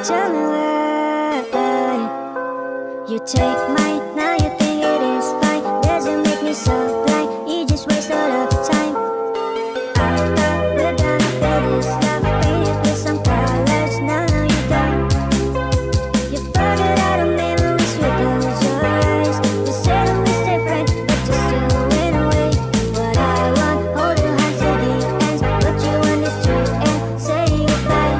Tell me why you take mine, now you think it is fine. Doesn't make me so blind, you just waste a lot of time. I thought we're gonna feel this love, painted with some colors, now you don't. You forget all the memories with close your eyes. You said it was different, but you still went away. What I want, hold your hands till the end. What you want is to end, say goodbye.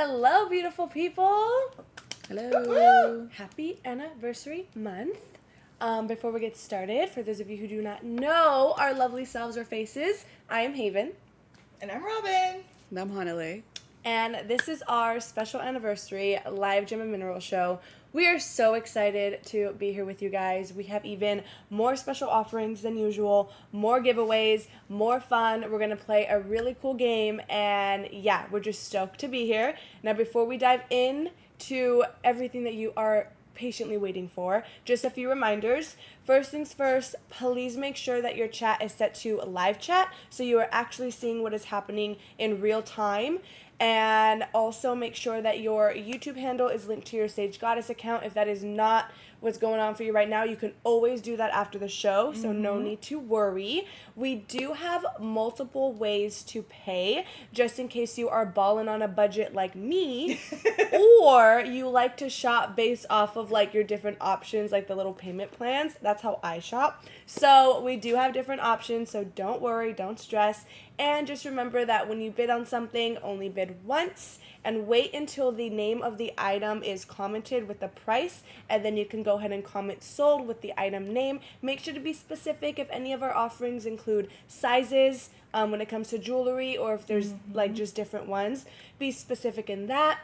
Hello, beautiful people. Hello. Happy anniversary month. Before we get started, for those of you who do not know our lovely selves or faces, I am Haven. And I'm Robin. And I'm Hanale. And this is our special anniversary live gem and mineral show. We are so excited to be here with you guys. We have even more special offerings than usual, more giveaways, more fun. We're going to play a really cool game, and yeah, we're just stoked to be here. Now, before we dive in to everything that you are patiently waiting for, just a few reminders. First things first, please make sure that your chat is set to live chat so you are actually seeing what is happening in real time. And also make sure that your YouTube handle is linked to your Sage Goddess account. If that is not what's going on for you right now, you can always do that after the show, so no need to worry. We do have multiple ways to pay, just in case you are balling on a budget like me, or you like to shop based off of like your different options, like the little payment plans. That's how I shop. So we do have different options, so don't worry, don't stress. And just remember that when you bid on something, only bid once, and wait until the name of the item is commented with the price, and then you can go ahead and comment sold with the item name. Make sure to be specific if any of our offerings include sizes when it comes to jewelry, or if there's like just different ones. Be specific in that.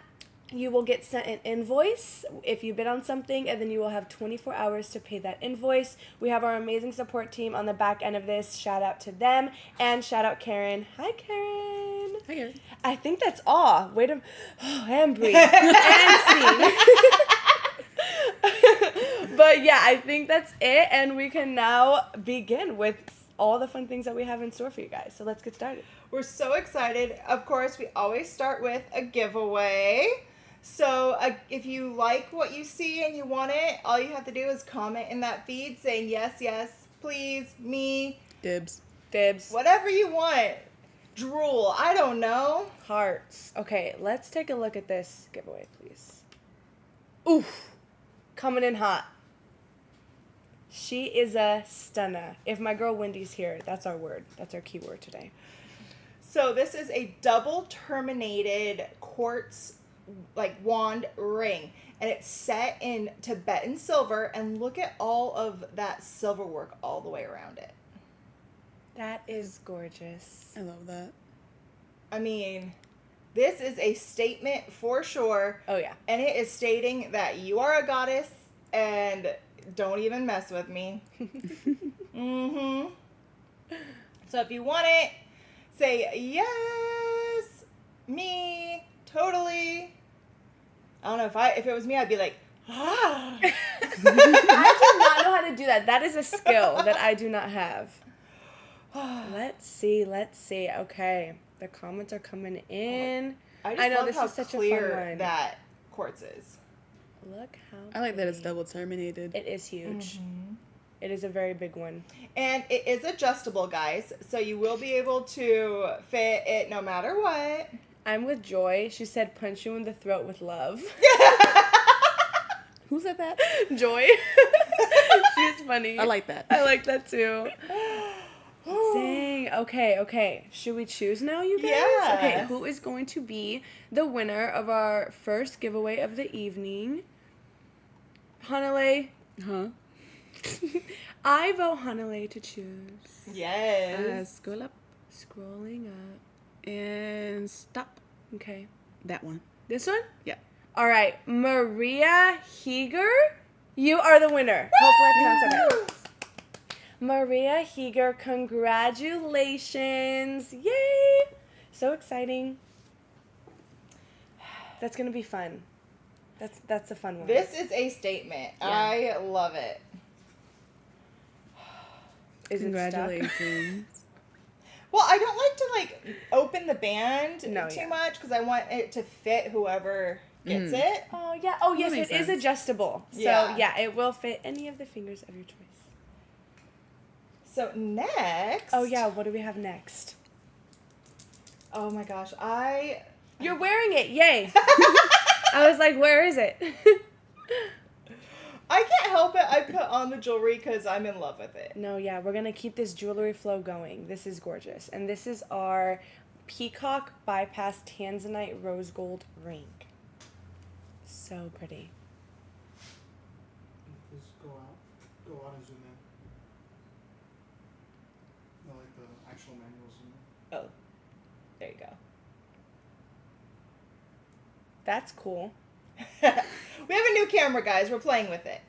You will get sent an invoice if you bid on something, and then you will have 24 hours to pay that invoice. We have our amazing support team on the back end of this. Shout out to them, and shout out Karen. Hi, Karen. Hi, Karen. I think that's all. Wait a and breathe. And scene. But yeah, I think that's it, and we can now begin with all the fun things that we have in store for you guys. So let's get started. We're so excited. Of course, we always start with a giveaway. So if you like what you see and you want it, all you have to do is comment in that feed saying yes, yes, please, me. Dibs. Whatever you want. Drool. I don't know. Hearts. Okay, let's take a look at this giveaway, please. Oof. Coming in hot. She is a stunner. If my girl Wendy's here, that's our word. That's our keyword today. So this is a double terminated quartz like wand ring, and it's set in Tibetan silver, and look at all of that silver work all the way around it. That is gorgeous. I love that. I mean, this is a statement for sure. Oh yeah. And it is stating that you are a goddess and don't even mess with me. So if you want it, say yes, me, totally. I don't know, if it was me, I'd be like, ah. I do not know how to do that. That is a skill that I do not have. Let's see. Okay, the comments are coming in. I know this how is such clear a fun one. that quartz is. Look how I like that it's pretty. double terminated. It is huge. It is a very big one. And it is adjustable, guys, so you will be able to fit it no matter what. I'm with Joy. She said, "Punch you in the throat with love." Who said that? Joy. She's funny. I like that. I like that too. Dang. Okay. Should we choose now, you guys? Yes. Okay, who is going to be the winner of our first giveaway of the evening? Hanale. Huh? I vote Hanale to choose. Yes. Scroll up Scrolling up. and stop. Okay. That one. This one? Yeah. All right. Maria Heger, you are the winner. Hopefully I pronounced that right. Maria Heger, congratulations. Yay. So exciting. That's going to be fun. That's a fun one. This is a statement. Yeah. I love it. Is it stuck? Congratulations. Well, I don't like to open the band too yeah. much because I want it to fit whoever gets it. Oh, yeah. Oh, yes, makes it is sense. adjustable. So, Yeah. yeah, it will fit any of the fingers of your choice. So next. Oh, yeah. What do we have next? Oh my gosh, You're wearing it. Yay. I was like, where is it? I can't help it. I put on the jewelry because I'm in love with it. No, yeah, we're going to keep this jewelry flow going. This is gorgeous. And this is our Peacock Bypass Tanzanite Rose Gold Ring. So pretty. Just go out and zoom in. No, like the actual manual zoom in. Oh, there you go. That's cool. We have a new camera, guys. We're playing with it.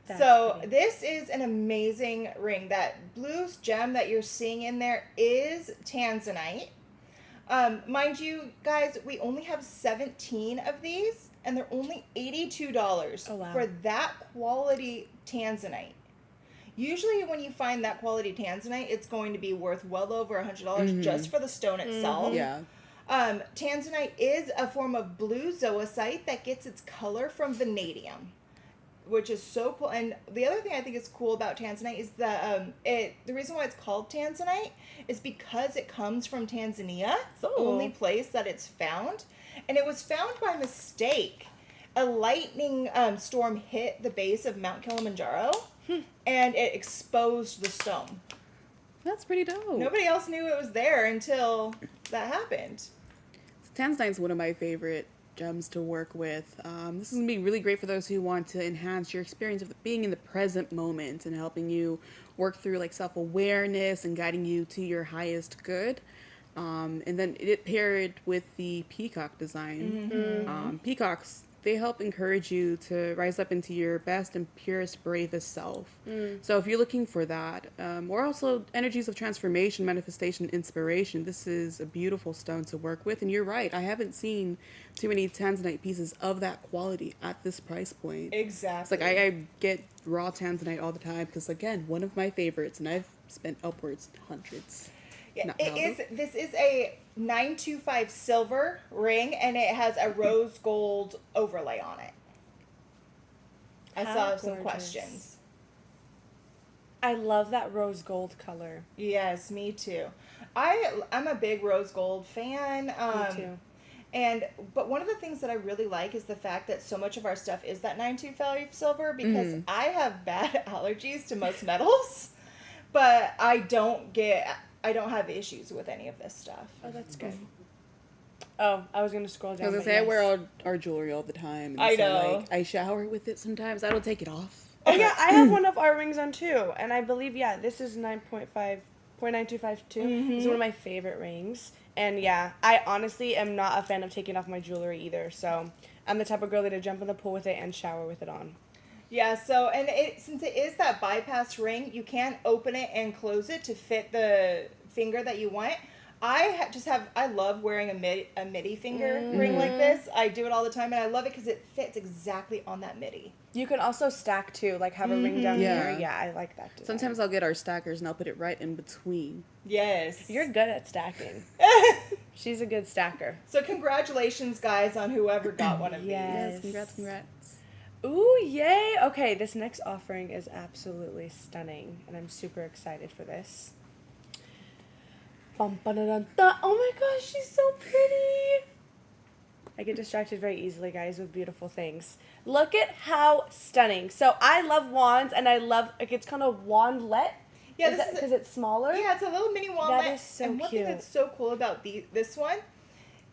That's So pretty. this is an amazing ring. That blue gem that you're seeing in there is tanzanite. Mind you, guys, we only have 17 of these, and they're only $82 Oh, wow. for that quality tanzanite. Usually when you find that quality tanzanite, it's going to be worth well over $100 just for the stone itself. Yeah. Tanzanite is a form of blue zoisite that gets its color from vanadium, which is so cool. And the other thing I think is cool about tanzanite is the reason why it's called tanzanite is because it comes from Tanzania. It's the Ooh. only place that it's found, and it was found by mistake. A lightning storm hit the base of Mount Kilimanjaro, and it exposed the stone. That's pretty dope. Nobody else knew it was there until that happened. Tanzanite's one of my favorite gems to work with. This is going to be really great for those who want to enhance your experience of being in the present moment and helping you work through like self-awareness and guiding you to your highest good. And then it paired with the peacock design. Peacocks, they help encourage you to rise up into your best and purest, bravest self. So if you're looking for that, or also energies of transformation, manifestation, inspiration, this is a beautiful stone to work with. And you're right, I haven't seen too many tanzanite pieces of that quality at this price point. Exactly. It's like I get raw tanzanite all the time because, again, one of my favorites, and I've spent upwards hundreds. Yeah, Not it thousands. is. This is a 925 silver ring, and it has a rose gold overlay on it. I How saw some gorgeous. questions. I love that rose gold color. Yes, me too. I'm a big rose gold fan. Me too. But one of the things that I really like is the fact that so much of our stuff is that 925 silver because I have bad allergies to most metals, but I don't have issues with any of this stuff. Oh, that's good. Oh, I was gonna scroll down. I was gonna but say I yes. wear our jewelry all the time. And I so, know. Like, I shower with it sometimes. I don't take it off. Oh yeah, I have one of our rings on too, and I believe this is 9.9252. It's one of my favorite rings, and yeah, I honestly am not a fan of taking off my jewelry either. So I'm the type of girl that'll jump in the pool with it and shower with it on. Yeah, so, since it is that bypass ring, you can open it and close it to fit the finger that you want. I love wearing a midi finger ring like this. I do it all the time, and I love it because it fits exactly on that midi. You can also stack too, like have a ring down Yeah. here. Yeah, I like that design. Sometimes I'll get our stackers and I'll put it right in between. Yes. You're good at stacking. She's a good stacker. So congratulations, guys, on whoever got one of Yes. Congrats. Ooh, yay! Okay, this next offering is absolutely stunning, and I'm super excited for this. Bum, ba-da-dun-dun. Oh my gosh, she's so pretty! I get distracted very easily, guys, with beautiful things. Look at how stunning. So I love wands, and I love, like, it's kind of wandlet. Yeah, Is this that is because it's smaller? Yeah, it's a little mini walnut. That is so and one cute. thing that's so cool about this one,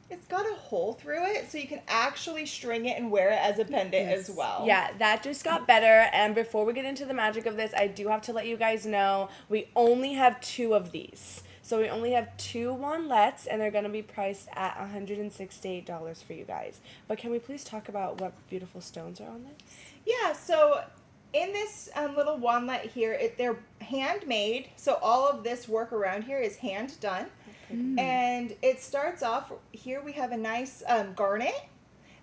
it's got a hole through it, so you can actually string it and wear it as a pendant as well. Yeah, that just got better. And before we get into the magic of this, I do have to let you guys know we only have 2 of these. So we only have 2 wandlets, and they're going to be priced at $168 for you guys. But can we please talk about what beautiful stones are on this? Yeah, so in this little wandlet here, they're handmade. So all of this work around here is hand done. And it starts off, here we have a nice garnet.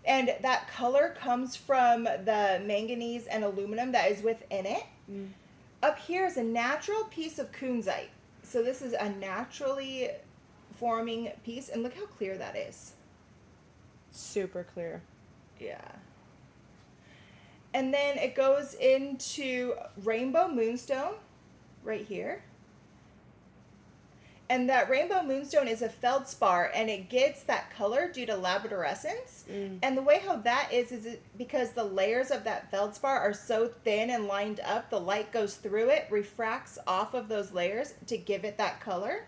And that color comes from the manganese and aluminum that is within it. Up here is a natural piece of kunzite. So this is a naturally forming piece. And look how clear that is. Super clear. Yeah. And then it goes into rainbow moonstone right here. And that rainbow moonstone is a feldspar, and it gets that color due to labradorescence. And the way how that is it because the layers of that feldspar are so thin and lined up, the light goes through it, refracts off of those layers to give it that color.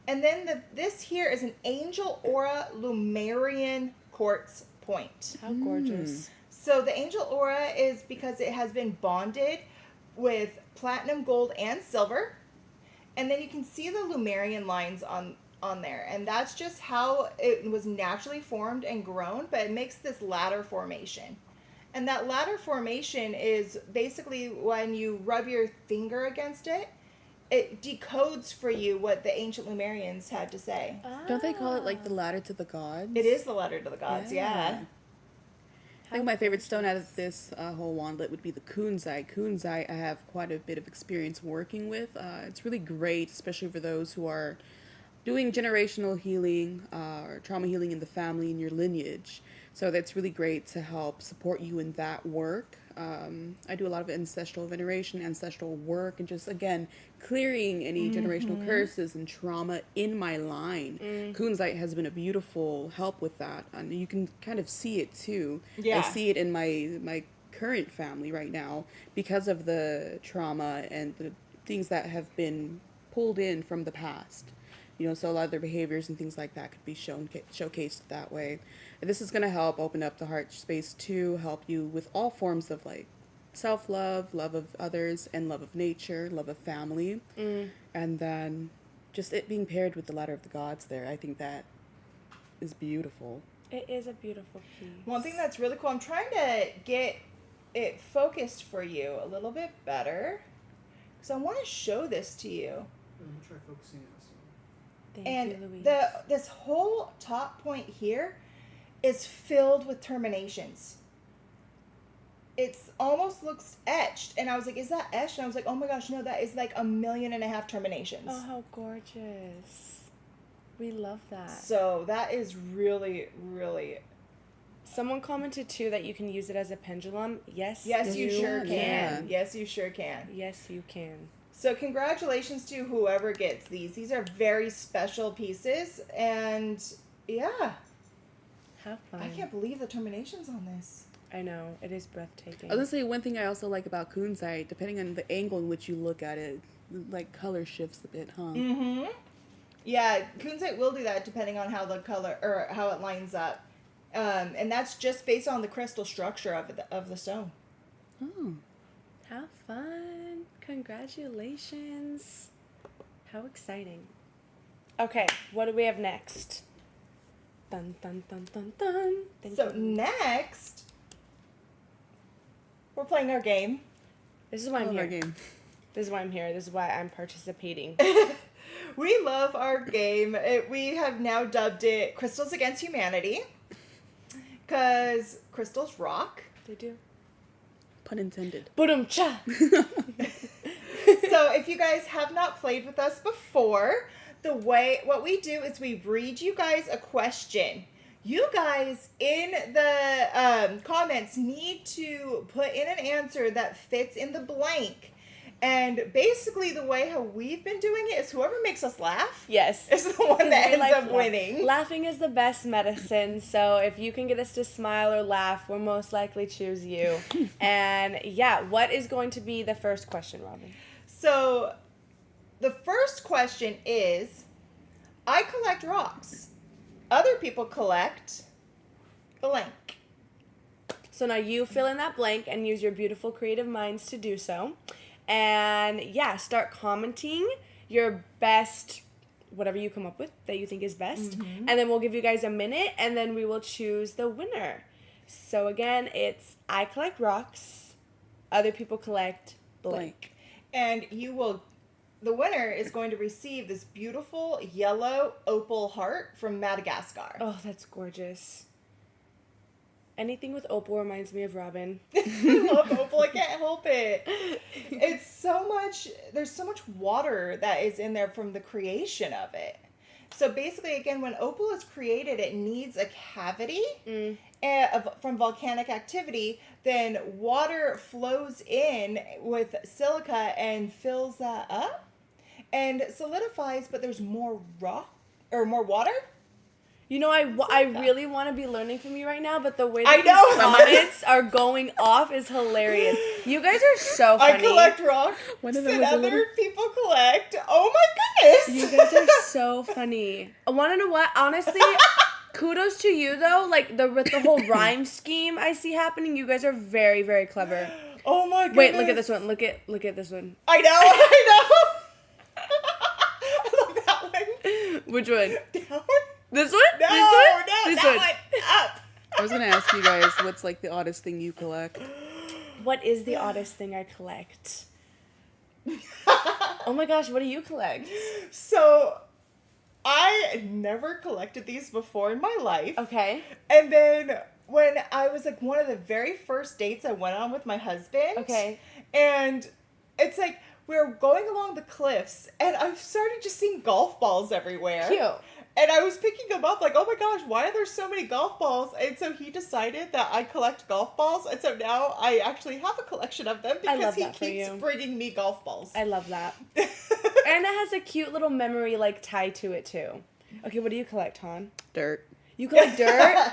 And then this here is an Angel Aura Lumerian quartz point. How gorgeous. So the Angel Aura is because it has been bonded with platinum, gold, and silver. And then you can see the Lumerian lines on there. And that's just how it was naturally formed and grown, but it makes this ladder formation. And that ladder formation is basically when you rub your finger against it, it decodes for you what the ancient Lumerians had to say. Don't they call it like the ladder to the gods? It is the ladder to the gods, yeah. I think my favorite stone out of this whole wandlet would be the kunzite. Kunzite I have quite a bit of experience working with. It's really great, especially for those who are doing generational healing or trauma healing in the family and your lineage. So that's really great to help support you in that work. I do a lot of ancestral veneration, ancestral work, and just, again, clearing any generational curses and trauma in my line. Kunzite has been a beautiful help with that. And you can kind of see it, too. Yeah. I see it in my current family right now because of the trauma and the things that have been pulled in from the past. You know, so a lot of their behaviors and things like that could be showcased that way. And this is going to help open up the heart space to help you with all forms of like self-love, love of others, and love of nature, love of family. And then just it being paired with the ladder of the gods there, I think that is beautiful. It is a beautiful piece. One thing that's really cool, I'm trying to get it focused for you a little bit better. Because I want to show this to you. Let me try focusing it. Thank And you, Louise. this whole top point here is filled with terminations. It's almost looks etched. And I was like, is that etched? And I was like, oh my gosh, no, that is like 1.5 million terminations. Oh, how gorgeous. We love that. So that is really, really... Someone commented, too, that you can use it as a pendulum. Yes, Yes, you sure can. Yeah. Yes, you sure can. Yes, you can. So congratulations to whoever gets these. These are very special pieces. And yeah, Have fun. I can't believe the terminations on this. I know. It is breathtaking. I was going to say one thing I also like about kunzite, depending on the angle in which you look at it, like color shifts a bit, huh? Mm-hmm. Yeah, kunzite will do that depending on how the color or how it lines up. And that's just based on the crystal structure of the stone. Oh. Have fun. Congratulations. How exciting. Okay, what do we have next? Dun, dun, dun, dun, dun. Thank So you. next, we're playing our game. This is why I'm Love here. our game. This is why I'm here. This is why I'm participating. We love our game. We have now dubbed it Crystals Against Humanity. Because crystals rock. They do. Pun intended. Boom-cha. So if you guys have not played with us before, what we do is we read you guys a question. You guys in the comments need to put in an answer that fits in the blank. And basically the way how we've been doing it is whoever makes us laugh Yes. is the one that ends up winning. Laughing is the best medicine. So if you can get us to smile or laugh, we'll most likely choose you. And yeah, what is going to be the first question, Robin? So the first question is, I collect rocks. Other people collect blank. So now you fill in that blank and use your beautiful creative minds to do so. And yeah, start commenting your best, whatever you come up with that you think is best. And then we'll give you guys a minute and then we will choose the winner. So again, it's I collect rocks, other people collect blank. And the winner is going to receive this beautiful yellow opal heart from Madagascar. Oh, that's gorgeous. Anything with opal reminds me of Robin. I love opal, I can't help it. There's so much water that is in there from the creation of it. So basically, again, when opal is created, it needs a cavity from volcanic activity. Then water flows in with silica and fills that up and solidifies, but there's more rock or more water. You know, I really want to be learning from you right now, but the way I that know. these comments are going off is hilarious. You guys are so funny. I collect rocks One of them and was a other little- people collect. Oh my goodness. You guys are so funny. I want to know what? Honestly, kudos to you though. Like with the whole rhyme scheme I see happening, you guys are very, very clever. Oh my goodness. Wait, look at this one. Look at this one. I know. I love that one. Which one? That one? This one? No, This one? no, This that one. one. Up. I was gonna ask you guys what's like the oddest thing you collect. What is the oddest thing I collect? Oh my gosh, what do you collect? So, I never collected these before in my life. Okay. And then when I was like one of the very first dates I went on with my husband. Okay. And it's like we were going along the cliffs and I started just seeing golf balls everywhere. Cute. And I was picking them up like, oh my gosh, why are there so many golf balls? And so he decided that I collect golf balls. And so now I actually have a collection of them I because love he that for keeps you. bringing me golf balls. I love that. And it has a cute little memory like tie to it too. Okay, what do you collect, Han? Dirt. You collect dirt?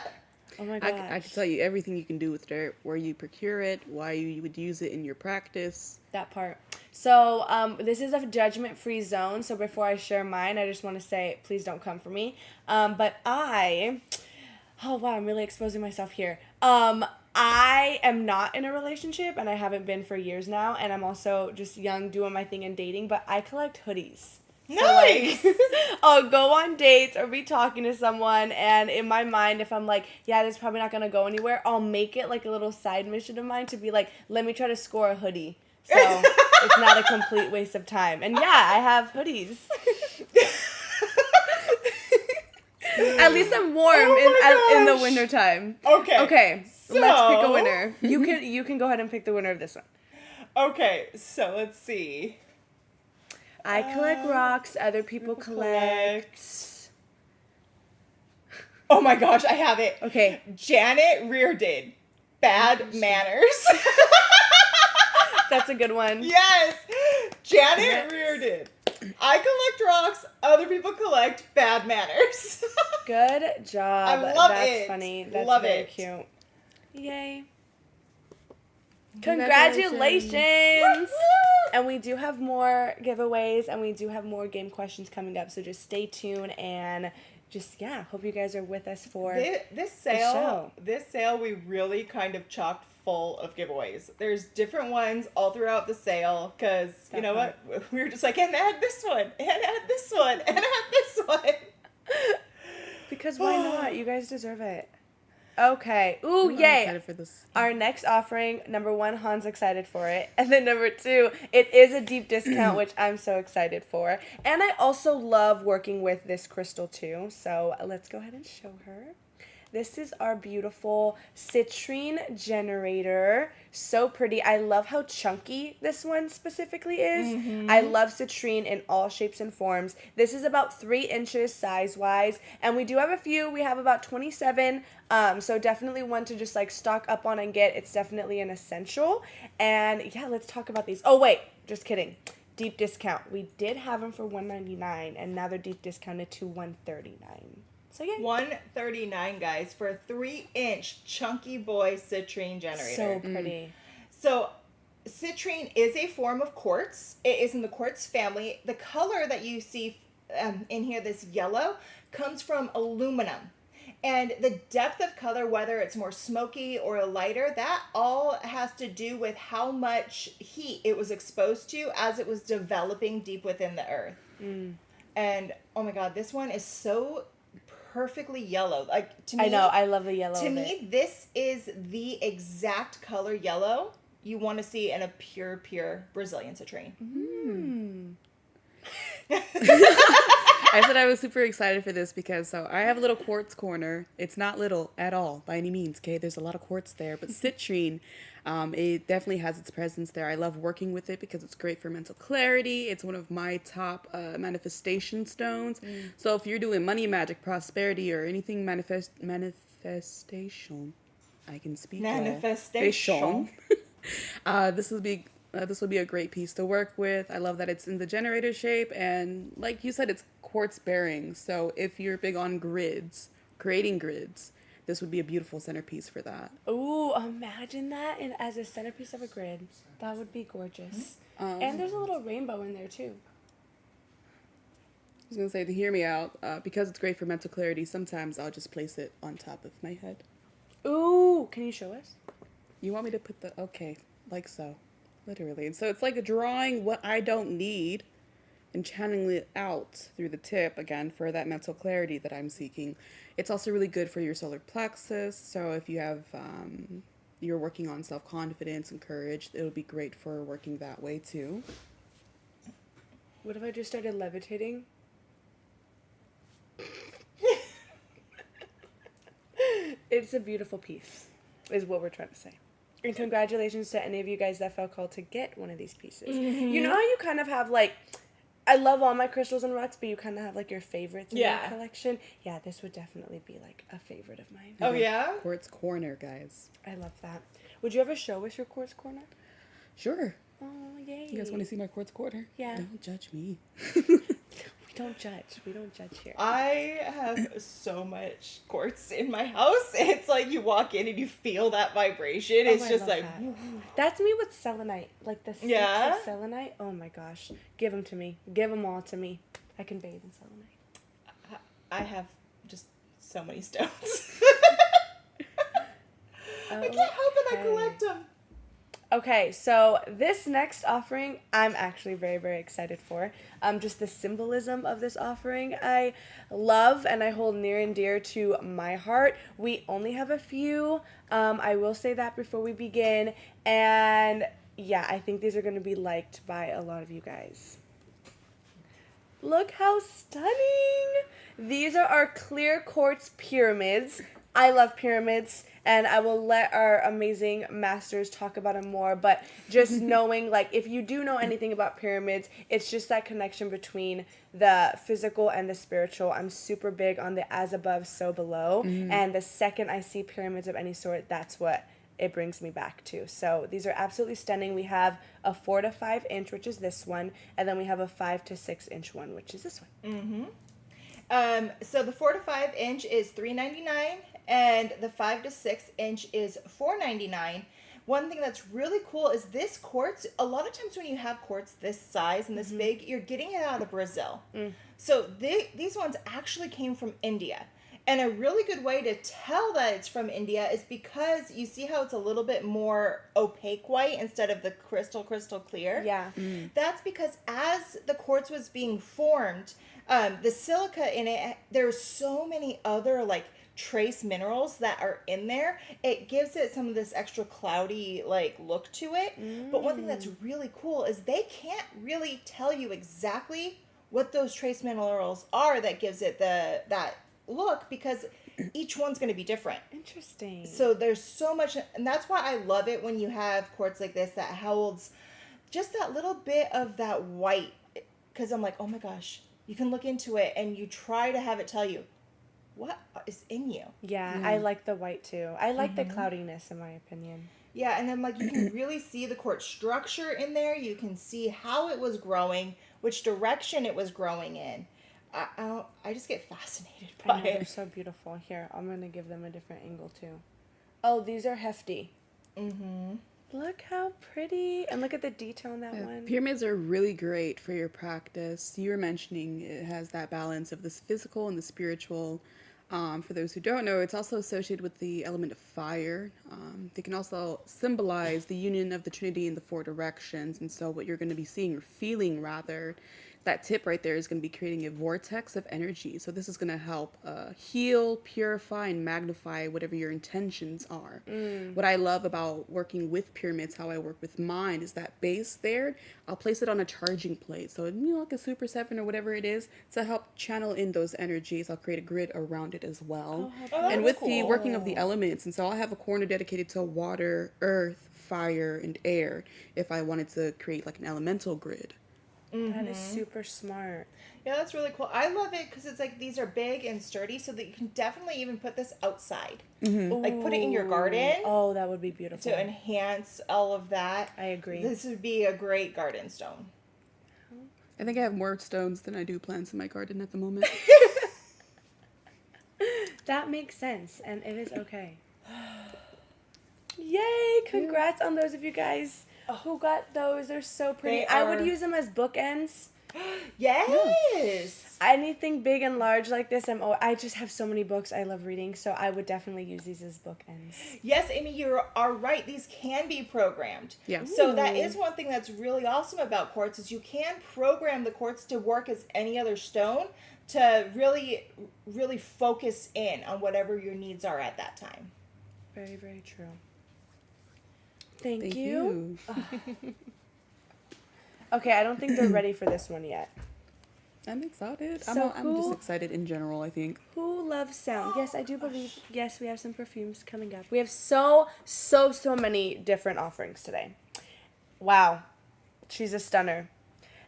Oh my gosh. I can tell you everything you can do with dirt, where you procure it, why you would use it in your practice. That part. So, this is a judgment-free zone, so before I share mine, I just want to say, please don't come for me. But oh wow, I'm really exposing myself here. I am not in a relationship, and I haven't been for years now, and I'm also just young, doing my thing and dating, but I collect hoodies. Nice! So, like, I'll go on dates or be talking to someone, and in my mind, if I'm like, yeah, this is probably not going to go anywhere, I'll make it like a little side mission of mine to be like, let me try to score a hoodie. So it's not a complete waste of time. And yeah, I have hoodies. At least I'm warm in the gosh. wintertime. Okay. Okay, let's pick a So- winner. You can go ahead and pick the winner of this one. Okay, so let's see. I collect rocks, other people collect. Oh my gosh, I have it. Okay. Janet Reardon. Bad manners. That's a good one. Yes! Janet Yes. Reardon. I collect rocks, other people collect bad manners. Good job. I love That's it. funny. That's Love very it. cute. Yay. Congratulations. Congratulations. And we do have more giveaways and we do have more game questions coming up. So just stay tuned and just, hope you guys are with us for This show. sale we really kind of chocked full of giveaways. There's different ones all throughout the sale because you know what? We were just like, and add this one, and add this one, and add this one. Because why not? You guys deserve it. Okay. Ooh, I'm yay. excited for this. Our next offering, number 1, Han's excited for it. And then number 2, it is a deep discount, which I'm so excited for. And I also love working with this crystal too. So let's go ahead and show her. This is our beautiful citrine generator. So pretty. I love how chunky this one specifically is. I love citrine in all shapes and forms. This is about 3 inches size-wise. And we do have a few. We have about 27. So definitely one to just like stock up on and get. It's definitely an essential. And yeah, let's talk about these. Oh, wait. Just kidding. Deep discount. We did have them for $199 and now they're deep discounted to $139. So yeah. $139, guys, for a 3-inch chunky boy citrine generator. So pretty. So, citrine is a form of quartz. It is in the quartz family. The color that you see in here, this yellow, comes from aluminum. And the depth of color, whether it's more smoky or lighter, that all has to do with how much heat it was exposed to as it was developing deep within the earth. And, oh my God, this one is so perfectly yellow. Like, to me, I know, I love the yellow. to of me, it. this is the exact color yellow you want to see in a pure Brazilian citrine. I said I was super excited for this because I have a little quartz corner. It's not little at all by any means, okay? There's a lot of quartz there, but citrine, it definitely has its presence there. I love working with it because it's great for mental clarity. It's one of my top manifestation stones. So if you're doing money, magic, prosperity, or anything manifestation, I can speak. Manifestation. This will be a great piece to work with. I love that it's in the generator shape, and like you said, it's quartz bearing. So if you're big on grids creating grids, this would be a beautiful centerpiece for that. Ooh, imagine that as a centerpiece of a grid. That would be gorgeous. And there's a little rainbow in there too. I was going to say, to hear me out, because it's great for mental clarity, sometimes I'll just place it on top of my head. Ooh, can you show us? You want me to put okay, like so, literally. And so it's like drawing what I don't need and channeling it out through the tip, again, for that mental clarity that I'm seeking. It's also really good for your solar plexus, so if you have, you're working on self-confidence and courage, it'll be great for working that way too. What if I just started levitating? It's a beautiful piece, is what we're trying to say. And congratulations to any of you guys that felt called to get one of these pieces. You know how you kind of have like, I love all my crystals and rocks, but you kind of have like your favorites in your collection. Yeah, this would definitely be like a favorite of mine. Oh, yeah? Quartz corner, guys. I love that. Would you ever show us your quartz corner? Sure. Oh, yay. You guys want to see my quartz corner? Yeah. Don't judge me. We don't judge. We don't judge here. I have so much quartz in my house. It's like you walk in and you feel that vibration. It's I just love like, that. That's me with selenite. Like the sticks Yeah? of selenite. Oh my gosh. Give them to me. Give them all to me. I can bathe in selenite. I have just so many stones. I can't help it. I collect them. Okay, so this next offering, I'm actually very, very excited for. Just the symbolism of this offering, I love and I hold near and dear to my heart. We only have a few. I will say that before we begin. And yeah, I think these are going to be liked by a lot of you guys. Look how stunning! These are our clear quartz pyramids. I love pyramids, and I will let our amazing masters talk about them more, but just knowing, like, if you do know anything about pyramids, it's just that connection between the physical and the spiritual. I'm super big on the as above, so below, and the second I see pyramids of any sort, that's what it brings me back to. So these are absolutely stunning. We have a 4 to 5 inch, which is this one, and then we have a 5 to 6 inch one, which is this one. So the 4 to 5 inch is $3.99, and the 5 to 6 inch is $4.99. One thing that's really cool is this quartz. A lot of times when you have quartz this size and this big, you're getting it out of Brazil. So these ones actually came from India. And a really good way to tell that it's from India is because you see how it's a little bit more opaque white instead of the crystal clear? Yeah. That's because as the quartz was being formed, the silica in it, there's so many other like trace minerals that are in there. It gives it some of this extra cloudy like look to it. But one thing that's really cool is they can't really tell you exactly what those trace minerals are that gives it that look, because each one's going to be different. Interesting. So there's so much, and that's why I love it when you have quartz like this that holds just that little bit of that white, because I'm like, oh my gosh, you can look into it and you try to have it tell you what is in you. Yeah, I like the white too. I like the cloudiness, in my opinion. Yeah, and then like you can really see the quartz structure in there. You can see how it was growing, which direction it was growing in. I just get fascinated by I know, it. they're so beautiful. Here, I'm going to give them a different angle too. Oh, these are hefty. Look how pretty. And look at the detail on that one. Pyramids are really great for your practice. You were mentioning it has that balance of this physical and the spiritual. For those who don't know, it's also associated with the element of fire. They can also symbolize the union of the Trinity in the 4 directions. And so what you're going to be seeing, or feeling rather, that tip right there is going to be creating a vortex of energy. So this is going to help heal, purify, and magnify whatever your intentions are. What I love about working with pyramids, how I work with mine, is that base there, I'll place it on a charging plate. So, like a Super 7 or whatever it is, to help channel in those energies. I'll create a grid around it as well. And with the working of the elements, and so I'll have a corner dedicated to water, earth, fire, and air if I wanted to create like an elemental grid. That is super smart. Yeah, that's really cool. I love it because it's like these are big and sturdy, so that you can definitely even put this outside. Like put it in your garden. Oh, that would be beautiful. To enhance all of that. I agree. This would be a great garden stone. I think I have more stones than I do plants in my garden at the moment. That makes sense, and it is okay. Yay! Congrats on those of you guys who got those. They're so pretty. They I are- would use them as bookends. Yes. Anything big and large like this, I just have so many books I love reading, so I would definitely use these as bookends. Yes, Amy, you are right. These can be programmed. Yeah. So that is one thing that's really awesome about quartz is you can program the quartz to work as any other stone to really, really focus in on whatever your needs are at that time. Very, very true. Thank, Thank you. you. Okay, I don't think they're ready for this one yet. I'm excited. So I'm who- just excited in general, I think. Who loves sound? Yes, I do believe. Yes, we have some perfumes coming up. We have so many different offerings today. Wow. She's a stunner.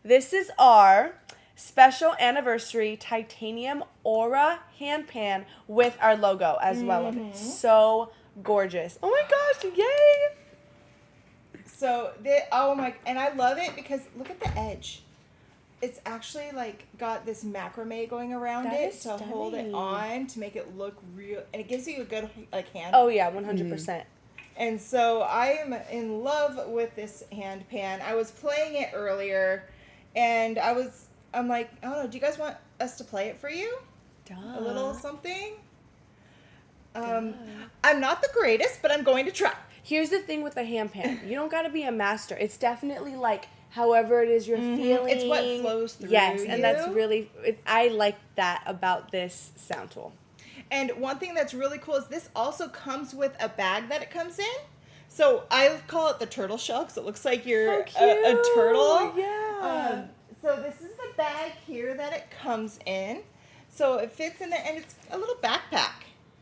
This is our special anniversary titanium aura hand pan with our logo as well of it. So gorgeous. Oh my gosh, yay! So, and I love it because look at the edge. It's actually like got this macrame going around That it is to hold it stunning. on to make it look real, and it gives you a good like hand. Oh yeah, 100%. And so I am in love with this hand pan. I was playing it earlier, and I'm like, I don't know, do you guys want us to play it for you? Duh. A little something? I'm not the greatest, but I'm going to try. Here's the thing with the hand pan. You don't got to be a master. It's definitely like however it is you're feeling. It's what flows through Yes, and that's you. really, I like that about this sound tool. And one thing that's really cool is this also comes with a bag that it comes in. So I call it the turtle shell because it looks like you're a turtle. Yeah. So this is the bag here that it comes in. So it fits in there, and it's a little backpack.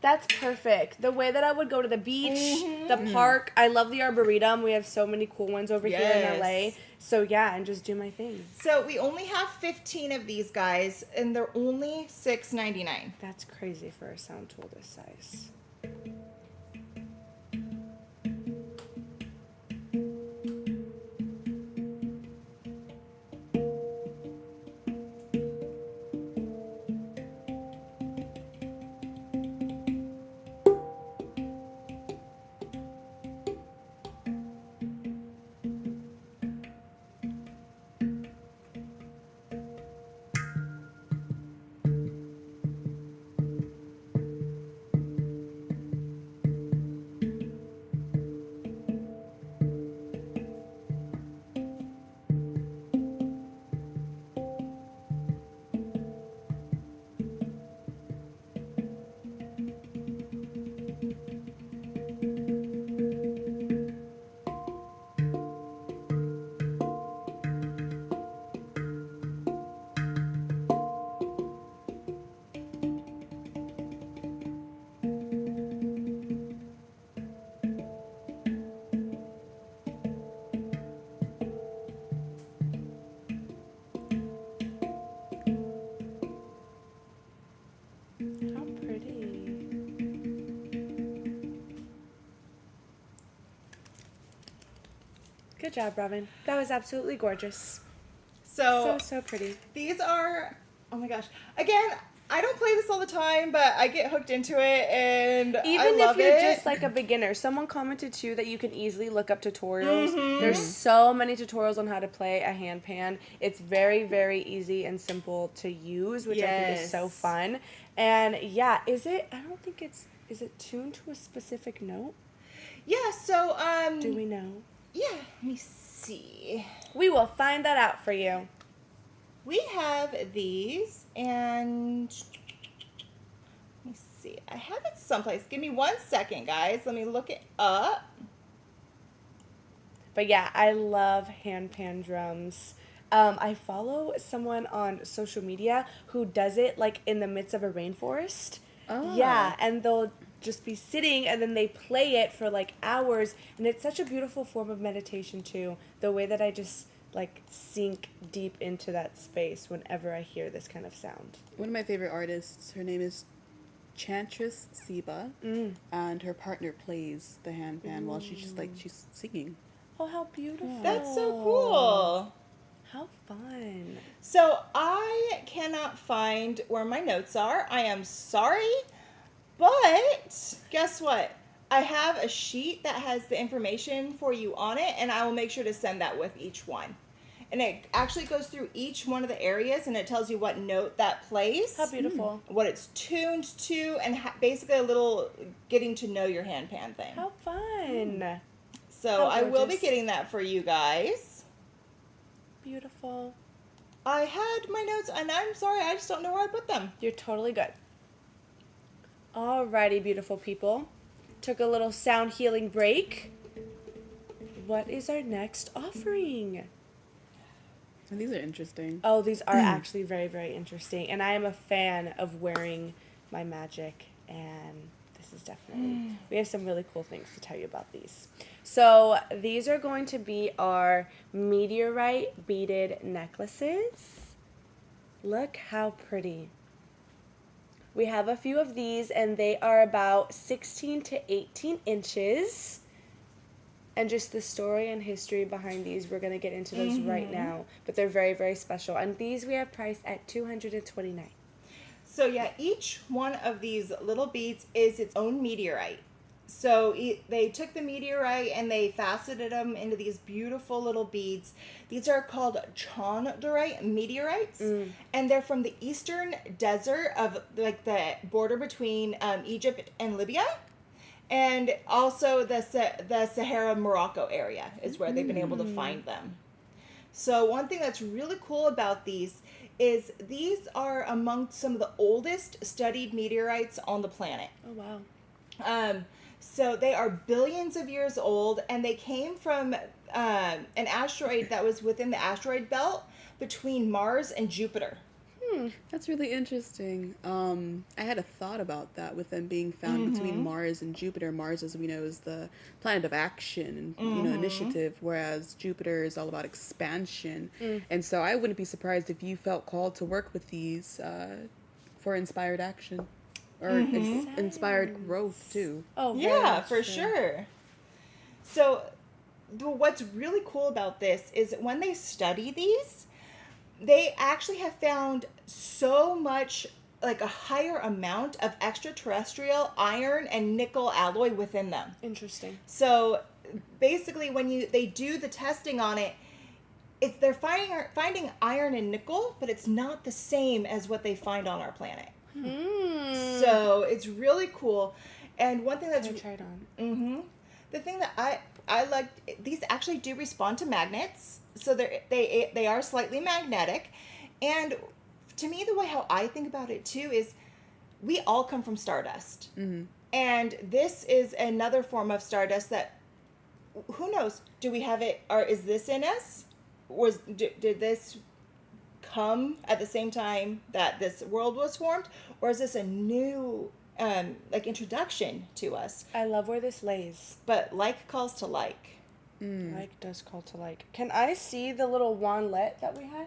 That's perfect. The way that I would go to the beach, the park. I love the Arboretum. We have so many cool ones over here in LA. Yes. So yeah, and just do my thing. So we only have 15 of these guys, and they're only $6.99. That's crazy for a sound tool this size. How pretty. Good job, Robin. That was absolutely gorgeous. So pretty. These are, oh my gosh. Again, I don't play this all the time, but I get hooked into it, and Even I love if you're it. just like a beginner, someone commented too that you can easily look up tutorials. There's so many tutorials on how to play a hand pan. It's very, very easy and simple to use, which I think is so Yes. fun. And yeah, is it tuned to a specific note? Yeah, so, Do we know? yeah, let me see. We will find that out for you. We have these, and let me see. I have it someplace. Give me 1 second, guys. Let me look it up. But yeah, I love hand pan drums. I follow someone on social media who does it like in the midst of a rainforest. Oh. Yeah, and they'll just be sitting and then they play it for like hours, and it's such a beautiful form of meditation too. The way that I just like sink deep into that space whenever I hear this kind of sound. One of my favorite artists, her name is Chantress Seba, and her partner plays the handpan while she's singing. Oh, how beautiful. That's so cool. How fun. So I cannot find where my notes are. I am sorry. But guess what? I have a sheet that has the information for you on it, and I will make sure to send that with each one. And it actually goes through each one of the areas, and it tells you what note that plays. How beautiful. What it's tuned to, and basically a little getting to know your handpan thing. How fun. So how I will be gorgeous. getting that for you guys. Beautiful. I had my notes, and I'm sorry, I just don't know where I put them. You're totally good. Alrighty, beautiful people. Took a little sound healing break. What is our next offering? And these are interesting. Oh, these are actually very, very interesting. And I am a fan of wearing my magic. And this is definitely... We have some really cool things to tell you about these. So these are going to be our meteorite beaded necklaces. Look how pretty. We have a few of these, and they are about 16 to 18 inches. And just the story and history behind these, we're going to get into those right now. But they're very, very special. And these we have priced at $229. So yeah, each one of these little beads is its own meteorite. So they took the meteorite and they faceted them into these beautiful little beads. These are called chondrite meteorites, and they're from the eastern desert of like the border between Egypt and Libya. And also the Sahara Morocco area is where they've been able to find them. So one thing that's really cool about these is these are among some of the oldest studied meteorites on the planet. Oh, wow. So they are billions of years old, and they came from an asteroid that was within the asteroid belt between Mars and Jupiter. That's really interesting. I had a thought about that with them being found between Mars and Jupiter. Mars, as we know, is the planet of action and initiative, whereas Jupiter is all about expansion. And so I wouldn't be surprised if you felt called to work with these for inspired action or inspired growth too. Oh, very Yeah, much for so. sure. So what's really cool about this is when they study these, they actually have found so much, like a higher amount of extraterrestrial iron and nickel alloy within them. Interesting. So basically when they do the testing on it, they're finding iron and nickel, but it's not the same as what they find on our planet. So it's really cool. And one thing that's I tried on. the thing that I like, these actually do respond to magnets, so they are slightly magnetic. And to me, the way how I think about it too is we all come from stardust, and this is another form of stardust that, who knows, do we have it, or is this in us? Did this come at the same time that this world was formed, or is this a new introduction to us? I love where this lays. But like calls to like. Like does call to like. Can I see the little wandlet that we had?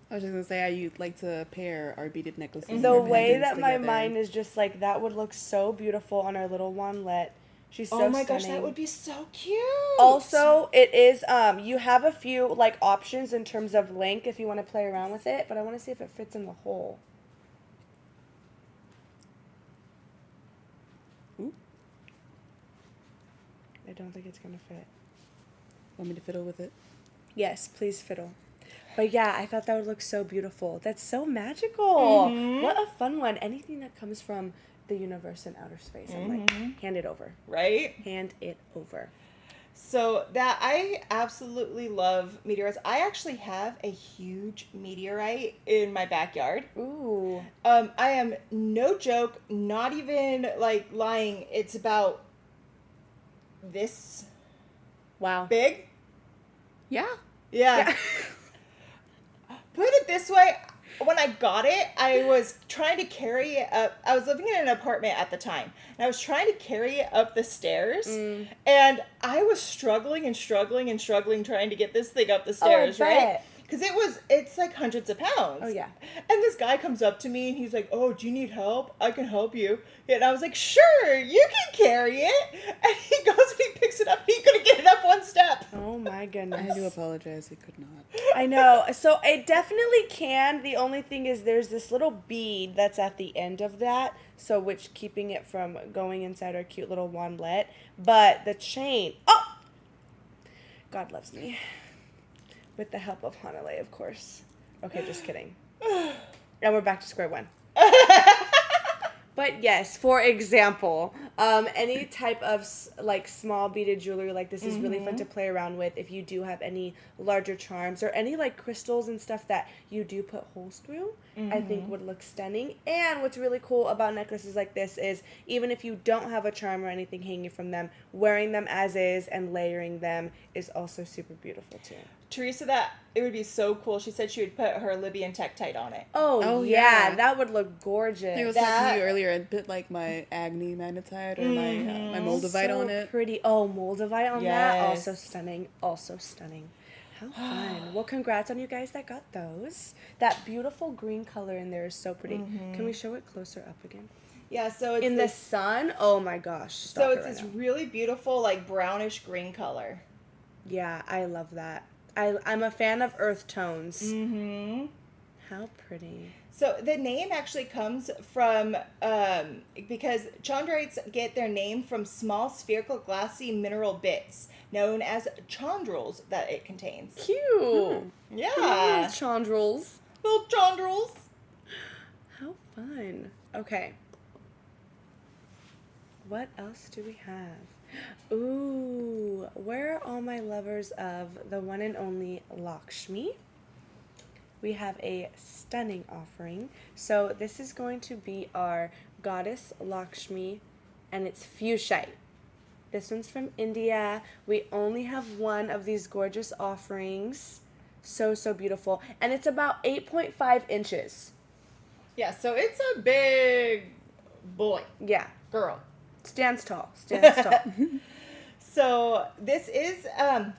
I was just gonna say how you'd like to pair our beaded necklaces. The and way pendants that my together. mind is just like, that would look so beautiful on our little wandlet. She's so Oh my gosh, stunning. that would be so cute. Also, it is, you have a few, like, options in terms of length if you want to play around with it, but I want to see if it fits in the hole. Ooh. I don't think it's going to fit. Want me to fiddle with it? Yes, please fiddle. But yeah, I thought that would look so beautiful. That's so magical. What a fun one. Anything that comes from the universe and outer space, I'm like, hand it over. Right? Hand it over. So that, I absolutely love meteorites. I actually have a huge meteorite in my backyard. Ooh. I am no joke, not even like lying. It's about this Wow. big. Yeah. Yeah. Put it this way, when I got it, I was trying to carry it up. I was living in an apartment at the time, and I was trying to carry it up the stairs, and I was struggling trying to get this thing up the stairs, right? bet. because it's like hundreds of pounds. Oh, yeah. And this guy comes up to me and he's like, "Oh, do you need help? I can help you." And I was like, "Sure, you can carry it." And he goes and he picks it up and he couldn't get it up one step. Oh my goodness. I do apologize. He could not. I know. So it definitely can. The only thing is there's this little bead that's at the end of that, so which keeping it from going inside our cute little wandlet. But the chain, oh! God loves me. With the help of Hanalei, of course. Okay, just kidding. And we're back to square one. But yes, for example, any type of like small beaded jewelry like this is really fun to play around with if you do have any larger charms or any like crystals and stuff that you do put holes through. I think would look stunning. And what's really cool about necklaces like this is even if you don't have a charm or anything hanging from them, wearing them as is and layering them is also super beautiful too. Teresa, that it would be so cool. She said she would put her Libyan tektite on it. Oh yeah. yeah, that would look gorgeous. I was talking to you earlier. I'd put like my Agni magnetite or my Moldavite so on it. Pretty. Oh, Moldavite on that. Yes. Also stunning. Also stunning. How fun. Well, congrats on you guys that got those. That beautiful green color in there is so pretty. Can we show it closer up again? Yeah, so it's In the sun? Oh my gosh. Stop so it it's right this now. really beautiful like brownish green color. Yeah, I love that. I'm a fan of earth tones. Mm-hmm. How pretty. So the name actually comes from because chondrites get their name from small spherical glassy mineral bits known as chondrules that it contains. Cute. Yeah, Chondrules. little chondrules. How fun. Okay. What else do we have? Ooh, where are all my lovers of the one and only Laxmi? We have a stunning offering. So this is going to be our goddess Laxmi, and it's fuchsite. This one's from India. We only have one of these gorgeous offerings. So, so beautiful. And it's about 8.5 inches. Yeah, so it's a big boy, Yeah. girl. Stands tall. Stands tall. So this is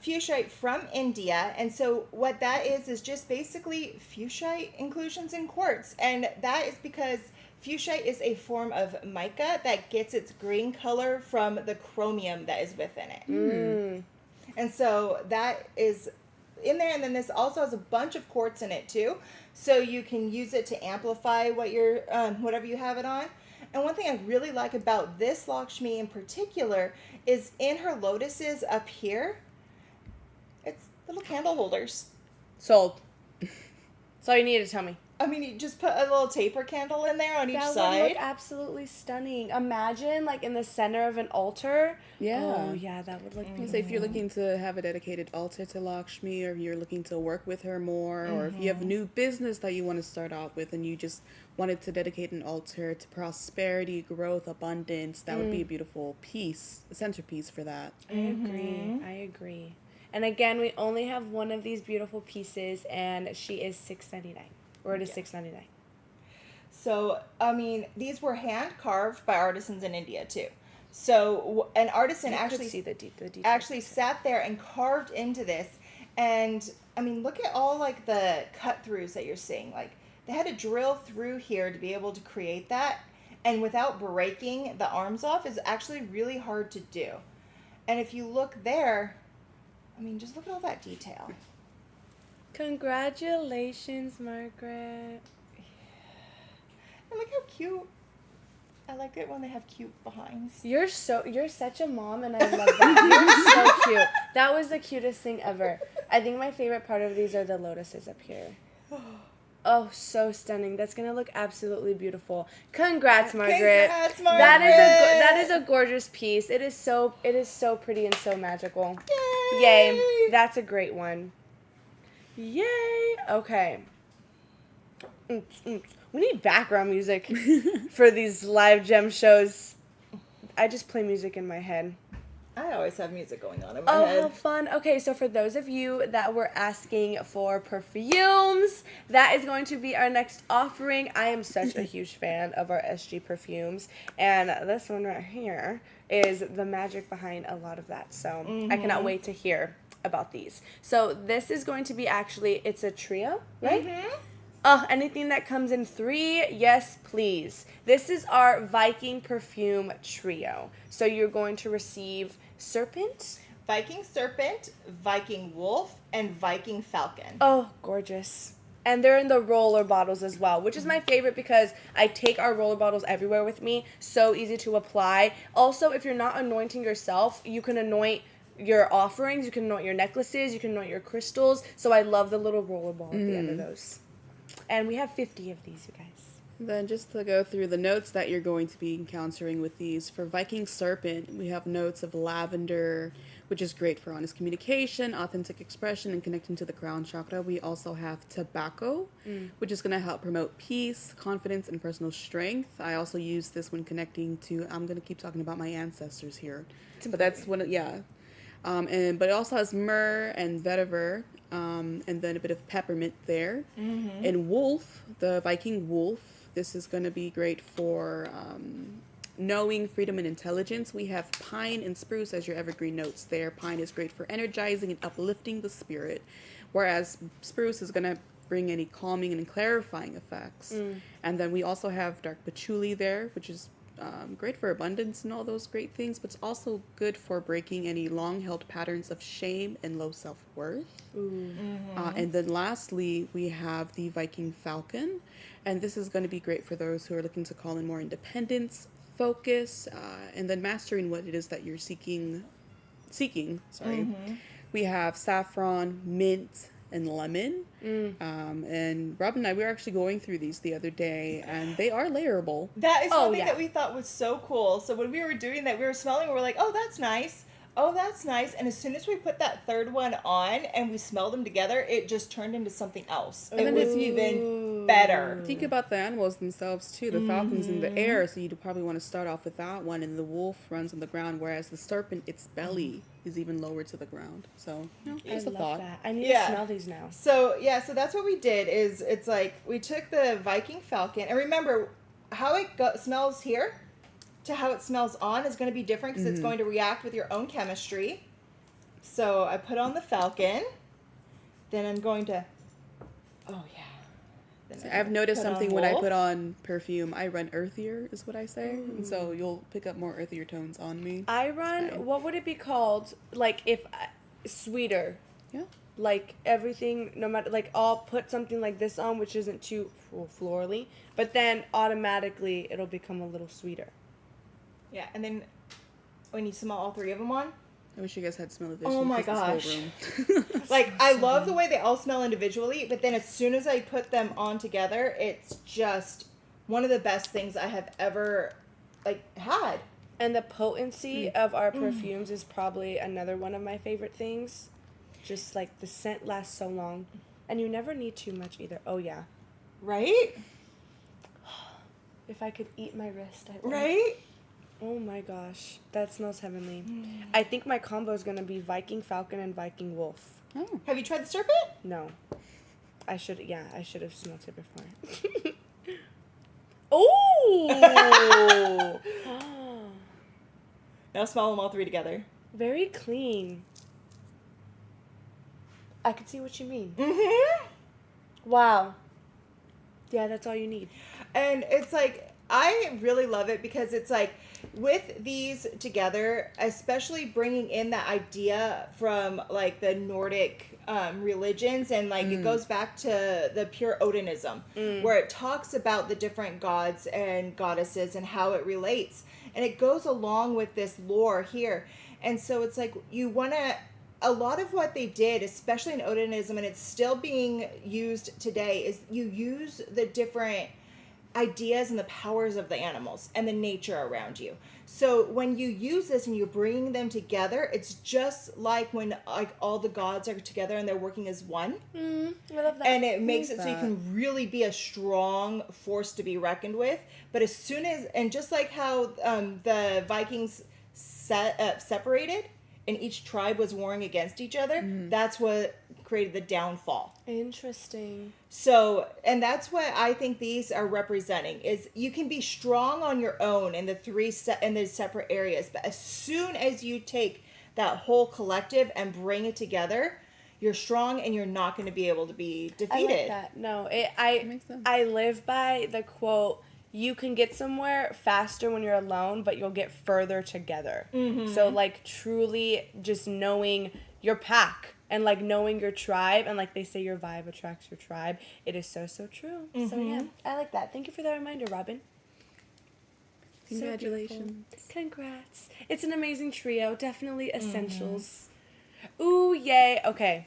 fuchsite from India, and so what that is just basically fuchsite inclusions in quartz, and that is because fuchsite is a form of mica that gets its green color from the chromium that is within it. And so that is in there, and then this also has a bunch of quartz in it too, so you can use it to amplify what you're whatever you have it on. And one thing I really like about this Laxmi in particular is in her lotuses up here, it's little candle holders. Sold. That's all you need to tell me. I mean, you just put a little taper candle in there on each That would side. look absolutely stunning. Imagine, like, in the center of an altar. Yeah. Oh, yeah, that would look beautiful. So if you're looking to have a dedicated altar to Lakshmi, or if you're looking to work with her more, or if you have a new business that you want to start out with and you just wanted to dedicate an altar to prosperity, growth, abundance, that would be a beautiful piece, a centerpiece for that. I agree. I agree. And again, we only have one of these beautiful pieces, and she is $6.99. Or it is $6.99. So, I mean, these were hand carved by artisans in India too. So, an artisan You could actually see the details. actually sat there and carved into this. And I mean, look at all like the cut throughs that you're seeing. Like they had to drill through here to be able to create that. And without breaking the arms off is actually really hard to do. And if you look there, I mean, just look at all that detail. Congratulations, Margaret. And look how cute. I like it when they have cute behinds. You're such a mom, and I love that. You're so cute. That was the cutest thing ever. I think my favorite part of these are the lotuses up here. Oh, so stunning. That's going to look absolutely beautiful. Congrats, Margaret. Congrats, Margaret. That is a gorgeous piece. It is so pretty and so magical. Yay. That's a great one. Yay. Okay. We need background music for these live gem shows. I just play music in my head. I always have music going on in my Oh, head. how fun. Okay, so for those of you that were asking for perfumes, that is going to be our next offering. I am such a huge fan of our SG perfumes, and this one right here is the magic behind a lot of that. So I cannot wait to hear about these. So this is going to be it's a trio, right? Anything that comes in 3, yes, please. This is our Viking perfume trio. So you're going to receive serpent. Viking serpent, Viking wolf, and Viking falcon. Oh, gorgeous. And they're in the roller bottles as well, which is my favorite because I take our roller bottles everywhere with me. So easy to apply. Also, if you're not anointing yourself, you can anoint your offerings, you can anoint your necklaces, you can anoint your crystals. So I love the little roller ball at the end of those. And we have 50 of these, you guys. Then just to go through the notes that you're going to be encountering with these. For Viking Serpent, we have notes of lavender, which is great for honest communication, authentic expression, and connecting to the crown chakra. We also have tobacco, which is going to help promote peace, confidence, and personal strength. I also use this when connecting to, I'm going to keep talking about my ancestors here. But that's when, but it also has myrrh and vetiver, and then a bit of peppermint there. And wolf, the Viking wolf, this is going to be great for knowing, freedom, and intelligence. We have pine and spruce as your evergreen notes there. Pine is great for energizing and uplifting the spirit, whereas spruce is going to bring any calming and clarifying effects. And then we also have dark patchouli there, which is great for abundance and all those great things, but it's also good for breaking any long-held patterns of shame and low self-worth. And then lastly, we have the Viking falcon, and this is going to be great for those who are looking to call in more independence, focus, and then mastering what it is that you're seeking. We have saffron, mint, and lemon. And Rob and I, we were actually going through these the other day, and they are layerable. That is something that we thought was so cool. So when we were doing that, we were smelling, we were like, oh, that's nice. Oh, that's nice. And as soon as we put that third one on and we smelled them together, it just turned into something else. It was even better. Think about the animals themselves, too. The falcon's in the air, so you'd probably want to start off with that one. And the wolf runs on the ground, whereas the serpent, its belly is even lower to the ground. So, just a thought. That. I need to smell these now. So, so that's what we did is it's like we took the Viking falcon. And remember, how it smells here to how it smells on is going to be different because it's going to react with your own chemistry. So I put on the falcon. Then I'm going to... I've noticed something when I put on perfume. I run earthier, is what I say. And so you'll pick up more earthier tones on me. I run, what would it be called? Like, sweeter. Yeah. Like, everything, no matter, like, I'll put something like this on, which isn't too florally, but then automatically it'll become a little sweeter. Yeah, and then when you smell all 3 of them on, I wish you guys had smell of vision. oh my gosh. Like, I love the way they all smell individually, but then as soon as I put them on together, it's just one of the best things I have ever, had. And the potency of our perfumes is probably another one of my favorite things. Just, like, the scent lasts so long. And you never need too much either. Oh, yeah. Right? If I could eat my wrist, I would. Right? Oh my gosh, that smells heavenly. I think my combo is going to be Viking Falcon and Viking Wolf. Oh. Have you tried the serpent? No. I should have smelled it before. Oh! Now smell them all 3 together. Very clean. I can see what you mean. Wow. Yeah, that's all you need. And it's like, I really love it because it's like, with these together, especially bringing in that idea from like the Nordic religions, and like it goes back to the pure Odinism, where it talks about the different gods and goddesses and how it relates, and it goes along with this lore here. And so it's like you want to, a lot of what they did, especially in Odinism, and it's still being used today, is you use the different ideas and the powers of the animals and the nature around you. So when you use this and you're bringing them together, it's just like when like all the gods are together and they're working as one. I love that. And it makes it so you can really be a strong force to be reckoned with. But as soon as, and just like how the Vikings separated and each tribe was warring against each other, that's what created the downfall. Interesting. So, and that's what I think these are representing, is you can be strong on your own in the 3 in the separate areas, but as soon as you take that whole collective and bring it together, you're strong and you're not going to be able to be I defeated. like that. No, makes sense. I live by the quote, you can get somewhere faster when you're alone, but you'll get further together. So, like, truly just knowing your pack and, like, knowing your tribe. And, like they say, your vibe attracts your tribe. It is so, so true. So, yeah, I like that. Thank you for that reminder, Robin. So Congratulations. beautiful. Congrats. It's an amazing trio. Definitely essentials. Ooh, yay. Okay.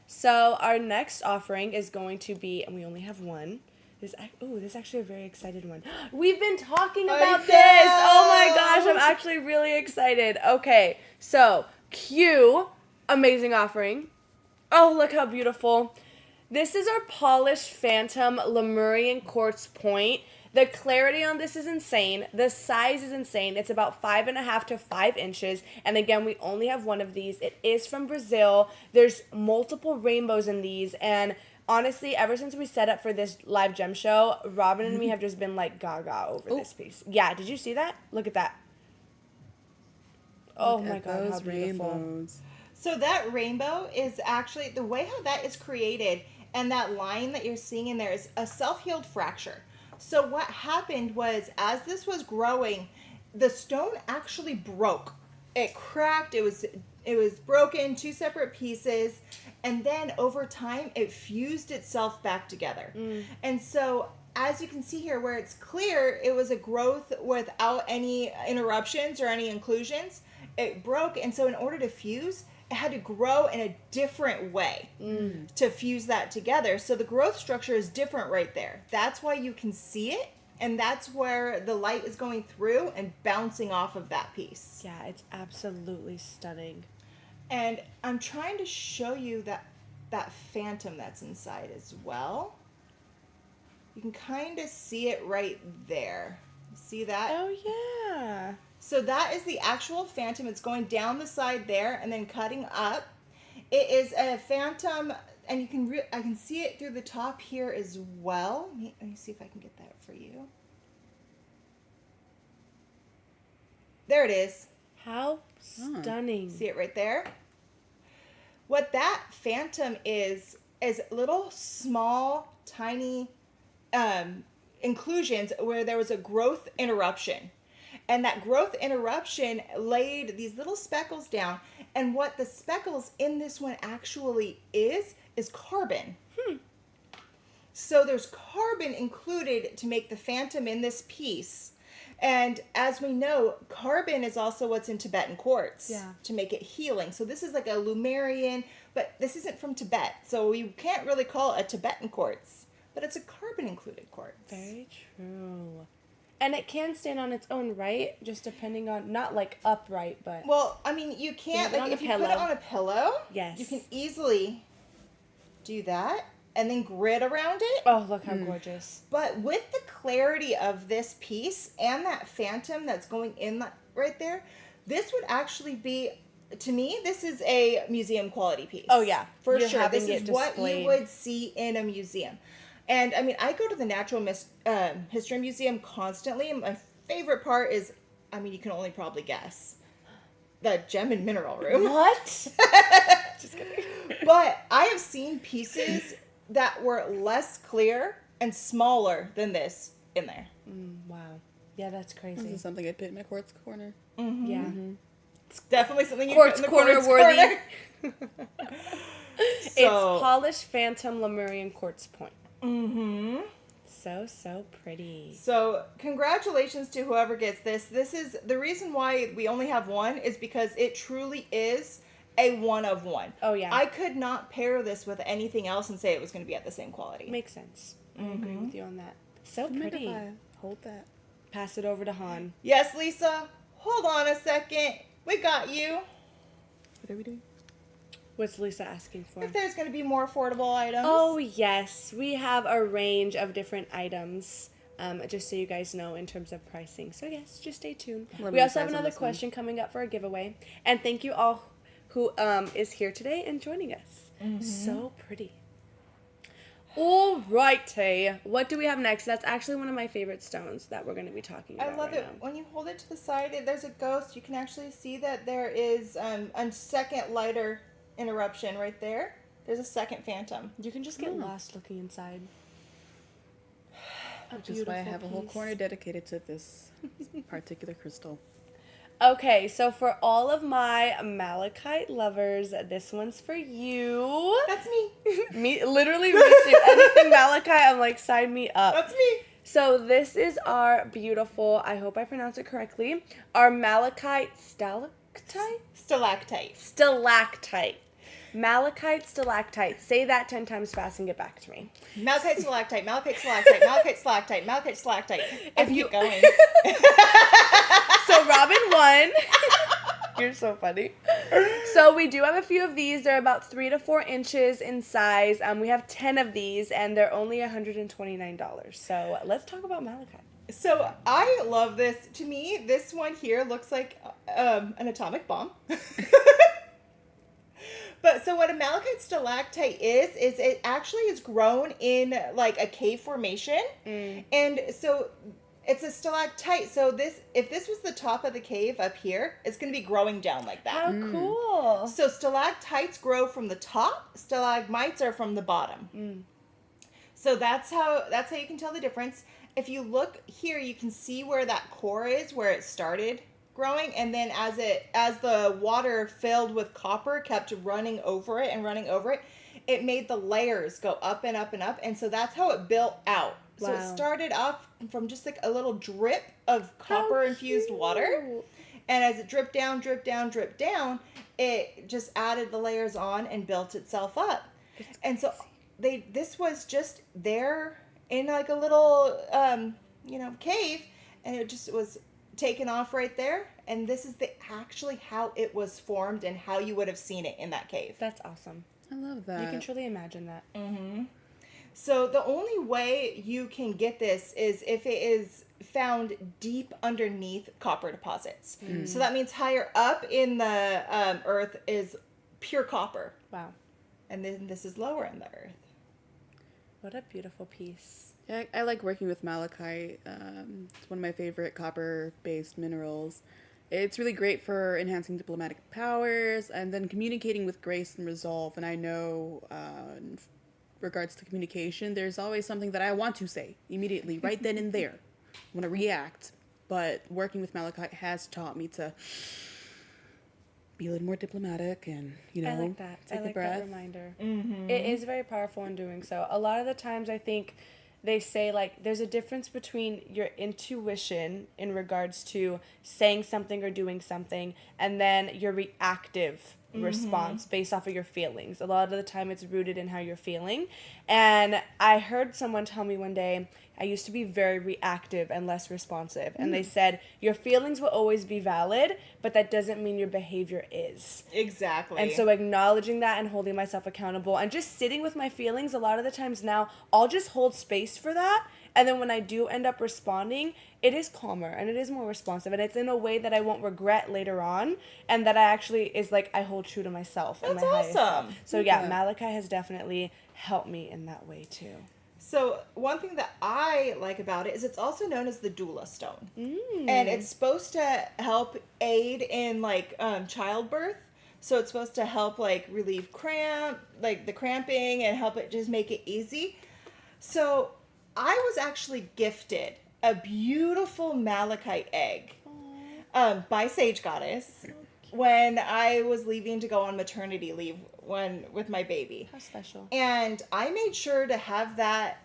So, our next offering is going to be, and we only have one. This is actually a very excited one. We've been talking about this. Oh my gosh, I'm actually really excited. Okay, so Q, amazing offering. Oh, look how beautiful. This is our polished phantom Lemurian quartz point. The clarity on this is insane. The size is insane. It's about 5.5 to 5 inches. And again, we only have one of these. It is from Brazil. There's multiple rainbows in these. And honestly, ever since we set up for this live gem show, Robin and me have just been like gaga over this piece. Yeah, did you see that? Look at that. Oh my God, how beautiful. Rainbows. So that rainbow is actually, the way how that is created and that line that you're seeing in there is a self-healed fracture. So what happened was, as this was growing, the stone actually broke. It cracked, it was broken, 2 separate pieces, and then over time it fused itself back together. And so as you can see here where it's clear, it was a growth without any interruptions or any inclusions. It broke, and so in order to fuse, it had to grow in a different way to fuse that together. So the growth structure is different right there. That's why you can see it, and that's where the light is going through and bouncing off of that piece. Yeah, it's absolutely stunning. And I'm trying to show you that phantom that's inside as well. You can kind of see it right there. See that? Oh, yeah. So that is the actual phantom. It's going down the side there and then cutting up. It is a phantom, and you can I can see it through the top here as well. Let me see if I can get that for you. There it is. How stunning. See it right there? What that phantom is little small, tiny inclusions where there was a growth interruption. And that growth interruption laid these little speckles down. And what the speckles in this one actually is carbon. So there's carbon included to make the phantom in this piece. And as we know, carbon is also what's in Tibetan quartz to make it healing. So this is like a Lemurian, but this isn't from Tibet. So you can't really call it a Tibetan quartz, but it's a carbon included quartz. Very true. And it can stand on its own, right? Just depending on, not like upright, but... Well, I mean, you can't, like, if you put it on a pillow, yes, you can easily do that and then grid around it. Oh, look how gorgeous. But with the clarity of this piece and that phantom that's going in right there, this would actually be, to me, this is a museum quality piece. Oh, yeah. For You're sure. This having is it what displayed. you would see in a museum. And, I mean, I go to the Natural History Museum constantly. My favorite part is, I mean, you can only probably guess, the gem and mineral room. What? Just kidding. But I have seen pieces that were less clear and smaller than this in there. Wow. Yeah, that's crazy. This is something I'd put in my quartz corner. Yeah. It's definitely something you Quartz put in the corner quartz worthy. corner. It's So, polished phantom Lemurian quartz point. So pretty. so congratulations to whoever gets this. This is the reason why we only have one is because it truly is a one of one. Oh, yeah. I could not pair this with anything else and say it was going to be at the same quality. Makes sense. I agree with you on that. So pretty. Hold that. Pass it over to Han. Yes, Lisa. Hold on a second. We got you. What are we doing? What's Lisa asking for? If there's going to be more affordable items. Oh, yes. We have a range of different items, just so you guys know in terms of pricing. So, yes, just stay tuned. Let We me also have decide on another this one. question coming up for a giveaway. And thank you all who is here today and joining us. So pretty. Alrighty. What do we have next? That's actually one of my favorite stones that we're going to be talking about. I love right it. When you hold it to the side, there's a ghost. You can actually see that there is a second lighter interruption right there. There's a second phantom. You can just get lost looking inside. Which is why I have a whole corner dedicated to this particular crystal. Okay, so for all of my malachite lovers, this one's for you. That's me. Literally me too. Anything malachite, I'm like, sign me up. That's me. So this is our beautiful, I hope I pronounce it correctly, our malachite stalactite? Stalactite. Malachite stalactite. Say that 10 times fast and get back to me. Malachite stalactite, malachite stalactite, malachite stalactite, malachite stalactite. If you keep going. So Robin won. You're so funny. So we do have a few of these. They're about 3 to 4 inches in size. We have 10 of these, and they're only $129. So let's talk about malachite. So I love this. To me, this one here looks like an atomic bomb. But so what a malachite stalactite is it actually is grown in like a cave formation. And so it's a stalactite. So if this was the top of the cave up here, it's going to be growing down like that. How cool. So stalactites grow from the top, stalagmites are from the bottom. So that's how you can tell the difference. If you look here, you can see where that core is, where it started growing, and then as the water filled with copper kept running over it, it made the layers go up and up and up, and so that's how it built out. So it started off from just like a little drip of copper infused water, and as it dripped down, it just added the layers on and built itself up. And so this was just there in like a little cave, and it just was taken off right there, and this is actually how it was formed and how you would have seen it in that cave. That's awesome. I love that. You can truly imagine that. So the only way you can get this is if it is found deep underneath copper deposits. So that means higher up in the earth is pure copper. Wow. And then this is lower in the earth. What a beautiful piece. Yeah, I like working with malachite. It's one of my favorite copper-based minerals. It's really great for enhancing diplomatic powers and then communicating with grace and resolve. And I know in regards to communication, there's always something that I want to say immediately, right then and there. I want to react. But working with malachite has taught me to be a little more diplomatic and, I like that. take I a like breath. that reminder. It is very powerful in doing so. A lot of the times I think they say like there's a difference between your intuition in regards to saying something or doing something and then your reactive response based off of your feelings. A lot of the time it's rooted in how you're feeling. And I heard someone tell me one day, I used to be very reactive and less responsive. And they said, your feelings will always be valid, but that doesn't mean your behavior is. Exactly. And so acknowledging that and holding myself accountable and just sitting with my feelings, a lot of the times now, I'll just hold space for that. And then when I do end up responding, it is calmer and it is more responsive. And it's in a way that I won't regret later on. And that I actually is like, I hold true to myself. That's and my highest self. awesome. So yeah, malachite has definitely helped me in that way too. So one thing that I like about it is it's also known as the doula stone. And it's supposed to help aid in like childbirth. So it's supposed to help like relieve the cramping and help it just make it easy. So I was actually gifted a beautiful malachite egg by Sage Goddess when I was leaving to go on maternity leave with my baby. How special. And I made sure to have that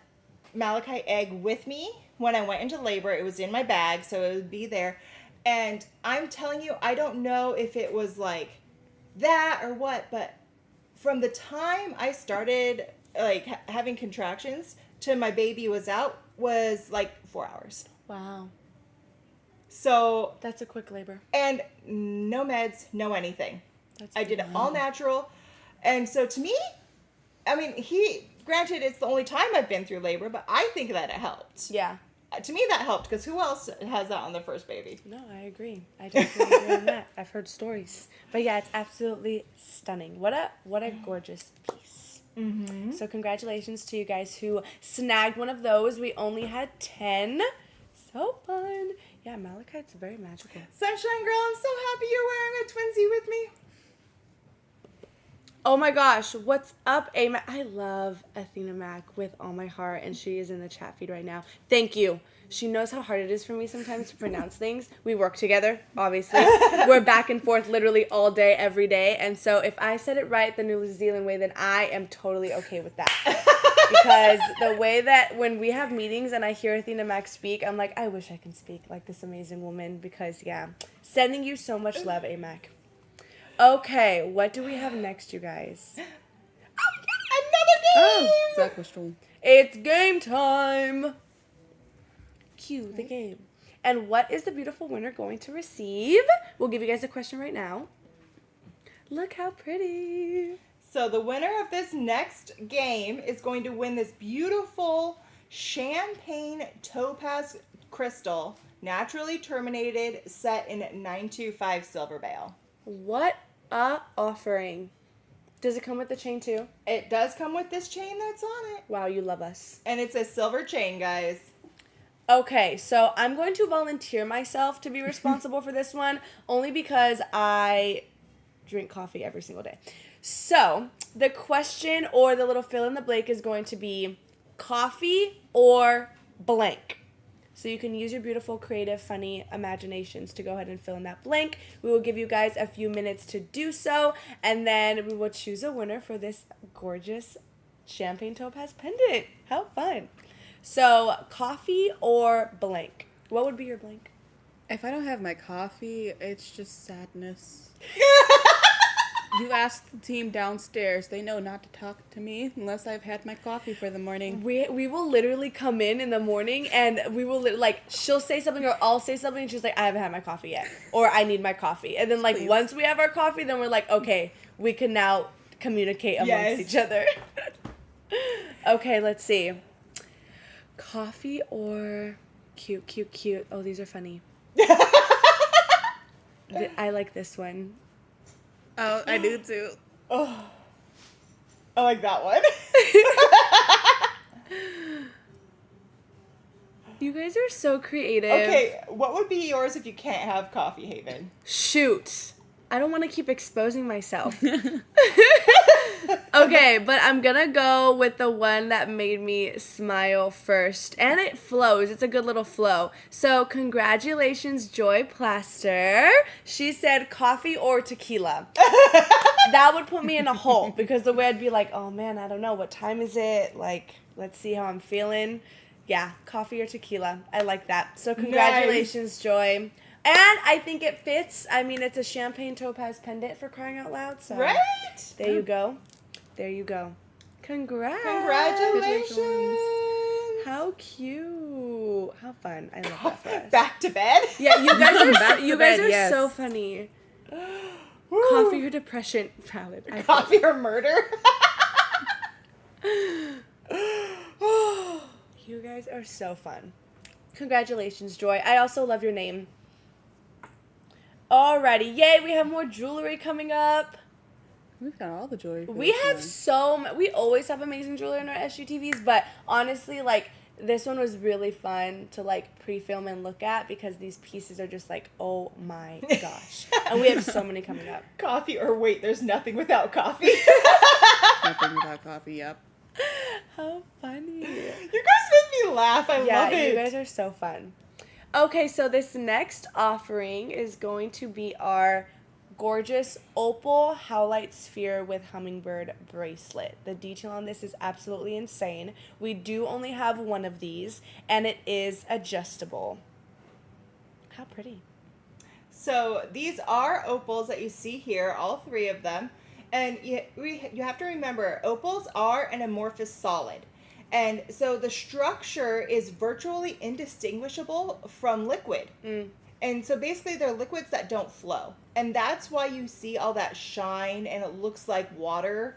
malachite egg with me when I went into labor. It was in my bag, so it would be there. And I'm telling you, I don't know if it was like that or what, but from the time I started like having contractions to my baby was out was like 4 hours. Wow. So That's a quick labor. and no meds, no anything. I did it all natural. And so to me, I mean, granted, it's the only time I've been through labor, but I think that it helped. Yeah. To me, that helped because who else has that on their first baby? No, I agree. I definitely agree on that. I've heard stories. But yeah, it's absolutely stunning. What a gorgeous piece. Mm-hmm. So congratulations to you guys who snagged one of those. We only had 10. So fun. Yeah, Malachite's very magical. Sunshine Girl, I'm so happy you're wearing a twinsy with me. Oh my gosh, what's up, Amac? I love Athena Mac with all my heart, and she is in the chat feed right now. Thank you. She knows how hard it is for me sometimes to pronounce things. We work together, obviously. We're back and forth literally all day, every day. And so if I said it right the New Zealand way, then I am totally okay with that. Because the way that when we have meetings and I hear Athena Mac speak, I'm like, I wish I can speak like this amazing woman. Because, yeah, sending you so much love, Amac. Okay, what do we have next, you guys? Another game! Oh, that was true. It's game time! Cue the game. And what is the beautiful winner going to receive? We'll give you guys a question right now. Look how pretty. So the winner of this next game is going to win this beautiful champagne topaz crystal, naturally terminated, set in 925 silver bale. What a offering. Does it come with the chain too? It does come with this chain that's on it. Wow, you love us. And it's a silver chain, guys. Okay, so I'm going to volunteer myself to be responsible for this one, only because I drink coffee every single day. So, the question or the little fill in the blank is going to be coffee or blank. So you can use your beautiful, creative, funny imaginations to go ahead and fill in that blank. We will give you guys a few minutes to do so, and then we will choose a winner for this gorgeous champagne topaz pendant. How fun. So, coffee or blank? What would be your blank? If I don't have my coffee, it's just sadness. You ask the team downstairs. They know not to talk to me unless I've had my coffee for the morning. We will literally come in the morning and we will, she'll say something or I'll say something and she's like, I haven't had my coffee yet. Or I need my coffee. And then, Please. once we have our coffee, then we're like, okay, we can now communicate amongst each other. Okay, let's see. Coffee or cute. Oh, these are funny. I like this one. Oh, I do too. Oh, I like that one. You guys are so creative. Okay, what would be yours if you can't have coffee, Haven? Shoot. I don't want to keep exposing myself. Okay, but I'm gonna go with the one that made me smile first. And it flows. It's a good little flow. So congratulations, Joy Plaster. She said coffee or tequila. That would put me in a hole because the way I'd be like, oh man, I don't know. What time is it? Let's see how I'm feeling. Yeah, coffee or tequila. I like that. So congratulations, Joy. And I think it fits. I mean, it's a champagne topaz pendant for crying out loud. So Right? There you go. There you go. Congrats. Congratulations. How cute. How fun. I love that for us. Back to bed? Yeah, you guys are Back to bed, yes. so funny. Woo. Coffee or depression? Valid. I Coffee or murder? You guys are so fun. Congratulations, Joy. I also love your name. Alrighty. Yay, we have more jewelry coming up. We've got all the jewelry. We have we always have amazing jewelry in our SGTVs, but honestly, this one was really fun to pre-film and look at because these pieces are just oh my gosh. And we have so many coming up. Coffee or wait, there's nothing without coffee. Nothing without coffee, yep. How funny. You guys make me laugh. I love it. You guys are so fun. Okay, so this next offering is going to be our gorgeous Opal Howlite Sphere with Hummingbird bracelet. The detail on this is absolutely insane. We do only have one of these, and it is adjustable. How pretty. So these are opals that you see here, all three of them. And you have to remember, opals are an amorphous solid. And so the structure is virtually indistinguishable from liquid. And so basically they're liquids that don't flow. And that's why you see all that shine and it looks like water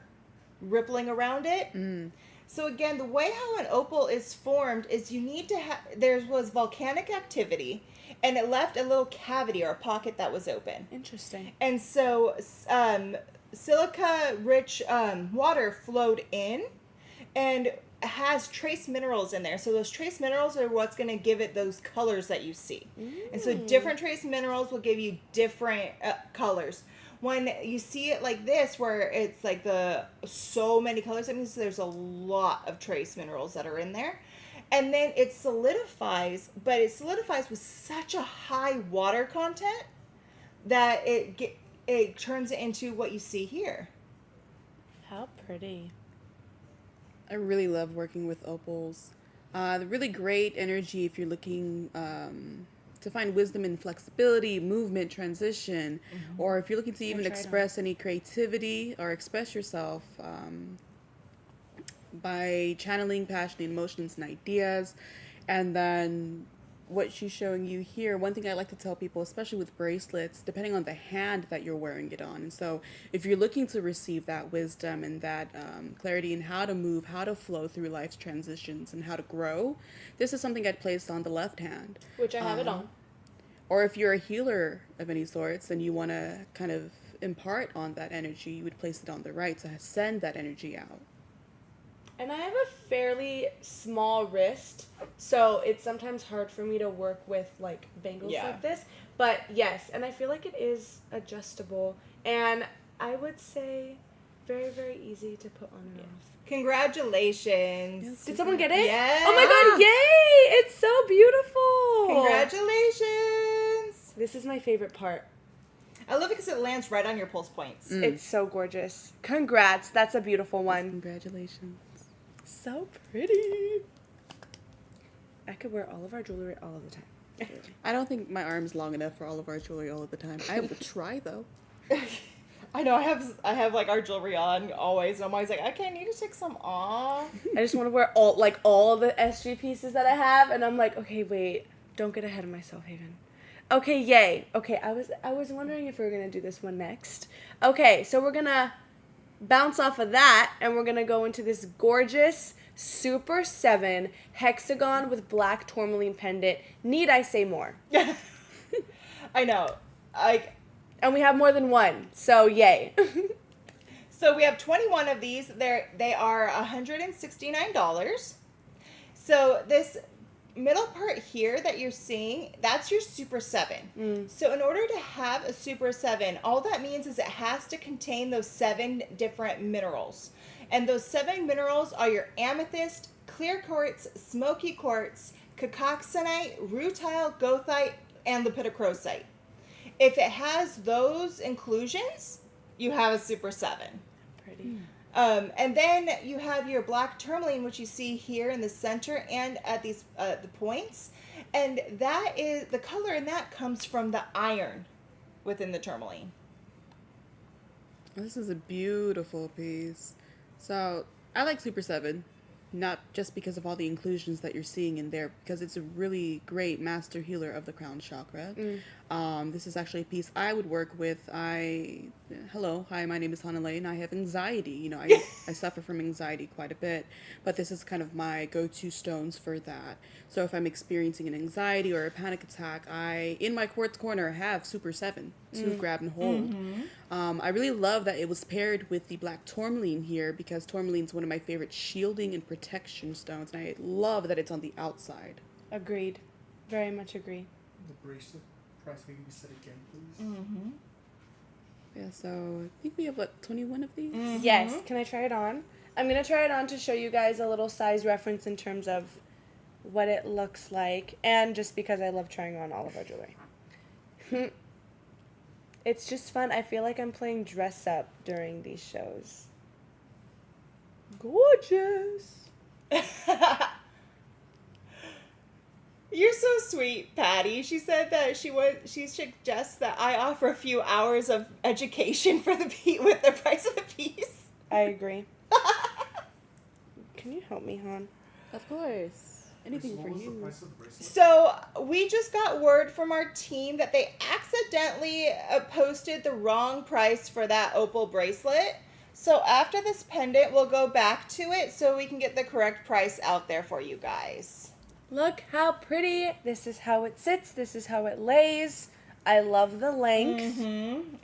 rippling around it. So again, the way how an opal is formed is you need to have, there was volcanic activity and it left a little cavity or a pocket that was open. Interesting. And so silica-rich water flowed in and has trace minerals in there. So those trace minerals are what's going to give it those colors that you see. And so different trace minerals will give you different colors. When you see it like this, where it's like so many colors, that means there's a lot of trace minerals that are in there. And then it solidifies, but it solidifies with such a high water content that it turns it into what you see here. How pretty. I really love working with opals. They're really great energy if you're looking to find wisdom in flexibility, movement, transition, or if you're looking to even try it on. express any creativity or express yourself by channeling passion, emotions, and ideas. And then what she's showing you here, one thing I like to tell people, especially with bracelets, depending on the hand that you're wearing it on. And so if you're looking to receive that wisdom and that clarity in how to move, how to flow through life's transitions and how to grow, this is something I'd place on the left hand. Which I have it on. Or if you're a healer of any sorts and you want to kind of impart on that energy, you would place it on the right to send that energy out. And I have a fairly small wrist, so it's sometimes hard for me to work with like bangles like this. But yes, and I feel like it is adjustable, and I would say very, very easy to put on and off. Congratulations. Did someone get it? Yes. Oh my god, yay! It's so beautiful. Congratulations. This is my favorite part. I love it because it lands right on your pulse points. It's so gorgeous. Congrats. That's a beautiful one. Congratulations. So pretty. I could wear all of our jewelry all of the time. I don't think my arm's long enough for all of our jewelry all of the time. I will try though. I know I have like our jewelry on always, and I'm always like, okay, I need to take some off. I just want to wear all the SG pieces that I have, and I'm like, okay, wait, don't get ahead of myself, Haven. Okay, yay. Okay, I was wondering if we were gonna do this one next. Okay, so we're gonna bounce off of that, and we're gonna go into this gorgeous Super 7 hexagon with black tourmaline pendant. Need I say more? I know. And we have more than one, so yay. So we have 21 of these. They are $169. So this middle part here that you're seeing, that's your Super 7. So in order to have a Super 7, all that means is it has to contain those 7 different minerals. And those 7 minerals are your amethyst, clear quartz, smoky quartz, Goshenite, rutile, goethite, and lepidocrosite. If it has those inclusions, you have a Super 7. Pretty. And then you have your black tourmaline, which you see here in the center and at these the points. And that is, the color in that comes from the iron within the tourmaline. This is a beautiful piece. So I like Super 7, not just because of all the inclusions that you're seeing in there, because it's a really great master healer of the crown chakra. This is actually a piece I would work with. Hi, my name is Hannah Lane. I have anxiety. You know, I suffer from anxiety quite a bit, but this is kind of my go-to stones for that. So if I'm experiencing an anxiety or a panic attack, in my quartz corner, have Super 7 to grab and hold. I really love that it was paired with the black tourmaline here, because tourmaline is one of my favorite shielding and protection stones, and I love that it's on the outside. Agreed. Very much agree. The bracelet price can be said again, please. Yeah, so I think we have, 21 of these? Yes. Can I try it on? I'm going to try it on to show you guys a little size reference in terms of what it looks like, and just because I love trying on all of our jewelry. It's just fun. I feel like I'm playing dress up during these shows. Gorgeous. You're so sweet, Patty. She said that she suggests that I offer a few hours of education for the with the price of the piece. I agree. Can you help me, hon? Of course. Anything for What was the you. price of the bracelet? So we just got word from our team that they accidentally posted the wrong price for that opal bracelet. So after this pendant, we'll go back to it so we can get the correct price out there for you guys. Look how pretty. This is how it sits. This is how it lays. I love the length.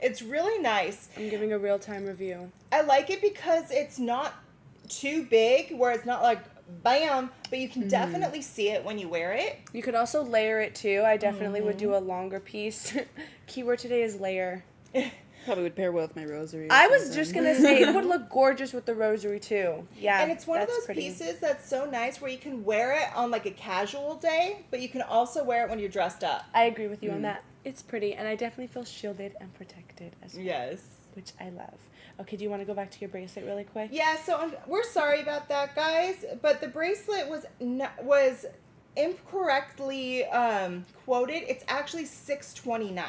It's really nice. I'm giving a real-time review. I like it because it's not too big, where it's not like bam, but you can definitely see it when you wear it. You could also layer it too. I definitely would do a longer piece. Keyword today is layer. Probably would pair well with my rosary. I was just going to say it would look gorgeous with the rosary too. Yeah, And it's one of that's those pretty. pieces that's so nice where you can wear it on like a casual day, but you can also wear it when you're dressed up. I agree with you on that. It's pretty, and I definitely feel shielded and protected as well. Yes. Which I love. Okay, do you want to go back to your bracelet really quick? Yeah, so we're sorry about that, guys, but the bracelet was incorrectly quoted. It's actually $629.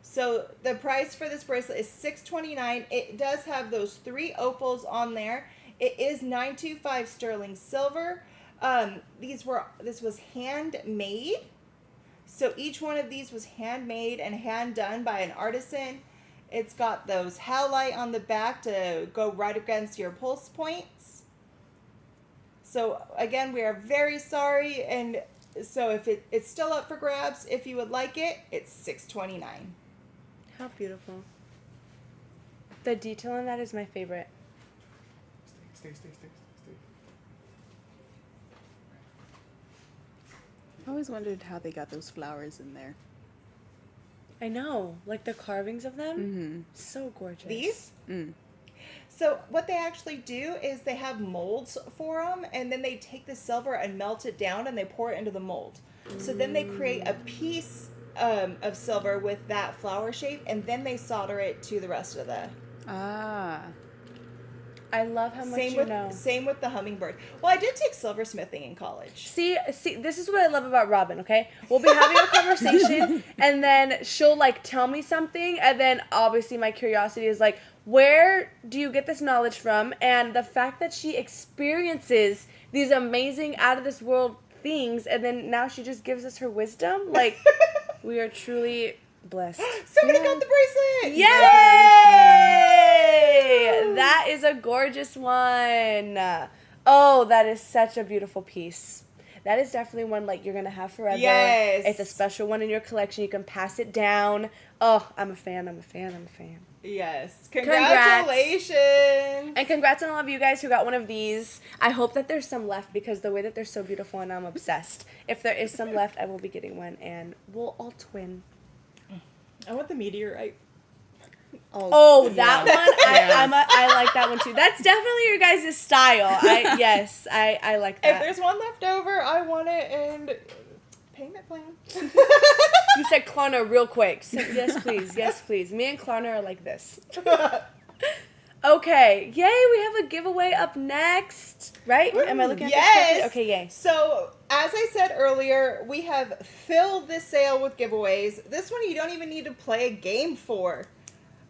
So the price for this bracelet is $629. It does have those 3 opals on there. It is 925 sterling silver. This was handmade. So each one of these was handmade and hand done by an artisan. It's got those halite on the back to go right against your pulse points. So again, we are very sorry, and so if it's still up for grabs, if you would like it, it's $629. How beautiful. The detail in that is my favorite. Stay. I always wondered how they got those flowers in there. I know, like the carvings of them. So gorgeous. These? Mm. So what they actually do is they have molds for them, and then they take the silver and melt it down, and they pour it into the mold. So then they create a piece of silver with that flower shape, and then they solder it to the rest of the... Ah. I love how much you know. Same with the hummingbird. Well, I did take silversmithing in college. See, this is what I love about Robin, okay? We'll be having a conversation, and then she'll, like, tell me something, and then, obviously, my curiosity is, like, where do you get this knowledge from? And the fact that she experiences these amazing, out-of-this-world things, and then now she just gives us her wisdom, like, we are truly blessed. Somebody got the bracelet! Yay! That is a gorgeous one. Oh, that is such a beautiful piece. That is definitely one like you're gonna have forever. Yes. It's a special one in your collection. You can pass it down. Oh, I'm a fan. Yes. Congrats. Congratulations! And congrats on all of you guys who got one of these. I hope that there's some left because the way that they're so beautiful and I'm obsessed. If there is some left, I will be getting one and we'll all twin. I want the meteorite. Oh, that one? I like that one too. That's definitely your guys' style. I like that. If there's one left over, I want it, and payment plan. You said Klarna real quick. So, yes, please. Me and Klarna are like this. Okay. Yay, we have a giveaway up next. Right? Am I looking at this correctly? Okay, yay. So, as I said earlier, we have filled this sale with giveaways. This one you don't even need to play a game for.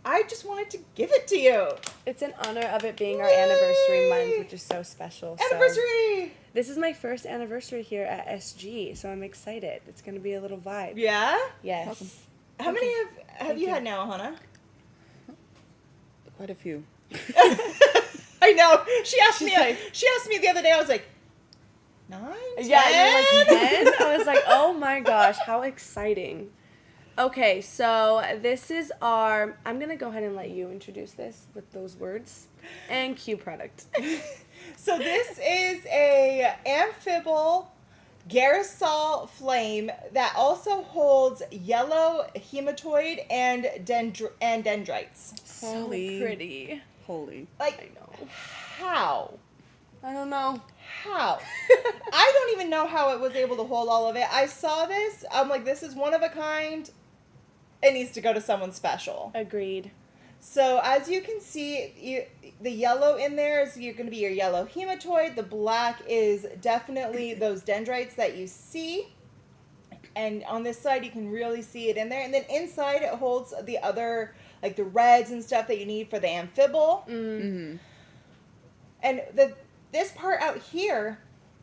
I just wanted to give it to you. It's in honor of it being our anniversary month, which is so special. Anniversary! So, this is my first anniversary here at SG, so I'm excited. It's going to be a little vibe. Yeah? Yes. Welcome. How many have you had now, Hannah? Quite a few. I know. She asked me the other day, I was like, 9? Yeah, 10? you're like 10? I was like, oh my gosh, how exciting. Okay, so this is our, I'm going to go ahead and let you introduce this with those words. And cue product. So this is a Amphibole Garrisol flame that also holds yellow hematoid and dendrites. So Holy. pretty. Holy. Like, I know. how? I don't know. How? I don't even know how it was able to hold all of it. I saw this. I'm like, this is one of a kind. It needs to go to someone special. Agreed. So as you can see, the yellow in there is going to be your yellow hematoid. The black is definitely those dendrites that you see. And on this side, you can really see it in there. And then inside, it holds the other, like the reds and stuff that you need for the Amphibole. Mm-hmm. And this part out here,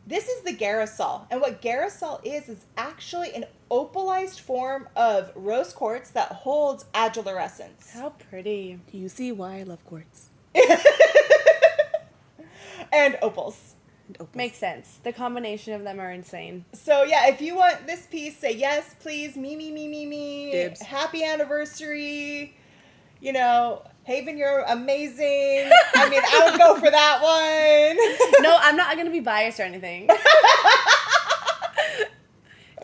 this is the Garrisol. And what Garrisol is actually an opalized form of rose quartz that holds agilurescence. How pretty. Do you see why I love quartz? And opals. and opals. Makes sense. The combination of them are insane. So yeah, if you want this piece, say yes, please. Me. Dibs. Happy anniversary. You know, Haven, you're amazing. I mean, I would go for that one. No, I'm not going to be biased or anything.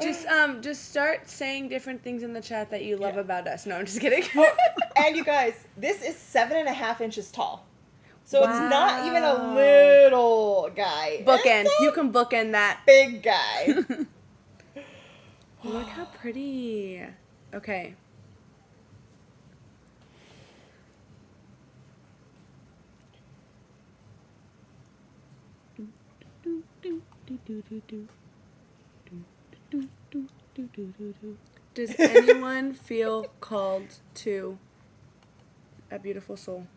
Just start saying different things in the chat that you love about us. No, I'm just kidding. And you guys, this is 7.5 inches tall. So it's not even a Wow. little guy. Bookend. It's a You can bookend that. big guy. Look how pretty. Okay. Does anyone feel called to a beautiful soul?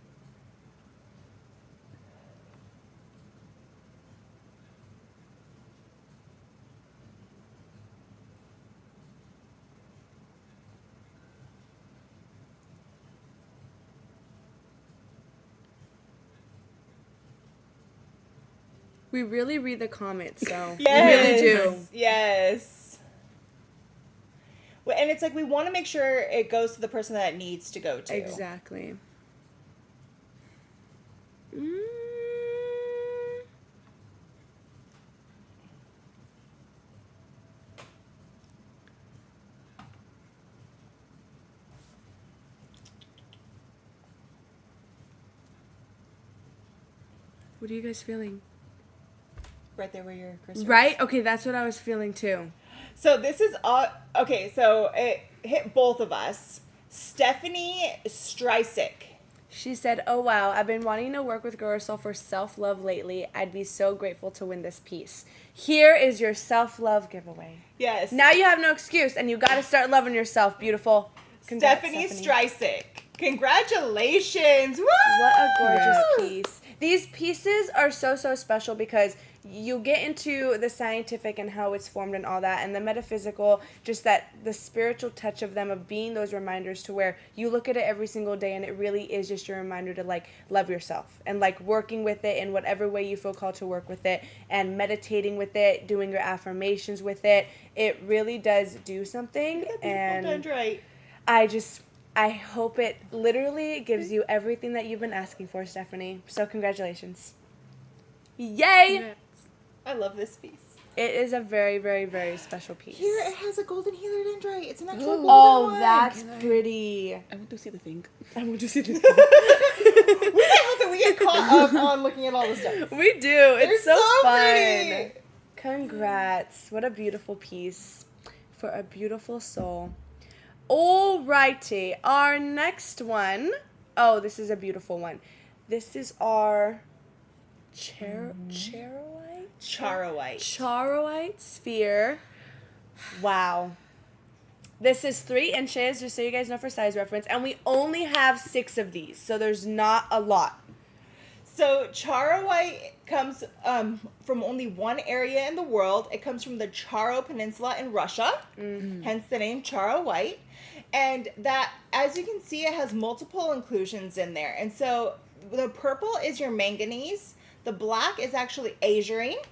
We really read the comments, though. Yes. We really do. Yes. Well, and it's like we want to make sure it goes to the person that it needs to go to. Exactly. Mm. What are you guys feeling? Right there where your cursor is. Right? Okay, that's what I was feeling too. So this is okay. So it hit both of us. Stephanie Streisick. She said, "Oh wow, I've been wanting to work with Grow Yourself for self-love lately. I'd be so grateful to win this piece. Here is your self-love giveaway. Yes. Now you have no excuse, and you got to start loving yourself, beautiful." Congrats, Stephanie Streisick. Congratulations! Woo! What a gorgeous piece. These pieces are so special because you get into the scientific and how it's formed and all that, and the metaphysical, just that the spiritual touch of them, of being those reminders to where you look at it every single day and it really is just your reminder to like love yourself and like working with it in whatever way you feel called to work with it and meditating with it, doing your affirmations with it. It really does do something. And Dendrite. I hope it literally gives you everything that you've been asking for, Stephanie. So congratulations. Yay! I love this piece. It is a very, very, very special piece. Here it has a golden helidendrite. It's an actual golden Oh, one. that's pretty. I want to see the thing. I want to see this. We can't help it. We get caught up on looking at all this stuff. We do. It's They're so fun. pretty. Congrats. What a beautiful piece for a beautiful soul. Alrighty. Our next one. Oh, this is a beautiful one. This is our Charoite sphere. Wow. This is 3 inches, just so you guys know for size reference. And we only have 6 of these, so there's not a lot. So Charoite comes from only one area in the world. It comes from the Charo Peninsula in Russia, hence the name Charoite. And that, as you can see, it has multiple inclusions in there. And so the purple is your manganese. The black is actually azurine.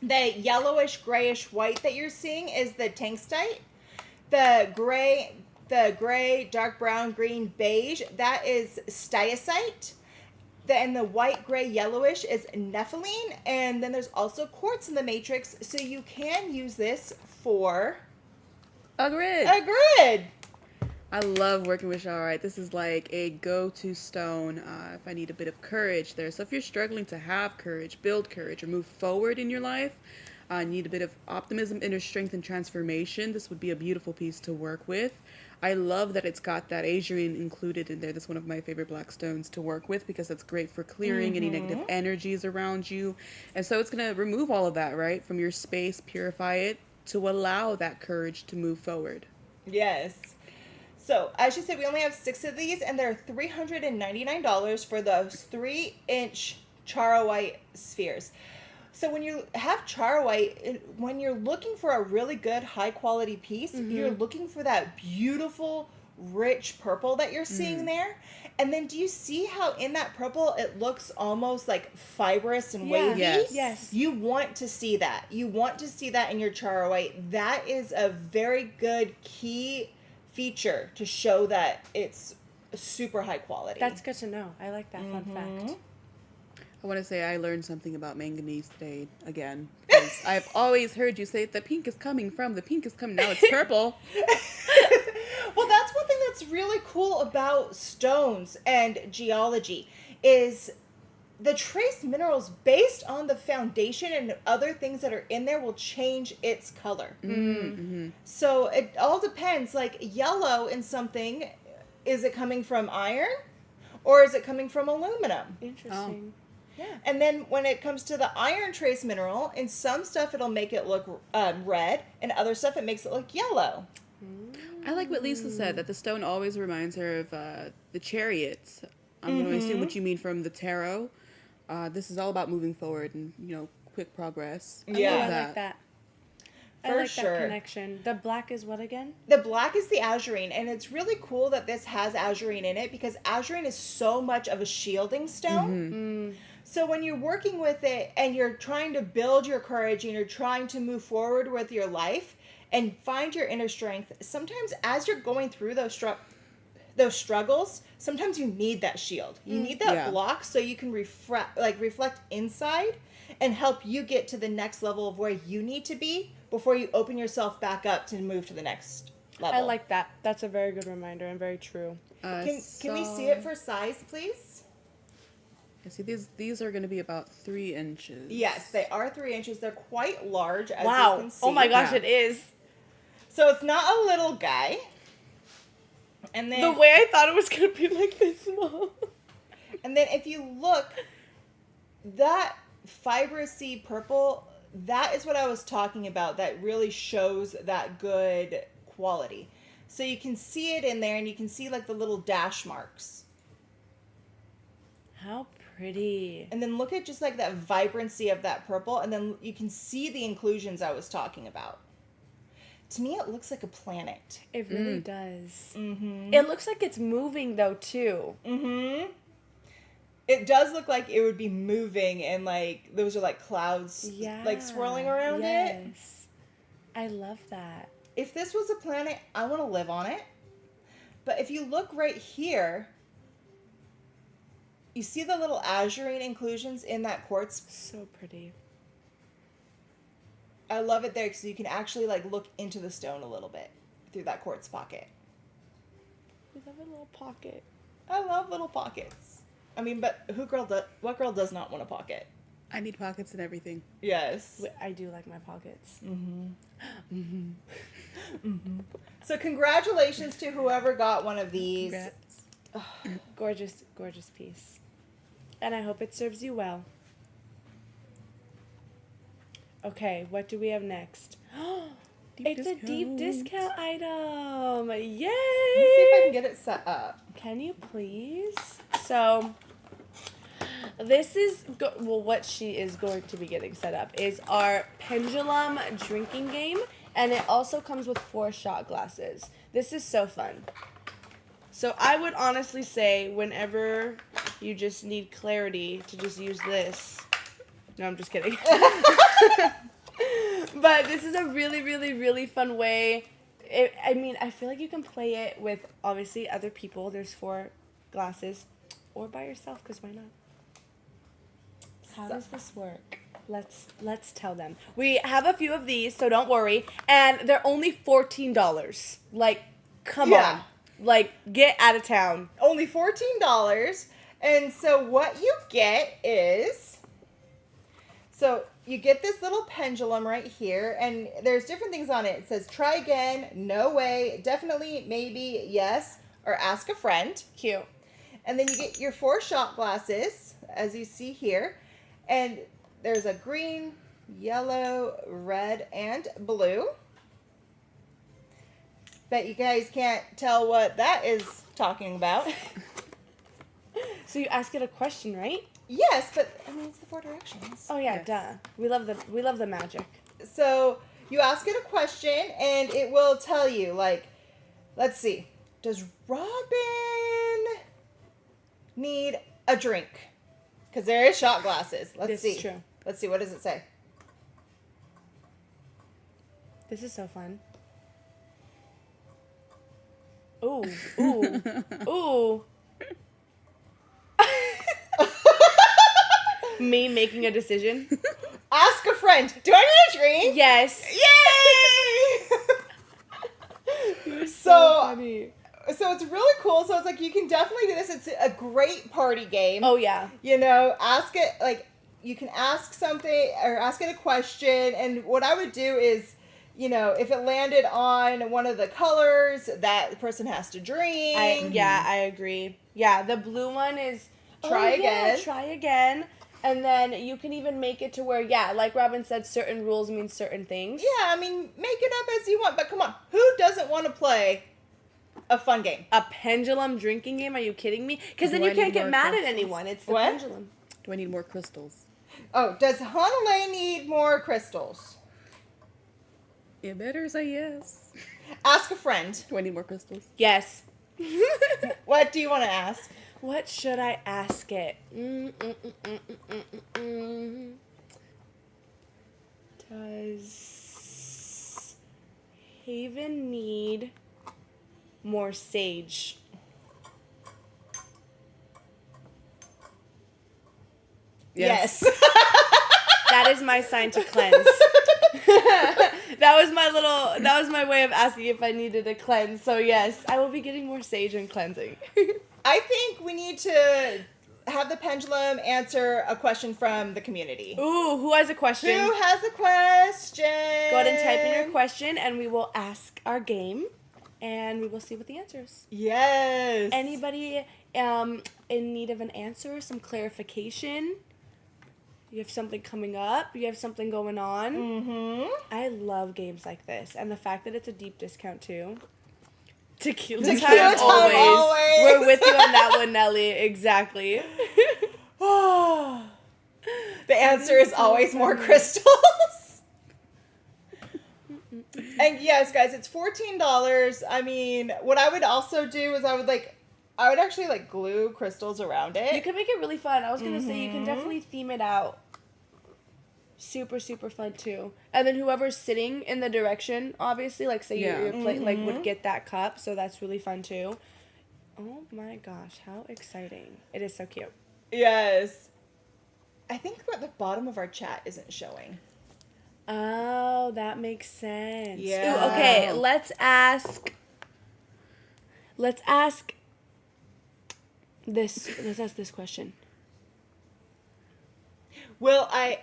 The yellowish, grayish white that you're seeing is the tungstite. The gray, dark brown, green, beige, that is stalactite. And the white, gray, yellowish is nepheline. And then there's also quartz in the matrix. So you can use this for A grid. a grid. I love working with Charoite. This is like a go-to stone if I need a bit of courage there. So if you're struggling to have courage, build courage, or move forward in your life, need a bit of optimism, inner strength, and transformation, this would be a beautiful piece to work with. I love that it's got that azurine included in there. That's one of my favorite black stones to work with because it's great for clearing any negative energies around you. And so it's going to remove all of that, right, from your space, purify it to allow that courage to move forward. Yes. So, as you said, we only have 6 of these, and they're $399 for those 3-inch Charoite spheres. So when you have Charoite, when you're looking for a really good, high-quality piece, you're looking for that beautiful, rich purple that you're seeing there. And then do you see how in that purple it looks almost like fibrous and wavy? Yes. You want to see that. You want to see that in your Charoite. That is a very good key feature to show that it's super high quality. That's good to know. I like that fun fact. I want to say I learned something about manganese today again. Because I've always heard you say the pink is coming from, the pink is coming. Now it's purple. Well, that's one thing that's really cool about stones and geology is the trace minerals based on the foundation and other things that are in there will change its color. So it all depends. Like yellow in something, is it coming from iron or is it coming from aluminum? Interesting. Yeah. And then when it comes to the iron trace mineral, in some stuff it'll make it look red, and other stuff it makes it look yellow. I like what Lisa said, that the stone always reminds her of the chariots. I'm going to assume what you mean from the tarot. This is all about moving forward and, quick progress. I like that. I For like sure. that connection. The black is what again? The black is the azurine, and it's really cool that this has azurine in it because azurine is so much of a shielding stone. So when you're working with it and you're trying to build your courage and you're trying to move forward with your life and find your inner strength, sometimes as you're going through those struggles, sometimes you need that shield. You need that block so you can reflect inside and help you get to the next level of where you need to be before you open yourself back up to move to the next level. I like that. That's a very good reminder and very true. Can we see it for size, please? See, these are going to be about 3 inches. Yes, they are 3 inches. They're quite large, as you Wow. can see. Oh my gosh, Yeah. it is. So it's not a little guy. And then The way I thought it was going to be like this small. And then if you look, that fibrous-y purple, that is what I was talking about. That really shows that good quality. So you can see it in there, and you can see like the little dash marks. How pretty. And then look at just like that vibrancy of that purple, and then you can see the inclusions I was talking about. To me, it looks like a planet. It really does. It looks like it's moving though too. It does look like it would be moving, and like those are like clouds like swirling around it. Yes. I love that. If this was a planet, I want to live on it. But if you look right here, you see the little azurine inclusions in that quartz. So pretty. I love it there because you can actually like look into the stone a little bit through that quartz pocket. We love a little pocket. I love little pockets. I mean, but what girl does not want a pocket? I need pockets and everything. Yes. I do like my pockets. So congratulations to whoever got one of these. Congrats. Gorgeous, gorgeous piece. And I hope it serves you well. Okay, what do we have next? It's a deep discount item. Yay! Let's see if I can get it set up. Can you please? So, this is, what she is going to be getting set up is our Pendulum drinking game. And it also comes with 4 shot glasses. This is so fun. So I would honestly say whenever you just need clarity to just use this. No, I'm just kidding. But this is a really, really, really fun way. I feel like you can play it with, obviously, other people. There's 4 glasses. Or by yourself, because why not? How does this work? Let's tell them. We have a few of these, so don't worry. And they're only $14. Like, come on. Like, get out of town. Only $14. And so what you get is, so you get this little pendulum right here, and there's different things on it. It says, try again, no way, definitely, maybe, yes, or ask a friend. Cute. And then you get your 4 shot glasses, as you see here. And there's a green, yellow, red, and blue. Bet you guys can't tell what that is talking about. So you ask it a question, right? Yes, but I mean it's the 4 directions. Oh yeah, Yes. duh. We love the magic. So you ask it a question and it will tell you, like, let's see. does Robin need a drink? Because there is shot glasses. Let's This see. is true. Let's see. What does it say? This is so fun. Ooh, ooh, ooh. Me making a decision. Ask a friend. Do I need a drink? Yes. Yay! So funny. So it's really cool. So it's like you can definitely do this. It's a great party game. Oh yeah. You know, ask it like you can ask something or ask it a question. And what I would do is, you know, if it landed on one of the colors, that person has to drink. I agree. Yeah, the blue one is Try again. Try again. And then you can even make it to where, yeah, like Robin said, certain rules mean certain things. Yeah, I mean, make it up as you want. But come on, who doesn't want to play a fun game? A pendulum drinking game? Are you kidding me? Because then Do you I can't need get more mad at crystals? anyone. It's the What? pendulum. Do I need more crystals? Oh, does Hanalei need more crystals? You better say yes. Ask a friend. Do I need more crystals? Yes. What do you want to ask? What should I ask it? Does Haven need more sage? Yes. That is my sign to cleanse. That was my way of asking if I needed a cleanse. So yes, I will be getting more sage and cleansing. I think we need to have the pendulum answer a question from the community. Ooh, who has a question? Who has a question? Go ahead and type in your question and we will ask our game and we will see what the answer is. Yes. Anybody in need of an answer, some clarification? You have something coming up? You have something going on? Mm-hmm. I love games like this. And the fact that it's a deep discount too. Tequila Tequila time time always. always. We're with you on that one, Nelly. Exactly. The answer is always more crystals. And yes, guys, it's $14. I mean, what I would also do is I would actually like glue crystals around it. You can make it really fun. I was going to say you can definitely theme it out. Super, super fun too. And then whoever's sitting in the direction, obviously, like say your plate like would get that cup. So that's really fun too. Oh my gosh, how exciting. It is so cute. Yes. I think at the bottom of our chat isn't showing. Oh, that makes sense. Yeah. Ooh, okay, let's ask this question. Will I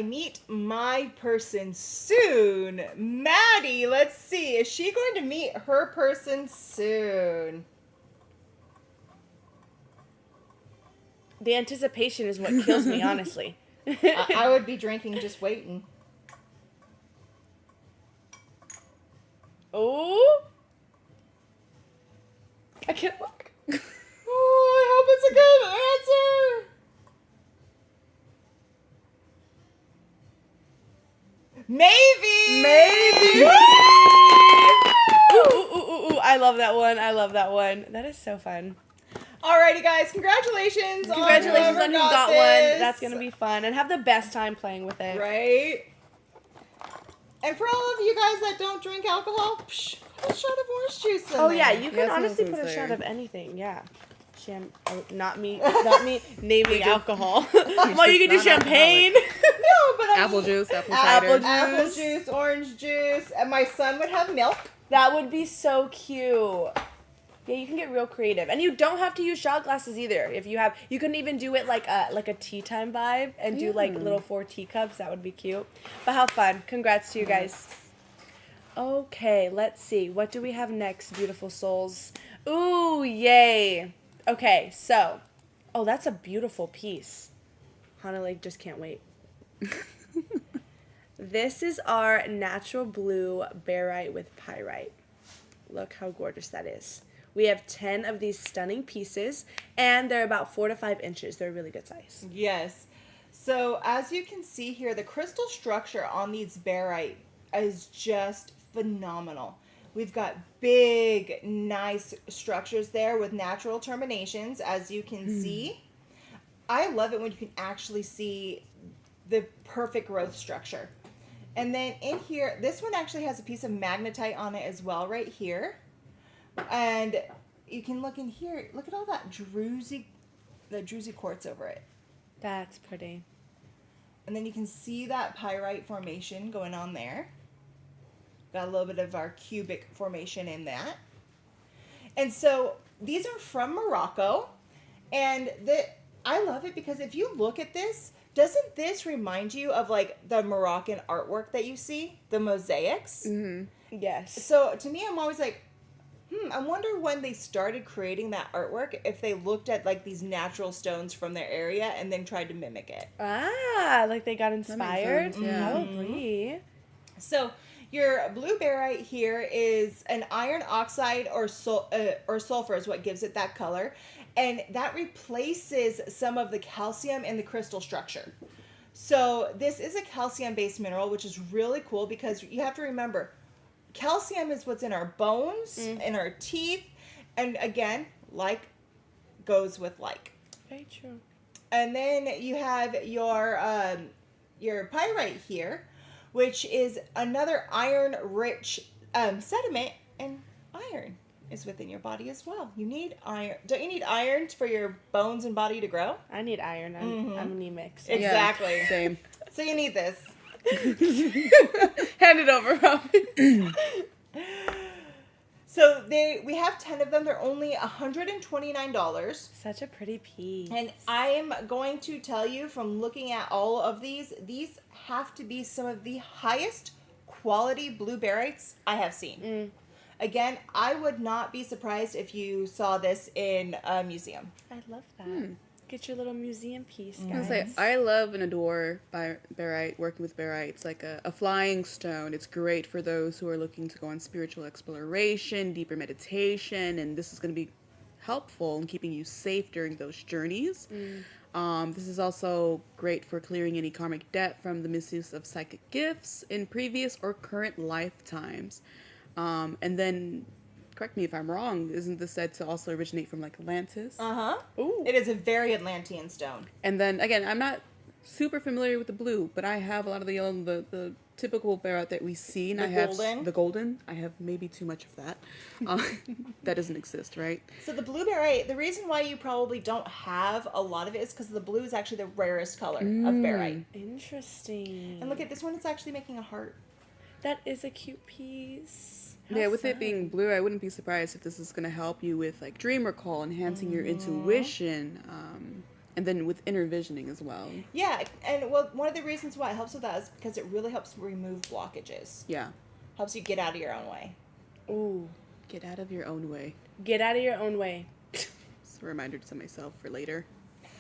meet my person soon? Maddie, let's see. Is she going to meet her person soon? The anticipation is what kills me, honestly. I would be drinking just waiting. Oh. I can't look. Oh, I hope it's a good answer. Maybe. Ooh, I love that one. I love that one. That is so fun. Alrighty, guys. Congratulations Congratulations on on who whoever got this. one. That's going to be fun. And have the best time playing with it. Right? And for all of you guys that don't drink alcohol, put a shot of orange juice in Oh, there. yeah. You can Yes, honestly I was put a gonna shot say. of anything. Yeah. Not me naming alcohol. Well, you can do champagne. No, but I Apple mean, juice, apple Apple cider. juice. apple juice, orange juice, and my son would have milk. That would be so cute. Yeah, you can get real creative, and you don't have to use shot glasses either. If you have, you can even do it like a tea time vibe and do like little 4 teacups. That would be cute. But how fun! Congrats to you guys. Okay, let's see. What do we have next, beautiful souls? Ooh, yay! Okay, so, that's a beautiful piece. Hana Lake just can't wait. This is our natural blue barite with pyrite. Look how gorgeous that is. We have 10 of these stunning pieces, and they're about 4 to 5 inches. They're a really good size. Yes. So as you can see here, the crystal structure on these barite is just phenomenal. We've got big, nice structures there with natural terminations, as you can see. I love it when you can actually see the perfect growth structure. And then in here, this one actually has a piece of magnetite on it as well right here. And you can look in here. Look at all that druzy quartz over it. That's pretty. And then you can see that pyrite formation going on there. Got a little bit of our cubic formation in that. And so these are from Morocco. And I love it because if you look at this, doesn't this remind you of like the Moroccan artwork that you see? The mosaics? Mm-hmm. Yes. So to me, I'm always like, I wonder when they started creating that artwork, if they looked at like these natural stones from their area and then tried to mimic it. Ah, like they got inspired? sense, yeah. Probably. So your blue barite here is an iron oxide or sulfur is what gives it that color. And that replaces some of the calcium in the crystal structure. So this is a calcium-based mineral, which is really cool because you have to remember, calcium is what's in our bones, in our teeth, and again, like goes with like. Very true. And then you have your pyrite here, which is another iron-rich sediment, and iron is within your body as well. You need iron. Don't you need iron for your bones and body to grow? I need iron. I'm anemic. So. Exactly. Yeah, same. So you need this. Hand it over, Robin. So we have 10 of them. They're only $129. Such a pretty piece. And I am going to tell you from looking at all of these have to be some of the highest quality blue barites I have seen. Again, I would not be surprised if you saw this in a museum. I love that. Get your little museum piece, I guys. was gonna say, I love and adore barite, working with barite. It's like a flying stone. It's great for those who are looking to go on spiritual exploration, deeper meditation, and this is going to be helpful in keeping you safe during those journeys. This is also great for clearing any karmic debt from the misuse of psychic gifts in previous or current lifetimes. And then, correct me if I'm wrong, isn't this said to also originate from like Atlantis? Ooh. It is a very Atlantean stone. And then again, I'm not super familiar with the blue, but I have a lot of the yellow, the typical barite that we see, and The I have golden? the golden. I have maybe too much of that. That doesn't exist, right? So the blue barite, the reason why you probably don't have a lot of it is because the blue is actually the rarest color of barite. Interesting. And look at this one, it's actually making a heart. That is a cute piece. How Yeah, with fun. it being blue, I wouldn't be surprised if this is going to help you with like dream recall, enhancing your intuition, and then with inner visioning as well. Yeah, and well, one of the reasons why it helps with that is because it really helps remove blockages. Yeah. Helps you get out of your own way. Ooh. Get out of your own way. Get out of your own way. It's a reminder to myself for later.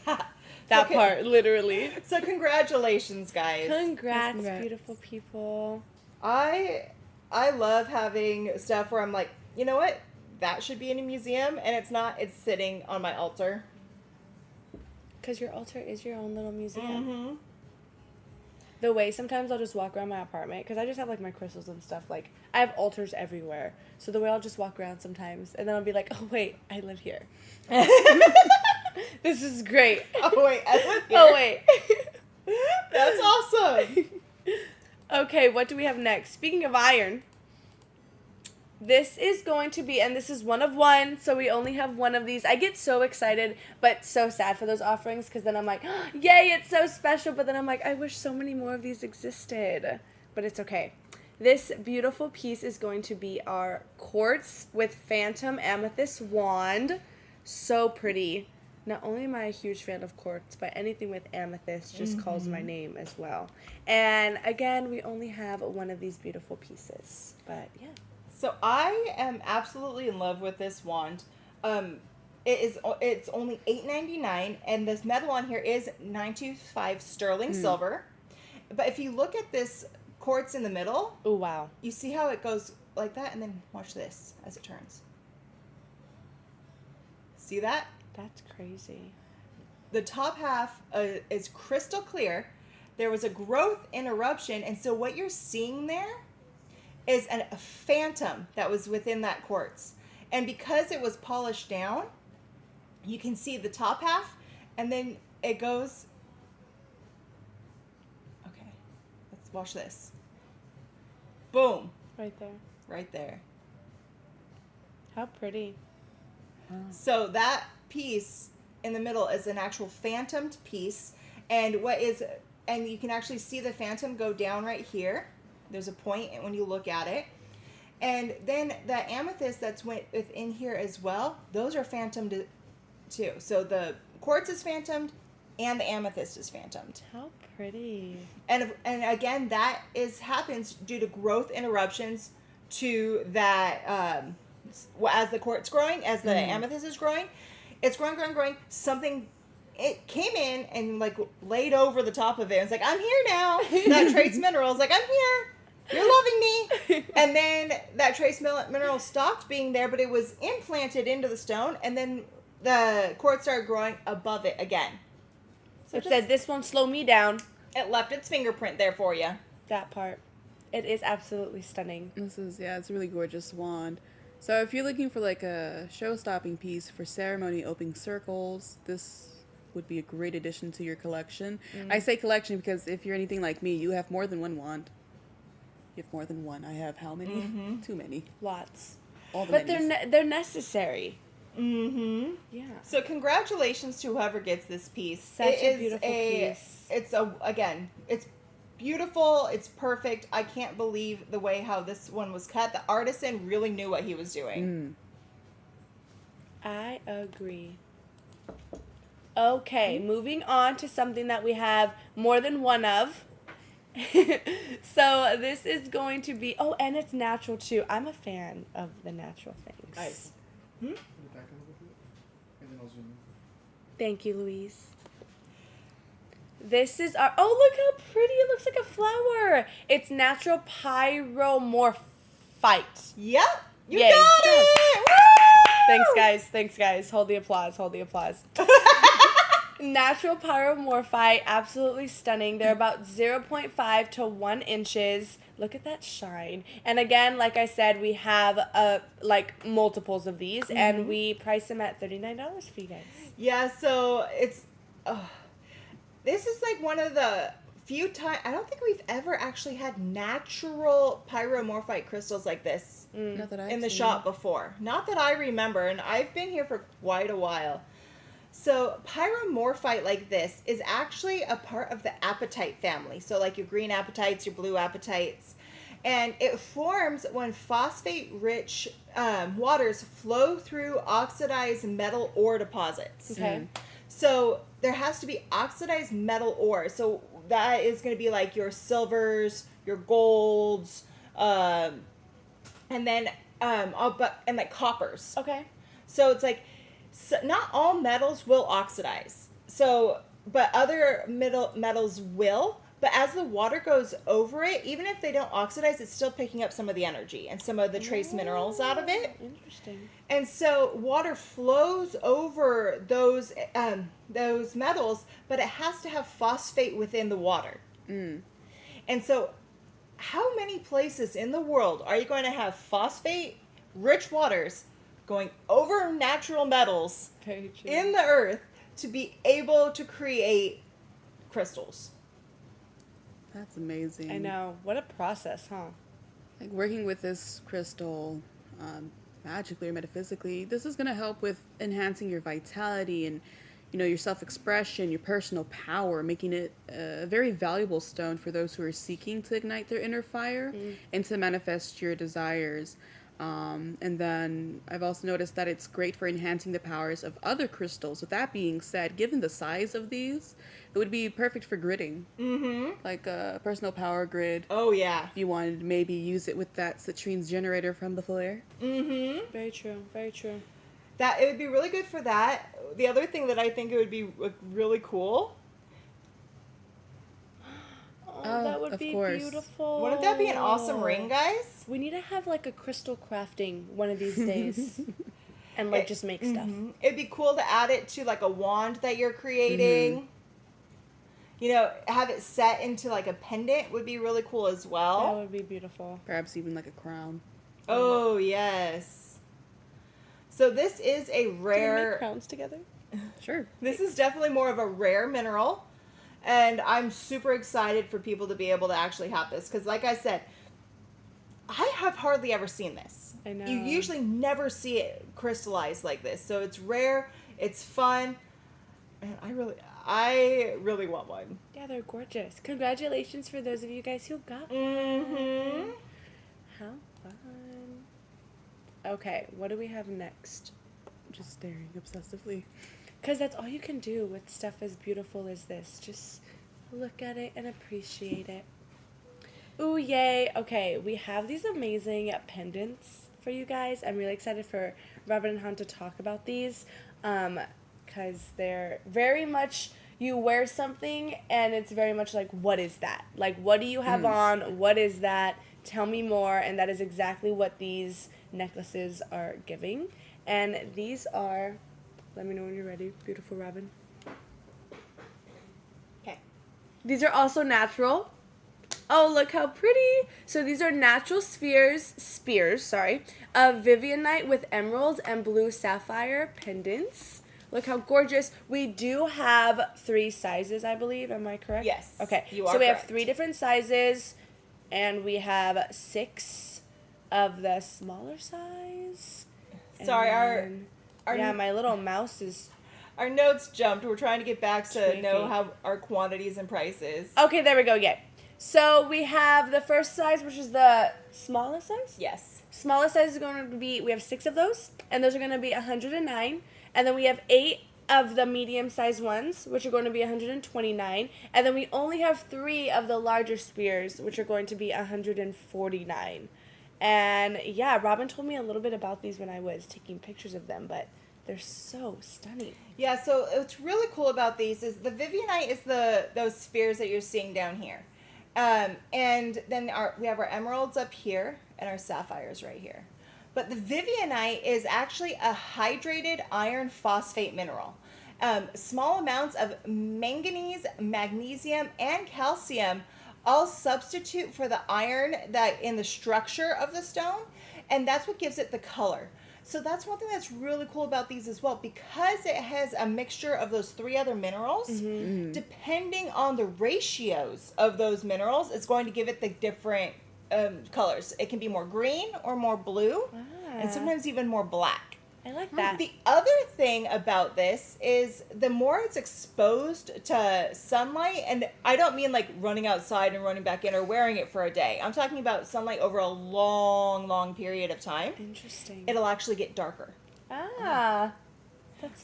That part, literally. So congratulations, guys. Congrats, Congrats. beautiful people. I love having stuff where I'm like, you know what? That should be in a museum, and it's not. It's sitting on my altar. Because your altar is your own little museum. The way sometimes I'll just walk around my apartment, because I just have like my crystals and stuff. Like, I have altars everywhere. So the way I'll just walk around sometimes, and then I'll be like, oh, wait, I live here. This is great. Oh wait, I live here. Oh, wait. That's awesome. Okay, what do we have next? Speaking of iron, this is going to be, and this is one of one, so we only have one of these. I get so excited, but so sad for those offerings, because then I'm like, oh, yay, it's so special, but then I'm like, I wish so many more of these existed, but it's okay. This beautiful piece is going to be our quartz with phantom amethyst wand. So pretty. Not only am I a huge fan of quartz, but anything with amethyst just calls my name as well. And again, we only have one of these beautiful pieces. But yeah. So I am absolutely in love with this wand. It's only $8.99, and this metal on here is 925 sterling silver. But if you look at this quartz in the middle, Oh, wow. you see how it goes like that, and then watch this as it turns. See that? That's crazy. The top half is crystal clear. There was a growth interruption, and so what you're seeing there is a phantom that was within that quartz. And because it was polished down, you can see the top half, and then it goes... Okay, let's watch this. Boom. Right there. Right there. How pretty. So that piece in the middle is an actual phantomed piece, and you can actually see the phantom go down right here. There's a point when you look at it. And then the amethyst that's within here as well, those are phantomed too. So the quartz is phantomed and the amethyst is phantomed. How pretty. And again, that happens due to growth interruptions to that, as the quartz growing, as the amethyst is growing, it's growing. Something, it came in and like laid over the top of it. It's like, I'm here now. That trace mineral is like, I'm here. You're loving me. And then that trace mineral stopped being there, but it was implanted into the stone, and then the quartz started growing above it again. So It said, this won't slow me down. it left its fingerprint there for you. That part. It is absolutely stunning. It's a really gorgeous wand. So if you're looking for like a show-stopping piece for ceremony opening circles, this would be a great addition to your collection. I say collection because if you're anything like me, you have more than one wand. You have more than one. I have how many? Too many. Lots. All the But minis. they're necessary. Mm-hmm. Yeah. So congratulations to whoever gets this piece. Such a beautiful piece. It's beautiful. It's perfect. I can't believe the way how this one was cut. The artisan really knew what he was doing. I agree. Okay, moving on to something that we have more than one of. So this is going to be, and it's natural too. I'm a fan of the natural things. Nice. Put it back a little bit, and then I'll zoom in. Thank you, Louise. This is our, look how pretty it looks, like a flower. It's natural pyromorphite. Yep. You Yay. got it. Woo! Thanks guys. Hold the applause. Natural pyromorphite, absolutely stunning. They're about 0.5 to 1 inches. Look at that shine. And again, like I said, we have multiples of these, and we price them at $39 for you guys. Yeah, so it's this is like one of the few times, I don't think we've ever actually had natural pyromorphite crystals like this Not that I've in the seen. shop before. Not that I remember, and I've been here for quite a while. So pyromorphite like this is actually a part of the apatite family. So like your green apatites, your blue apatites. And it forms when phosphate-rich waters flow through oxidized metal ore deposits. Okay. So there has to be oxidized metal ore. So that is going to be like your silvers, your golds, and then like coppers. Okay. So it's like, not all metals will oxidize. So, but other metals will. But as the water goes over it, even if they don't oxidize, it's still picking up some of the energy and some of the trace minerals out of it. Interesting. And so water flows over those metals, but it has to have phosphate within the water. And so how many places in the world are you going to have phosphate-rich waters going over natural metals Very true. in the earth to be able to create crystals? That's amazing. I know. What a process, huh? Like working with this crystal, magically or metaphysically, this is going to help with enhancing your vitality and, your self-expression, your personal power, making it a very valuable stone for those who are seeking to ignite their inner fire and to manifest your desires. And then I've also noticed that it's great for enhancing the powers of other crystals. With that being said, given the size of these, it would be perfect for gridding. Like a personal power grid. Oh, yeah. If you wanted to maybe use it with that Citrine's generator from before. Very true. Very true. That it would be really good for that. The other thing that I think it would be really cool. Oh, that would of be course. beautiful. Wouldn't that be an awesome ring, guys? We need to have like a crystal crafting one of these days. And just make stuff. It'd be cool to add it to like a wand that you're creating. you know, have it set into like a pendant would be really cool as That well. would be beautiful. Perhaps even like a crown. Oh, yes. So this is a Can we make rare, crowns together? Sure. this is definitely more of a rare mineral. And I'm super excited for people to be able to actually have this. Because like I said, I have hardly ever seen this. I know. You usually never see it crystallized like this. So it's rare. It's fun. And I really want one. Yeah, they're gorgeous. Congratulations for those of you guys who got one. Mm-hmm. How fun. Okay, what do we have next? Just staring obsessively. Because that's all you can do with stuff as beautiful as this. Just look at it and appreciate it. Ooh, yay. Okay, we have these amazing pendants for you guys. I'm really excited for Robin and Han to talk about these. Because they're very much, you wear something and it's very much like, what is that? Like, what do you have on? What is that? Tell me more. And that is exactly what these necklaces are giving. And these are, let me know when you're ready, beautiful Robin. Okay. These are also natural. Oh, look how pretty. So these are natural spears, of Vivianite with emerald and blue sapphire pendants. Look how gorgeous. We do have 3 sizes, I believe. Am I correct? Yes, Okay. you are So we have correct. 3 different sizes, and we have 6 of the smaller size. And Sorry, then- our yeah, my little mouse is... our notes jumped. We're trying to get back to Tweaking. know how our quantities and prices. Okay, there we go. Yeah. So we have the first size, which is the smallest size. Yes. Smallest size is going to be, we have 6 of those, and those are going to be 109. And then we have 8 of the medium-sized ones, which are going to be 129. And then we only have 3 of the larger spears, which are going to be 149. And yeah, Robin told me a little bit about these when I was taking pictures of them, but they're so stunning. Yeah, so what's really cool about these is the Vivianite is those spheres that you're seeing down here. And then we have our emeralds up here and our sapphires right here. But the Vivianite is actually a hydrated iron phosphate mineral. Small amounts of manganese, magnesium, and calcium all substitute for the iron that in the structure of the stone, and that's what gives it the color. So that's one thing that's really cool about these as well, because it has a mixture of those 3 other minerals. Depending on the ratios of those minerals, it's going to give it the different colors. It can be more green or more blue, and sometimes even more black. I like that. The other thing about this is the more it's exposed to sunlight, and I don't mean like running outside and running back in or wearing it for a day. I'm talking about sunlight over a long, long period of time. Interesting. It'll actually get darker. That's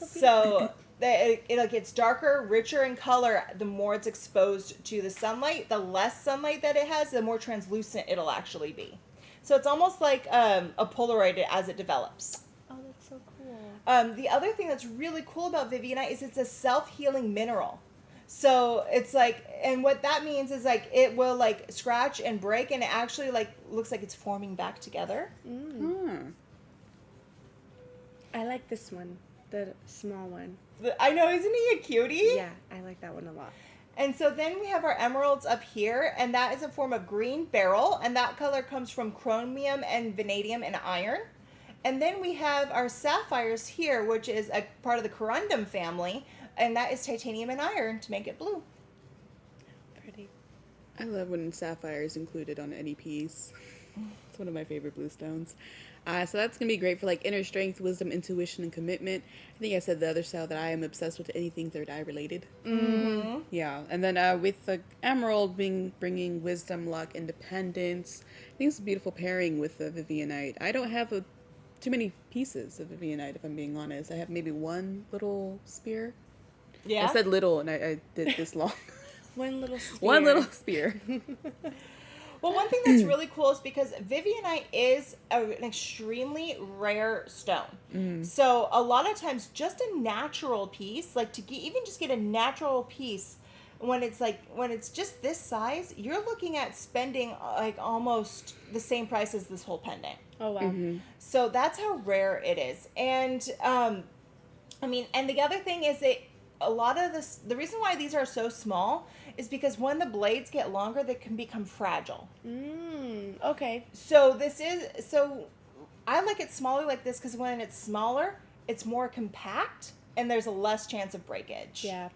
so beautiful. So it gets darker, richer in color the more it's exposed to the sunlight. The less sunlight that it has, the more translucent it'll actually be. So it's almost like a Polaroid as it develops. Oh, that's so cool. The other thing that's really cool about Vivianite is it's a self-healing mineral. So it's like, and what that means is like it will like scratch and break, and it actually like looks like it's forming back together. I like this one, the small one. I know, isn't he a cutie? Yeah, I like that one a lot. And so then we have our emeralds up here, and that is a form of green beryl, and that color comes from chromium and vanadium and iron. And then we have our sapphires here, which is a part of the corundum family, and that is titanium and iron to make it blue. Pretty. I love when sapphire is included on any piece. It's one of my favorite blue stones. So that's going to be great for like inner strength, wisdom, intuition, and commitment. I think I said the other style that I am obsessed with anything third eye related. Mm-hmm. Yeah, and then with the emerald bringing wisdom, luck, independence. I think it's a beautiful pairing with the Vivianite. I don't have too many pieces of Vivianite, if I'm being honest. I have maybe one little spear. Yeah. I said little, and I did this long. One little spear. One little spear. Well, one thing that's really cool is because Vivianite is an extremely rare stone. So a lot of times just a natural piece, like even just get a natural piece, when it's just this size, you're looking at spending like almost the same price as this whole pendant. Oh, wow. So that's how rare it is. And I mean, and the other thing is that a lot of the reason why these are so small is because when the blades get longer, they can become fragile. Okay. So I like it smaller like this because when it's smaller, it's more compact and there's a less chance of breakage. Yeah.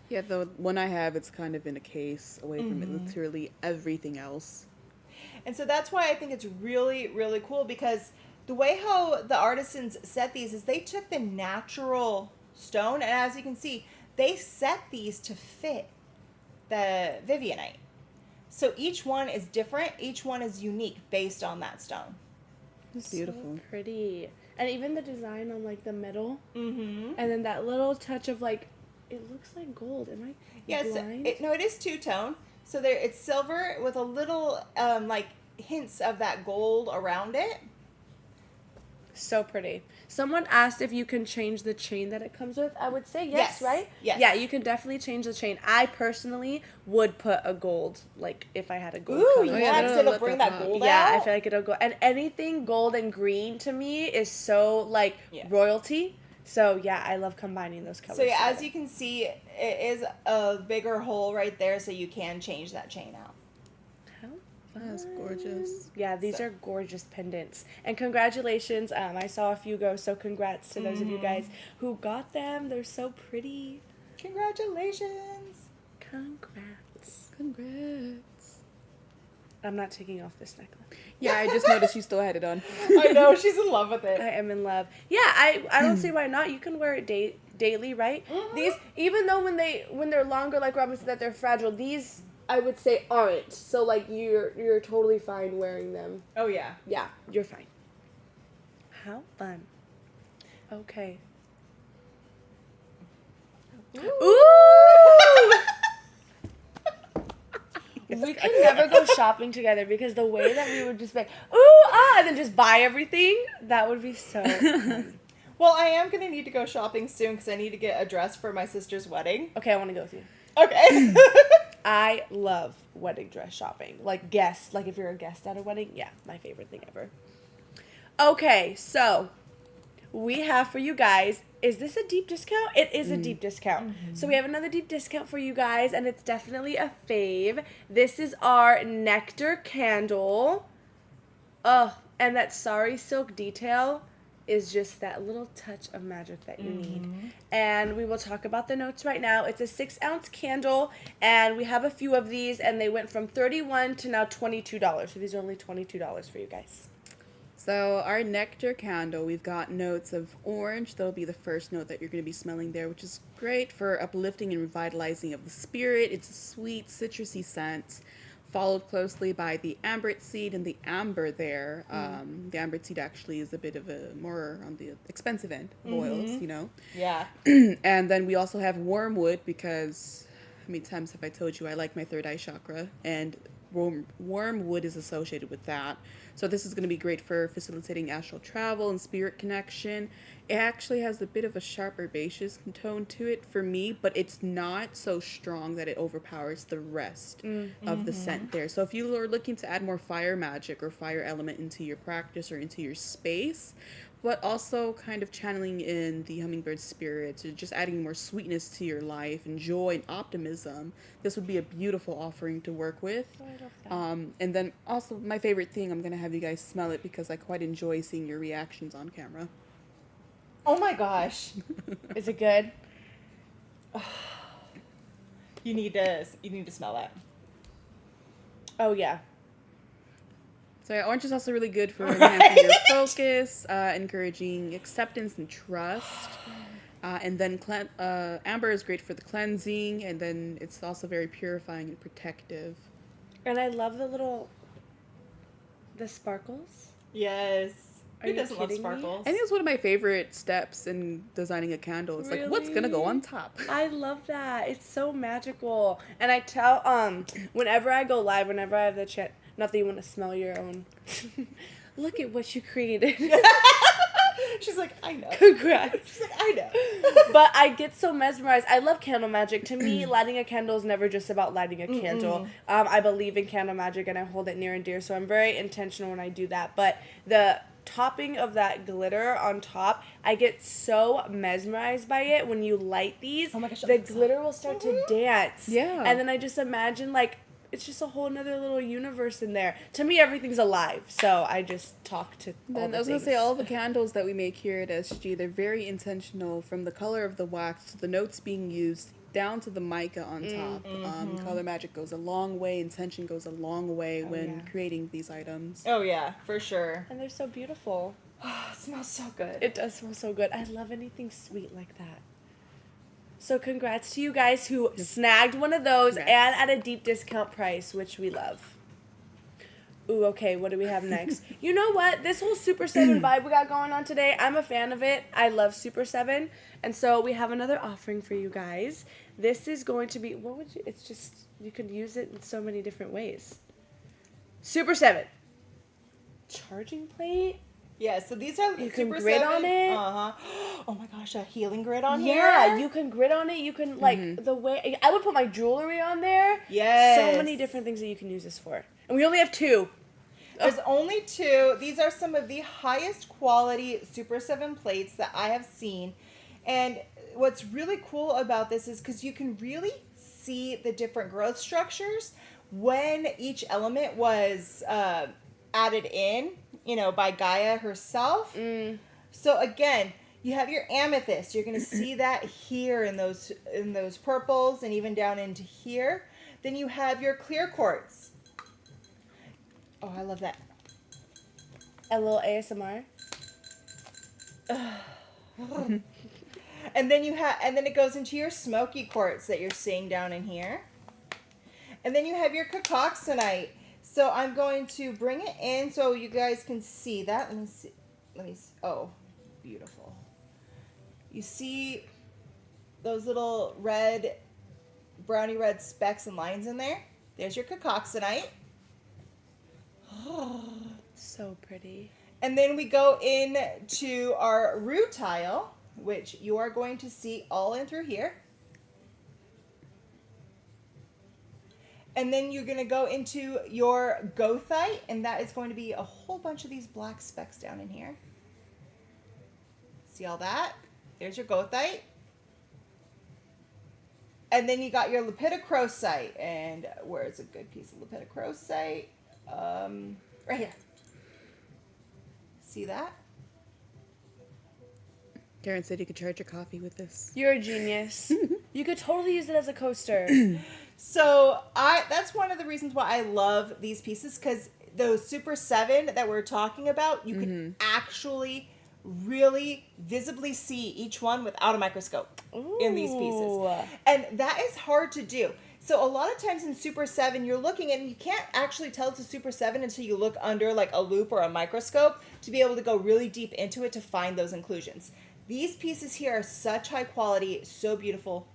Yeah, the one I have, it's kind of in a case away from literally everything else. And so that's why I think it's really, really cool, because the way how the artisans set these is they took the natural stone, and as you can see, they set these to fit the Vivianite. So each one is different, each one is unique based on that stone. It's beautiful. So pretty. And even the design on like the middle. Mm-hmm. And then that little touch of like, it looks like gold. Am I Yes, blind? it is two-tone. So there, it's silver with a little like hints of that gold around it. So pretty. Someone asked if you can change the chain that it comes with. I would say yes, Yes. right? Yes. Yeah, you can definitely change the chain. I personally would put a gold, like if I had a gold Ooh, color. yeah, yeah, that'll because it'll let bring that that pop. gold Yeah, out. I feel like it'll go. And anything gold and green to me is so like Yeah. royalty. So yeah, I love combining those colors. So yeah, as together. you can see, it is a bigger hole right there, so you can change that chain out. That's gorgeous. Yeah, these are gorgeous pendants. And congratulations. I saw a few go, so congrats to those of you guys who got them. They're so pretty. Congratulations! Congrats. Congrats. I'm not taking off this necklace. Yeah, I just noticed you still had it on. I know, she's in love with it. I am in love. Yeah, I don't see why not. You can wear it daily, right? These, even though when they're longer, like Robin said, that they're fragile, these I would say aren't. So like you're totally fine wearing them. Oh yeah. Yeah, you're fine. How fun. Okay. Ooh! We could never go shopping together because the way that we would just be like, ooh, and then just buy everything, that would be so fun. Well, I am gonna need to go shopping soon because I need to get a dress for my sister's wedding. Okay, I want to go with you. Okay. I love wedding dress shopping. Like guests, like if you're a guest at a wedding, yeah, my favorite thing ever. Okay, so we have for you guys, is this a deep discount? It is a deep discount. So we have another deep discount for you guys, and it's definitely a fave. This is our Nectar candle. Ugh, and that sari silk detail is just that little touch of magic that you need. And we will talk about the notes right now. It's a 6-ounce candle, and we have a few of these, and they went from $31 to now $22. So these are only $22 for you guys. So our Nectar candle, we've got notes of orange. That'll be the first note that you're going to be smelling there, which is great for uplifting and revitalizing of the spirit. It's a sweet, citrusy scent, followed closely by the amberite seed and the amber there. The amberite seed actually is a bit of a more on the expensive end of oils, you know. Yeah. And then we also have wormwood because how many times have I told you I like my third eye chakra, and wormwood is associated with that. So this is going to be great for facilitating astral travel and spirit connection. It actually has a bit of a sharp herbaceous tone to it for me, but it's not so strong that it overpowers the rest of the scent there. So if you are looking to add more fire magic or fire element into your practice or into your space, but also kind of channeling in the hummingbird spirit, or just adding more sweetness to your life and joy and optimism, this would be a beautiful offering to work with. Oh, I love that. And then also my favorite thing, I'm going to have you guys smell it because I quite enjoy seeing your reactions on camera. Oh my gosh. Is it good? You need to smell that. Oh, yeah. So yeah, orange is also really good for enhancing your focus, encouraging acceptance and trust. And then amber is great for the cleansing, and then it's also very purifying and protective. And I love the sparkles. Yes. Are Who you doesn't love kidding me? sparkles? I think it's one of my favorite steps in designing a candle. It's like, what's gonna go on top? I love that. It's so magical. And I tell, whenever I go live, whenever I have the chance, not that you want to smell your own. Look at what you created. She's like, I know. Congrats. She's like, I know. But I get so mesmerized. I love candle magic. To me, lighting a candle is never just about lighting a candle. I believe in candle magic and I hold it near and dear, so I'm very intentional when I do that. But the topping of that glitter on top, I get so mesmerized by it when you light these. Oh my gosh, the glitter will start to dance. Yeah. And then I just imagine, like, it's just a whole nother little universe in there. To me, everything's alive, so I just talk to all Then the I was going to say, things. all the candles that we make here at SG, they're very intentional from the color of the wax to the notes being used down to the mica on top. Color magic goes a long way. Intention goes a long way when creating these items. Oh, yeah, for sure. And they're so beautiful. It smells so good. It does smell so good. I love anything sweet like that. So congrats to you guys who snagged one of those and at a deep discount price, which we love. Ooh, okay, what do we have next? You know what? This whole Super 7 vibe we got going on today, I'm a fan of it. I love Super 7. And so we have another offering for you guys. This is going to be, it's just, you could use it in so many different ways. Super 7. Charging plate? Yeah, so these are You can Super grid 7. on it. Uh-huh. Oh my gosh, a healing grid on here. Yeah, you can grid on it. You can, like, the way... I would put my jewelry on there. Yes. So many different things that you can use this for. And we only have 2. There's only 2. These are some of the highest quality Super 7 plates that I have seen. And what's really cool about this is because you can really see the different growth structures when each element was added in, by Gaia herself. So again, you have your amethyst. You're going to see that here in those purples and even down into here. Then you have your clear quartz. Oh, I love that. A little ASMR. And then it goes into your smoky quartz that you're seeing down in here. And then you have your Goshenite. So I'm going to bring it in so you guys can see that. Let me see. Oh, beautiful. You see those little brownie red specks and lines in there? There's your Goshenite. So pretty. And then we go into our rutile, which you are going to see all in through here. And then you're going to go into your gothite, and that is going to be a whole bunch of these black specks down in here. See all that? There's your gothite. And then you got your lepidocrosite. And where's a good piece of lepidocrosite? Right here. See that? Karen said you could charge your coffee with this. You're a genius. You could totally use it as a coaster. So that's one of the reasons why I love these pieces, because those Super 7 that we're talking about, you can actually really visibly see each one without a microscope in these pieces. And that is hard to do. So a lot of times in Super 7, you're looking and you can't actually tell it's a Super 7 until you look under like a loop or a microscope to be able to go really deep into it to find those inclusions. These pieces here are such high quality, so beautiful.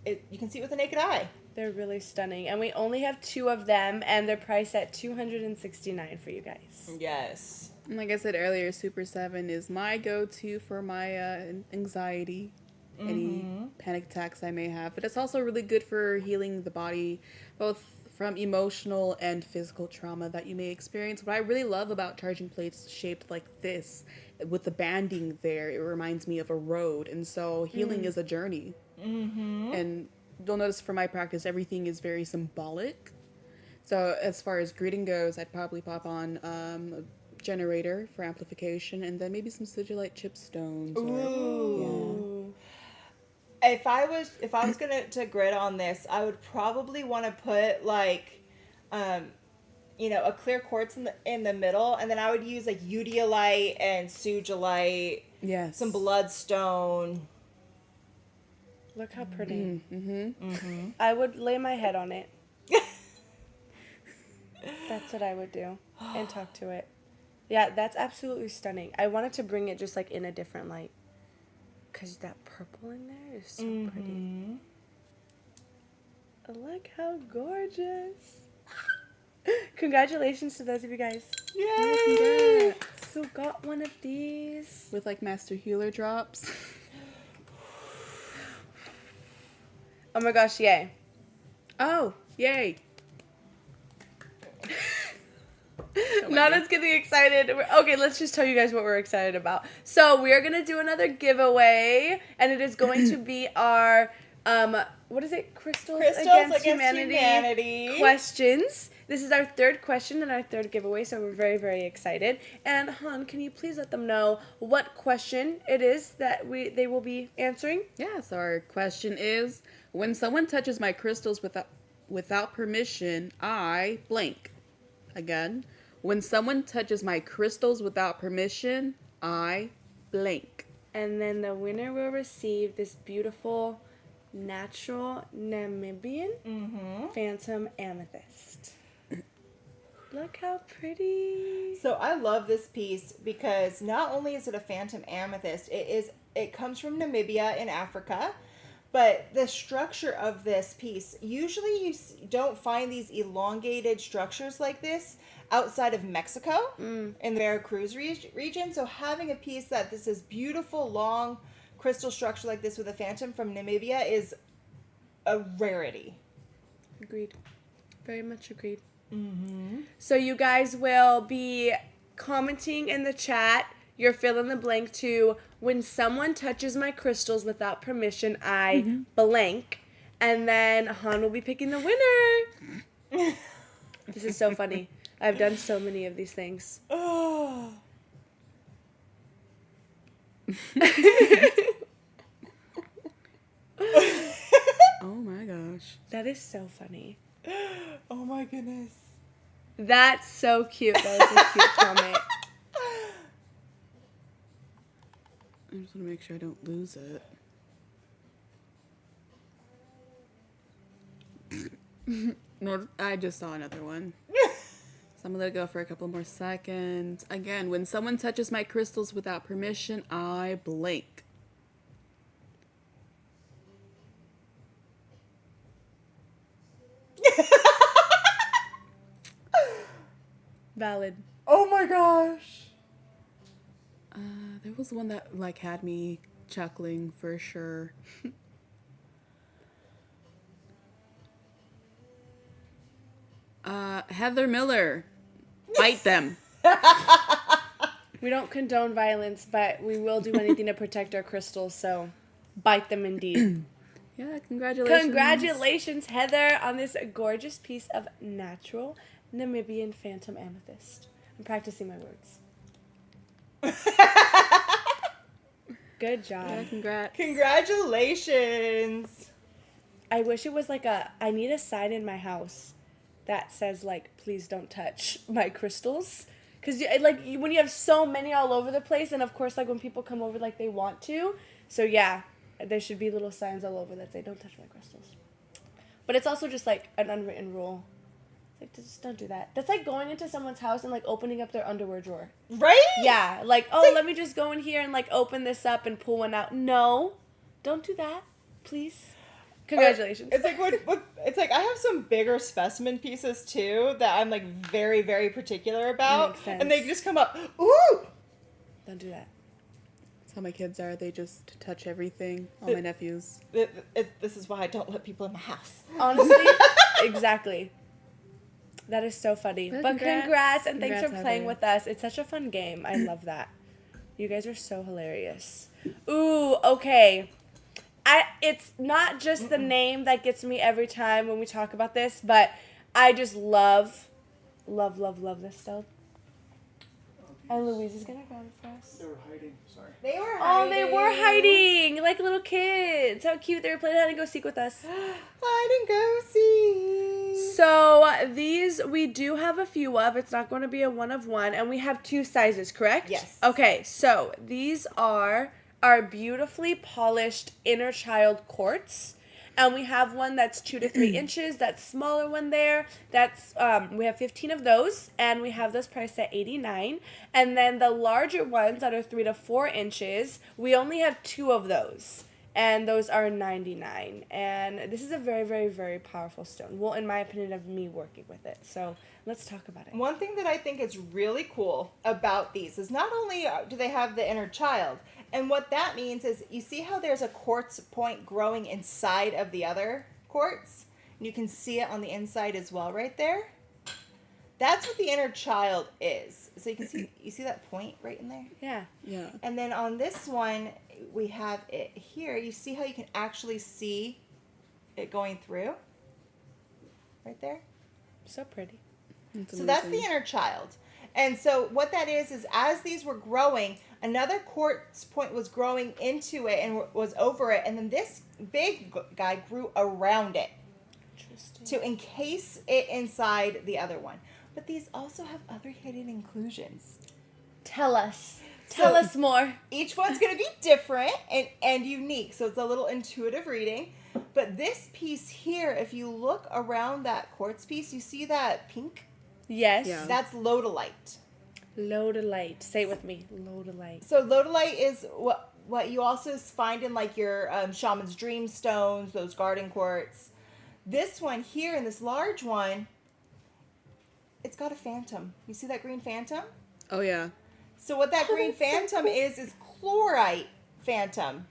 You can see it with the naked eye. They're really stunning. And we only have 2 of them, and they're priced at $269 for you guys. Yes. And like I said earlier, Super 7 is my go-to for my anxiety, any panic attacks I may have. But it's also really good for healing the body, both from emotional and physical trauma that you may experience. What I really love about charging plates shaped like this, with the banding there, it reminds me of a road. And so healing is a journey. And you'll notice for my practice, everything is very symbolic. So as far as gridding goes, I'd probably pop on a generator for amplification, and then maybe some sigillite chipstones. Ooh. Yeah. If I was gonna to grid on this, I would probably want to put like, a clear quartz in the middle, and then I would use like eudialyte and sugilite. Yes. Some bloodstone. Look how pretty. I would lay my head on it. That's what I would do. And talk to it. Yeah, that's absolutely stunning. I wanted to bring it just like in a different light. Because that purple in there is so pretty. Look how gorgeous. Congratulations to those of you guys. Yay! Congrats. also got one of these. With like master healer drops. Oh my gosh, yay. Oh, yay. Nana's getting excited. Okay, let's just tell you guys what we're excited about. So we are going to do another giveaway, and it is going to be our, what is it? Crystals against humanity questions. This is our third question and our third giveaway, so we're very, very excited. And Han, can you please let them know what question it is that they will be answering? Yeah, so our question is, when someone touches my crystals without permission, I blank. Again, when someone touches my crystals without permission, I blank. And then the winner will receive this beautiful natural Namibian phantom amethyst. Look how pretty. So I love this piece because not only is it a phantom amethyst, it comes from Namibia in Africa, but the structure of this piece, usually you don't find these elongated structures like this outside of Mexico in the Veracruz region. So having a piece that this is beautiful, long crystal structure like this with a phantom from Namibia is a rarity. Agreed. Very much agreed. So you guys will be commenting in the chat your fill in the blank to when someone touches my crystals without permission, I blank. And then Han will be picking the winner. This is so funny. I've done so many of these things. Oh. Oh my gosh. That is so funny. Oh my goodness. That's so cute. That was a cute comment. I just want to make sure I don't lose it. No, I just saw another one. So I'm going to let it go for a couple more seconds. Again, when someone touches my crystals without permission, I blank. Valid. Oh my gosh. There was one that like had me chuckling for sure. Heather Miller, bite them. We don't condone violence, but we will do anything to protect our crystals, so bite them indeed. Yeah, congratulations. Congratulations, Heather, on this gorgeous piece of natural Namibian phantom amethyst. I'm practicing my words. Good job. Yeah, congrats. Congratulations. I wish it was like I need a sign in my house that says like, please don't touch my crystals. Because when you have so many all over the place, and of course like when people come over like they want to. So yeah, there should be little signs all over that say don't touch my crystals. But it's also just like an unwritten rule. Like, just don't do that. That's like going into someone's house and like opening up their underwear drawer. Right? Yeah, like, let me just go in here and like open this up and pull one out. No, don't do that, please. Congratulations. It's like it's like I have some bigger specimen pieces too that I'm like very, very particular about, Makes sense. and they just come up. Ooh, Don't do that. That's how my kids are. They just touch everything. All my nephews. this is why I don't let people in my house. Honestly, exactly. That is so funny. But congrats and thanks for Congrats, playing Heather. with us. It's such a fun game. I love that. You guys are so hilarious. Ooh, okay. It's not just the name that gets me every time when we talk about this, but I just love this stuff. And Louise is going to grab it for us. They were hiding. Sorry. They were Oh, they were hiding like little kids. How cute. They were playing hide and go seek with us. Hide and go see. So these we do have a few of. It's not going to be a one of one. And we have two sizes, correct? Yes. Okay, so these are our beautifully polished inner child quartz. And we have one that's 2 to 3 inches. That smaller one there. That's we have 15 of those, and we have those priced at $89. And then the larger ones that are 3 to 4 inches, we only have 2 of those. and those are $99. And this is a very, very, very powerful stone. Well, in my opinion, of me working with it. So let's talk about it. One thing that I think is really cool about these is not only do they have the inner child, and what that means is you see how there's a quartz point growing inside of the other quartz? And you can see it on the inside as well right there. That's what the inner child is. So you can see, you see that point right in there? Yeah. Yeah. And then on this one, we have it here. You see how you can actually see it going through? Right there? So pretty. So that's the inner child. And so what that is as these were growing, another quartz point was growing into it and was over it. And then this big guy grew around it Interesting. to encase it inside the other one. But these also have other hidden inclusions. Tell us. Tell us more. Each one's going to be different and unique. So it's a little intuitive reading. But this piece here, if you look around that quartz piece, you see that pink? Yes. Yeah. That's lodolite. Lodolite. Say it with me. Lodolite. So lodolite is what you also find in like your shaman's dream stones, those garden quartz. This one here, in this large one, it's got a phantom. You see that green phantom? Oh, yeah. So what that green phantom is chlorite phantom.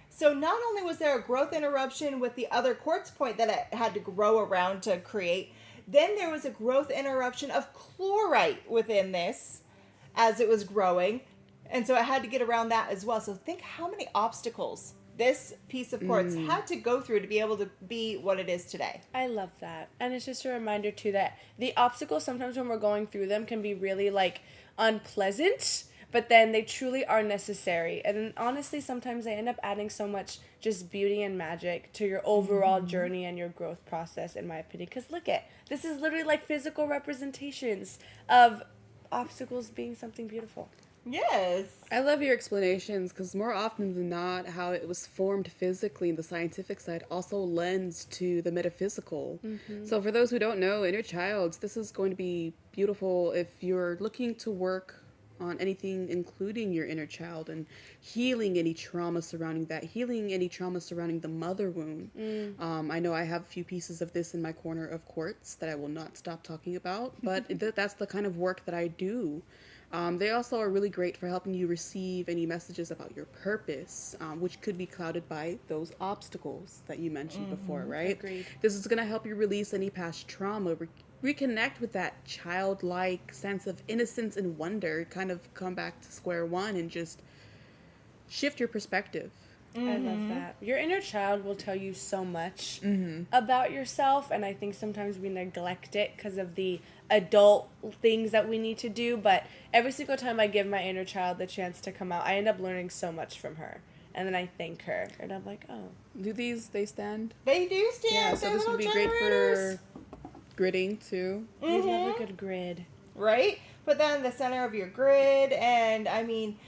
So not only was there a growth interruption with the other quartz point that it had to grow around to create, then there was a growth interruption of chlorite within this as it was growing. And so it had to get around that as well. So think how many obstacles this piece of quartz had to go through to be able to be what it is today. I love that. And it's just a reminder, too, that the obstacles sometimes when we're going through them can be really, like, unpleasant, but then they truly are necessary. And honestly, sometimes they end up adding so much just beauty and magic to your overall journey and your growth process, in my opinion. Because look this is literally like physical representations of obstacles being something beautiful. Yes. I love your explanations because more often than not, how it was formed physically in the scientific side also lends to the metaphysical. So for those who don't know, inner childs, this is going to be beautiful if you're looking to work on anything, including your inner child and healing any trauma surrounding that, healing any trauma surrounding the mother wound. I know I have a few pieces of this in my corner of quartz that I will not stop talking about, but that's the kind of work that I do. They also are really great for helping you receive any messages about your purpose, which could be clouded by those obstacles that you mentioned before, right? Agreed. This is going to help you release any past trauma, reconnect with that childlike sense of innocence and wonder, kind of come back to square one and just shift your perspective. I love that. Your inner child will tell you so much about yourself, and I think sometimes we neglect it because of the adult things that we need to do, but every single time I give my inner child the chance to come out, I end up learning so much from her, and then I thank her, and I'm like, oh. Do they stand? They do stand. Yeah, so They're this would be little great generators. for gridding too. We love a good grid. Right? Put that in the center of your grid, and I mean,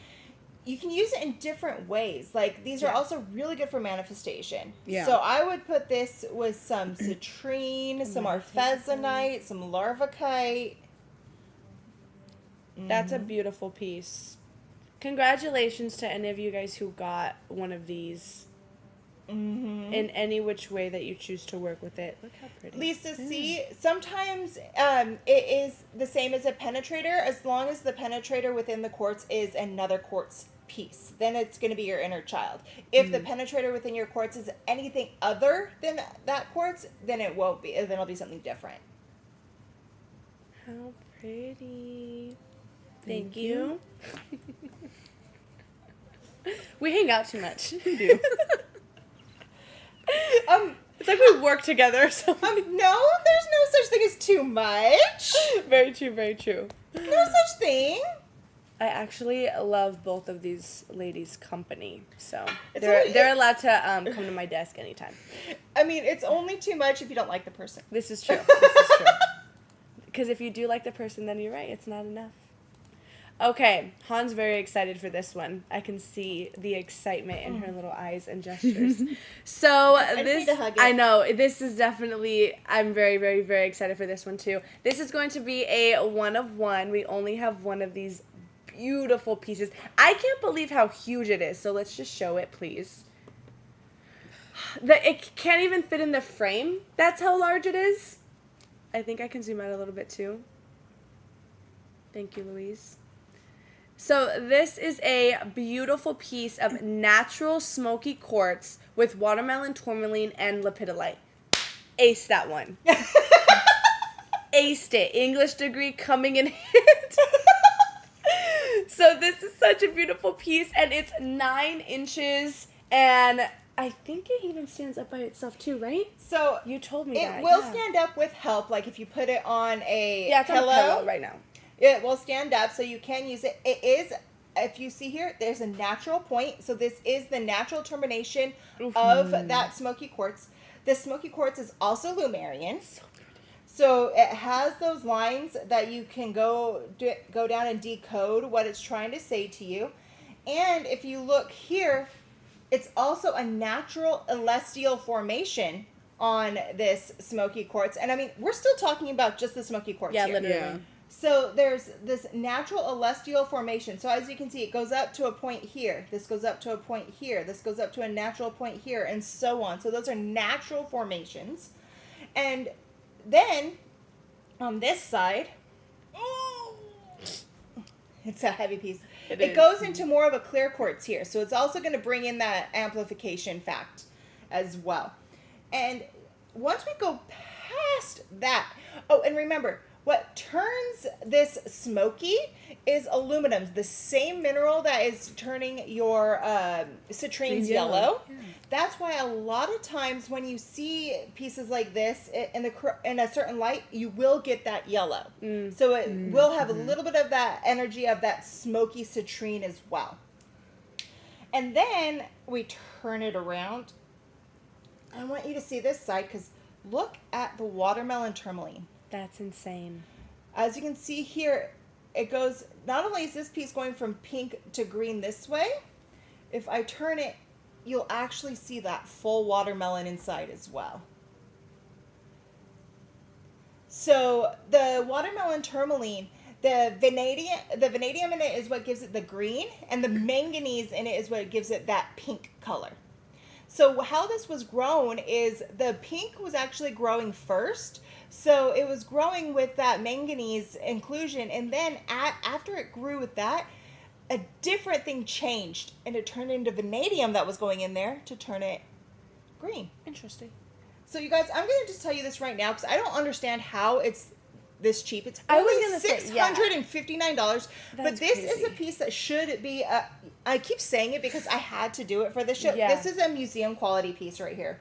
you can use it in different ways. Like, these are also really good for manifestation. Yeah. So I would put this with some citrine, some arfesanite, some larvacite. That's a beautiful piece. Congratulations to any of you guys who got one of these. In any which way that you choose to work with it. Look how pretty. Lisa, see, sometimes it is the same as a penetrator as long as the penetrator within the quartz is another quartz piece. Then it's going to be your inner child. If the penetrator within your quartz is anything other than that quartz, then it won't be. Then it'll be something different. How pretty. Thank you. We hang out too much. We do. It's like we work together or something. No, there's no such thing as too much. Very true, very true. No such thing. I actually love both of these ladies' company, so It's they're allowed to come to my desk anytime. I mean, it's only too much if you don't like the person. This is true. This is true. Because if you do like the person, then you're right. It's not enough. Okay, Han's very excited for this one. I can see the excitement in her little eyes and gestures. So just need to hug it. I know, this is definitely, I'm very, very, very excited for this one too. This is going to be a 1 of 1. We only have one of these beautiful pieces. I can't believe how huge it is, so let's just show it, please. It can't even fit in the frame. That's how large it is. I think I can zoom out a little bit too. Thank you, Louise. So this is a beautiful piece of natural smoky quartz with watermelon, tourmaline, and lepidolite. Aced that one. Aced it. English degree coming in hand. So this is such a beautiful piece, and it's 9 inches, and I think it even stands up by itself too, right? So You told me that. it will yeah. stand up with help, like if you put it on a Yeah, it's on a pillow right now. It will stand up, so you can use it. It is, if you see here, there's a natural point. So this is the natural termination of that smoky quartz. The smoky quartz is also Lumerian. So it has those lines that you can go down and decode what it's trying to say to you. And if you look here, it's also a natural celestial formation on this smoky quartz. And I mean, we're still talking about just the smoky quartz Yeah, here. literally. Yeah. So there's this natural celestial formation. So as you can see, it goes up to a point here. This goes up to a point here. This goes up to a natural point here, and so on. So those are natural formations. And then on this side, it's a heavy piece. It It is. goes into more of a clear quartz here. So it's also going to bring in that amplification fact as well. And once we go past that, oh, and remember, what turns this smoky is aluminum, the same mineral that is turning your citrine's yellow. Yeah. That's why a lot of times when you see pieces like this in a certain light, you will get that yellow. So it will have a little bit of that energy of that smoky citrine as well. And then we turn it around. I want you to see this side, because look at the watermelon tourmaline. That's insane. As you can see here, it goes, not only is this piece going from pink to green this way, if I turn it, you'll actually see that full watermelon inside as well. So the watermelon tourmaline, the vanadium in it is what gives it the green, and the manganese in it is what gives it that pink color. So how this was grown is the pink was actually growing first. So it was growing with that manganese inclusion, and then after it grew with that, a different thing changed, and it turned into vanadium that was going in there to turn it green. Interesting. So you guys, I'm going to just tell you this right now because I don't understand how it's this cheap. It's I was only gonna say, yeah. $659, but That's this is a crazy. piece that should be, I keep saying it because I had to do it for this show. Yeah. This is a museum quality piece right here.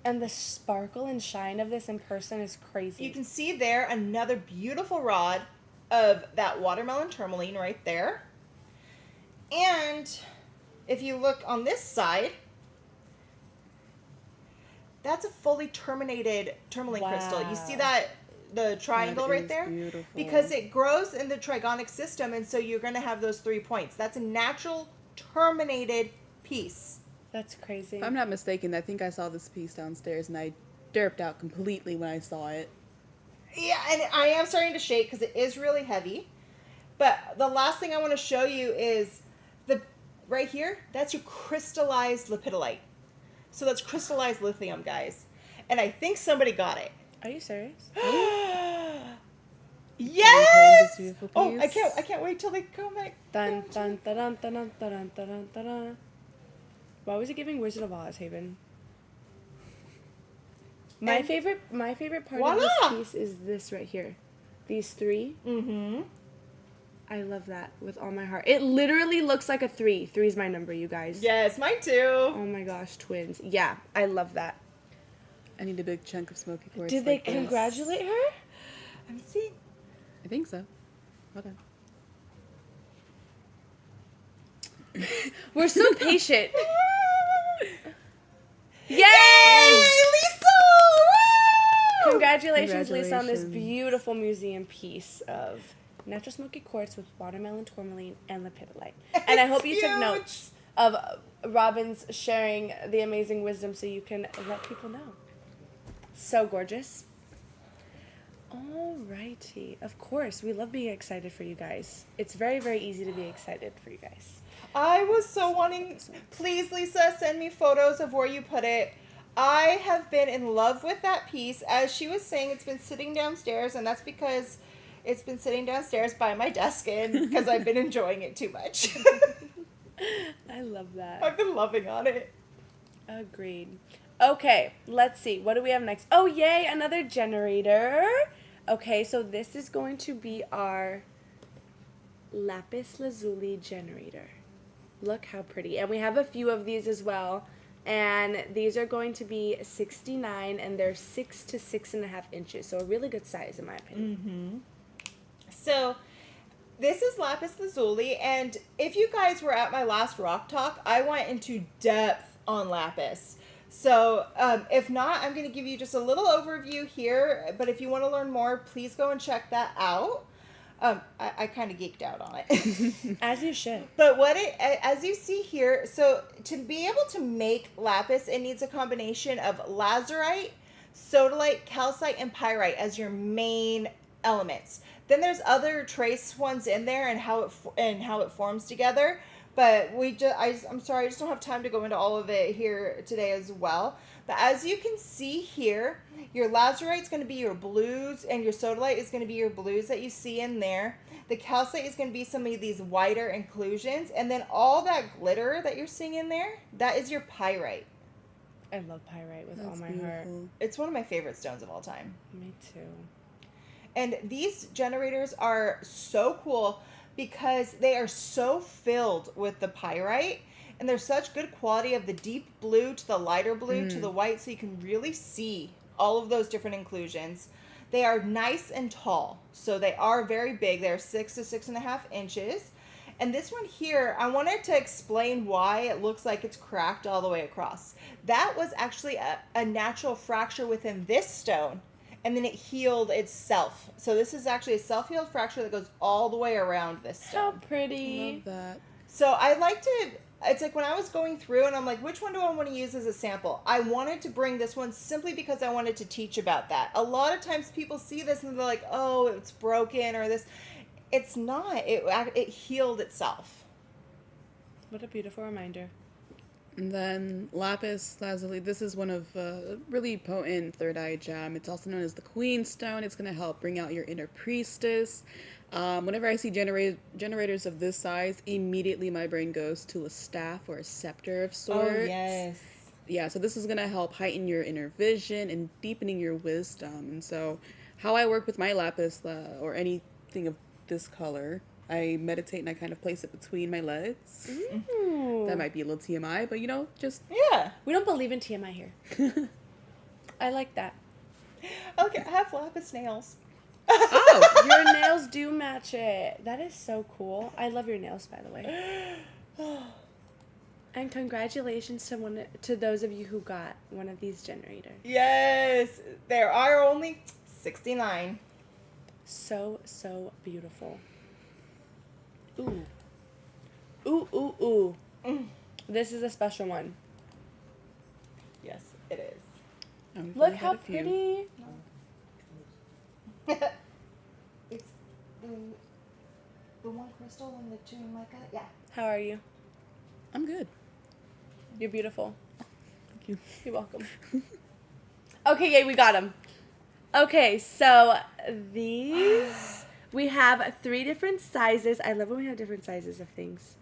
And the sparkle and shine of this in person is crazy. You can see there another beautiful rod of that watermelon tourmaline right there. And if you look on this side, that's a fully terminated tourmaline crystal. You see that, the triangle That right is there? beautiful. Because it grows in the trigonic system, and so you're going to have those 3 points. That's a natural terminated piece. That's crazy. If I'm not mistaken, I think I saw this piece downstairs and I derped out completely when I saw it. Yeah, and I am starting to shake because it is really heavy. But the last thing I want to show you is right here, that's your crystallized lepidolite. So that's crystallized lithium, guys. And I think somebody got it. Are you serious? Yes! this beautiful Oh, I piece? can't wait till they come back. Dun dun dun dun dun dun dun dun dun. Why was it giving Wizard of Oz, Haven? My And- favorite part Voila! of this piece is this right here. These 3. Mm-hmm. I love that with all my heart. It literally looks like a 3. 3 is my number, you guys. Yes, mine too. Oh my gosh, twins. Yeah, I love that. I need a big chunk of smoky quartz. Did they like this. congratulate her? I'm seeing. I think so. Hold on. We're so patient. Yay! Lisa! Woo! Congratulations, Lisa, on this Congratulations. beautiful museum piece of natural smoky quartz with watermelon, tourmaline, and lepidolite. And I hope you took Huge. notes of Robin's sharing the amazing wisdom so you can let people know. So gorgeous. Alrighty. Of course, we love being excited for you guys. It's very, very easy to be excited for you guys. I was so wanting. Please, Lisa, send me photos of where you put it. I have been in love with that piece. As she was saying, it's been sitting downstairs, and that's because it's been sitting downstairs by my desk and because I've been enjoying it too much. I love that. I've been loving on it. Agreed. Okay, let's see. What do we have next? Oh, yay, another generator. Okay, so this is going to be our Lapis lazuli generator. Look how pretty. And we have a few of these as well. And these are going to be 69, and they're 6 to 6.5 inches. So a really good size, in my opinion. So this is lapis lazuli, and if you guys were at my last rock talk, I went into depth on lapis. So if not, I'm going to give you just a little overview here, but if you want to learn more, please go and check that out. I kind of geeked out on it. As you should. But as you see here, so to be able to make lapis, it needs a combination of lazurite, sodalite, calcite, and pyrite as your main elements. Then there's other trace ones in there and how it forms together. But I'm sorry, I just don't have time to go into all of it here today as well. But as you can see here, your lazurite is going to be your blues, and your sodalite is going to be your blues that you see in there. The calcite is going to be some of these whiter inclusions, and then all that glitter that you're seeing in there, that is your pyrite. I love pyrite with all That's my heart. beautiful. It's one of my favorite stones of all time. Me too. And these generators are so cool because they are so filled with the pyrite, and they're such good quality of the deep blue to the lighter blue to the white, so you can really see all of those different inclusions. They are nice and tall, so they are very big. They're 6 to 6.5 inches. And this one here, I wanted to explain why it looks like it's cracked all the way across. That was actually a natural fracture within this stone, and then it healed itself. So this is actually a self-healed fracture that goes all the way around this How stone. pretty. Love that. So I like to, it's like when I was going through and I'm like, which one do I want to use as a sample? I wanted to bring this one simply because I wanted to teach about that. A lot of times people see this and they're like, oh, it's broken or this. It's not. It healed itself. What a beautiful reminder. And then lapis lazuli. This is one of a really potent third eye gem. It's also known as the Queen Stone. It's going to help bring out your inner priestess. Whenever I see generators of this size, immediately my brain goes to a staff or a scepter of sorts. Oh, yes. Yeah, so this is going to help heighten your inner vision and deepening your wisdom. And so how I work with my lapis or anything of this color, I meditate and I kind of place it between my legs. Ooh. That might be a little TMI, but just Yeah. We don't believe in TMI here. I like that. Okay, I have lapis nails. Oh, your nails do match it. That is so cool. I love your nails, by the way. And congratulations to those of you who got one of these generators. Yes, there are only 69. So beautiful. Ooh. Ooh, ooh, ooh. This is a special one. Yes, it is. we've Look only had how a few. pretty. It's the one crystal and the two mica. Yeah. How are you? I'm good. You're beautiful. Thank you. You're welcome. Okay, yay, we got them. Okay, so these, we have 3 different sizes. I love when we have different sizes of things.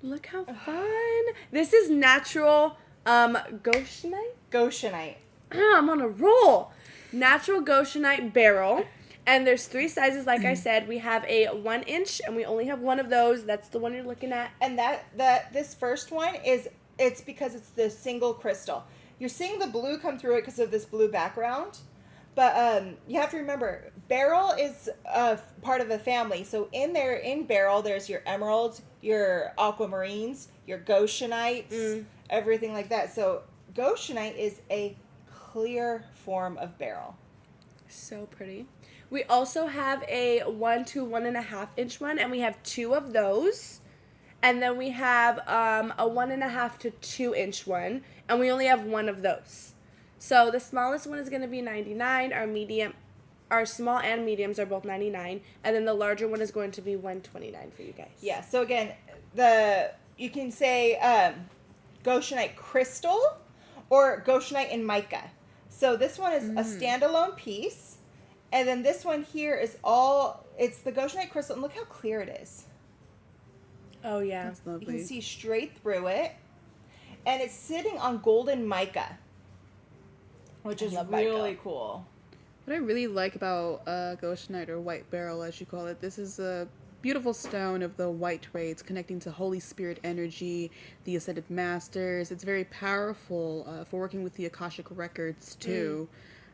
Look how fun. This is natural Goshenite. Goshenite. I'm on a roll. Natural Goshenite beryl. And there's 3 sizes, like I said. We have a 1 inch, and we only have one of those. That's the one you're looking at. And this first one it's because it's the single crystal. You're seeing the blue come through it because of this blue background. But you have to remember, beryl is part of a family. So in beryl, there's your emeralds, your aquamarines, your Goshenites, everything like that. So Goshenite is a clear form of beryl. So pretty. We also have a 1 to 1.5 inch one, and we have 2 of those. And then we have a 1.5 to 2 inch one, and we only have 1 of those. So the smallest one is going to be 99. Our small and mediums are both 99, and then the larger one is going to be 129 for you guys. Yeah. So again, you can say Goshenite crystal, or Goshenite and mica. So this one is a standalone piece. And then this one here is it's the Goshenite crystal. And look how clear it is. Oh, yeah. That's You lovely. can see straight through it. And it's sitting on golden mica, which is love really mica. cool. What I really like about Goshenite, or white beryl as you call it, this is a beautiful stone of the white rays connecting to Holy Spirit energy, the Ascended Masters. It's very powerful for working with the Akashic Records too.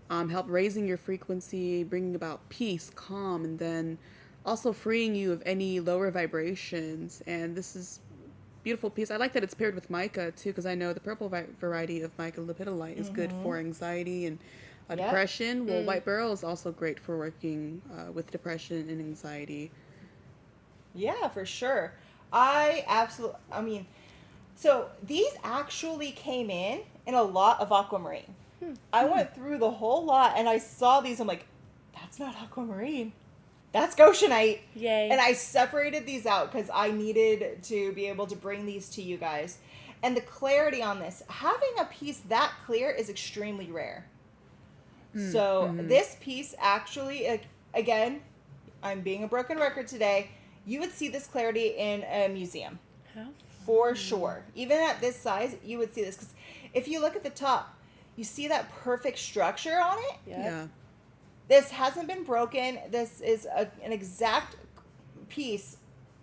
Help raising your frequency, bringing about peace, calm, and then also freeing you of any lower vibrations. And this is beautiful piece. I like that it's paired with mica too, because I know the purple variety of mica lepidolite is good for anxiety and depression. Well, white beryl is also great for working with depression and anxiety. Yeah, for sure. So these actually came in a lot of aquamarine. I went through the whole lot and I saw these. I'm like, that's not aquamarine. That's Goshenite. Yay. And I separated these out because I needed to be able to bring these to you guys. And the clarity on this, having a piece that clear is extremely rare. So this piece actually, again, I'm being a broken record today. You would see this clarity in a museum. How For sure. Even at this size, you would see this. Because if you look at the top, you see that perfect structure on it. Yep. Yeah. This hasn't been broken. This is an exact piece,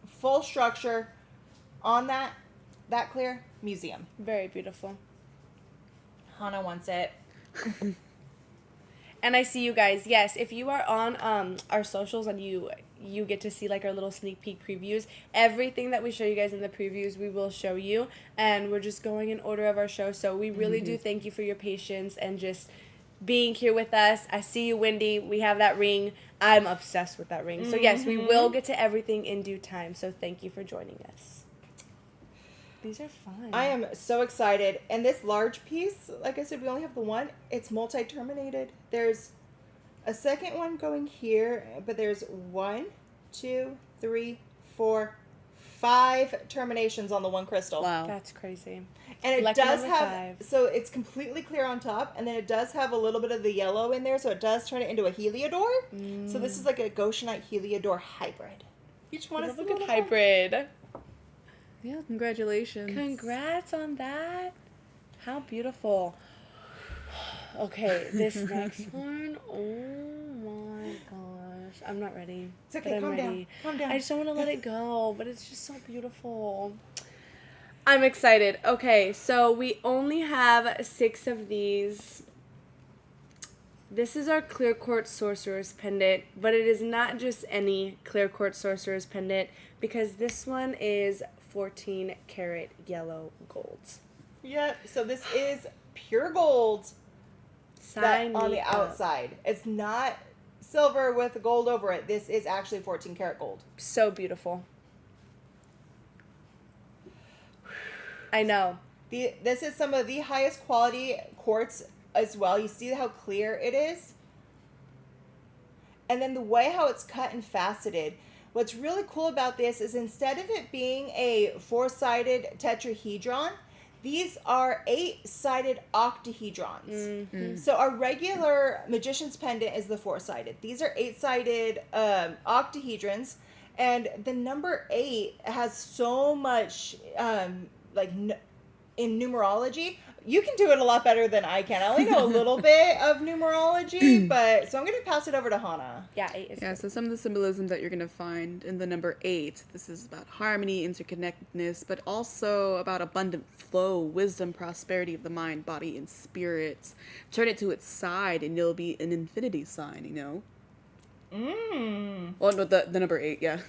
full structure on that clear museum. Very beautiful. Hana wants it. And I see you guys. Yes, if you are on our socials and you get to see like our little sneak peek previews, everything that we show you guys in the previews we will show you, and we're just going in order of our show. So we really do thank you for your patience and just being here with us. I see you, Wendy. We have that ring. I'm obsessed with that ring. So yes, we will get to everything in due time. So thank you for joining us. These are fun. I am so excited. And this large piece, like I said, we only have the one. It's multi-terminated. There's a second one going here, but there's 1, 2, 3, 4, 5 terminations on the one crystal. Wow. That's crazy. And it Lucky does number have, 5. so it's completely clear on top, and then it does have a little bit of the yellow in there, so it does turn it into a heliodor. So this is like a Goshenite heliodor hybrid. You just want to Love see a good little hybrid. Yeah, congratulations. Congrats on that. How beautiful. Okay, this next one. Oh my gosh. I'm not ready. It's okay, but I'm calm down, ready. calm down. I just don't want to let it go, but it's just so beautiful. I'm excited. Okay, so we only have 6 of these. This is our clear quartz sorcerer's pendant, but it is not just any clear quartz sorcerer's pendant, because this one is 14 karat yellow gold. Yep. So this is pure gold Sign on me the up. outside. It's not silver with gold over it. This is actually 14 karat gold. So beautiful. I know. This is some of the highest quality quartz as well. You see how clear it is? And then the way how it's cut and faceted. What's really cool about this is instead of it being a 4-sided tetrahedron, these are 8-sided octahedrons. So our regular magician's pendant is the 4-sided. These are 8-sided octahedrons, and the number 8 has so much in numerology. You can do it a lot better than I can. I only know a little bit of numerology, but so I'm going to pass it over to Hana. Yeah, 8 is Yeah, good. so some of the symbolism that you're going to find in the number 8, this is about harmony, interconnectedness, but also about abundant flow, wisdom, prosperity of the mind, body, and spirit. Turn it to its side and you'll be an infinity sign, you know? Well, no, the number 8, yeah.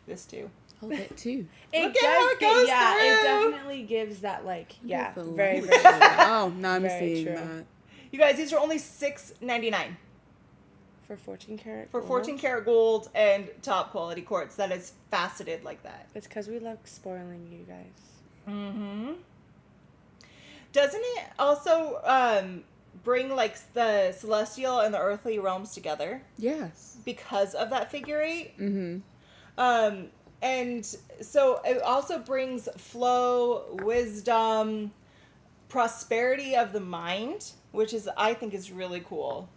This too. Oh, that too. It Look at how it goes yeah, it through. definitely gives that The very, light. very true. Oh, now I'm Very seeing true. that. You guys, these are only $6.99 For 14 karat for gold. 14 karat gold and top quality quartz that is faceted like that. It's because we love spoiling you guys. Mm-hmm. Doesn't it also bring like the celestial and the earthly realms together Yes. because of that figure 8? Mm-hmm. And so it also brings flow, wisdom, prosperity of the mind, which is, I think, is really cool.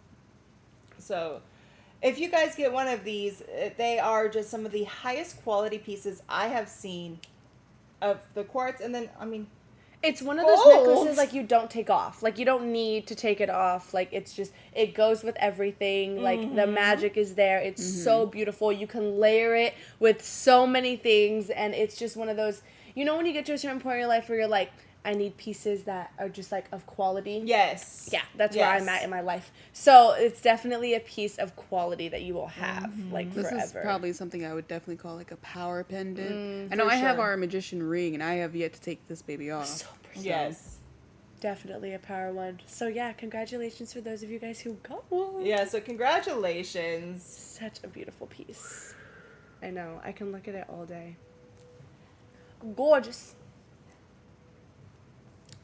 So if you guys get one of these, they are just some of the highest quality pieces I have seen of the quartz. And then, I mean, it's one of those gold. necklaces like you don't take off. Like you don't need to take it off. Like it's just, it goes with everything. Like the magic is there. It's so beautiful. You can layer it with so many things, and it's just one of those, you know, when you get to a certain point in your life where you're like, I need pieces that are just like of quality. yes. Yeah, that's where I'm at in my life. So it's definitely a piece of quality that you will have like This forever. is probably something I would definitely call like a power pendant. I for know I have sure. our magician ring, and I have yet to take this baby off. So pretty. Yes. Definitely a power one. So yeah, congratulations for those of you guys who got one. Yeah, so congratulations. Such a beautiful piece. I know. I can look at it all day. Gorgeous.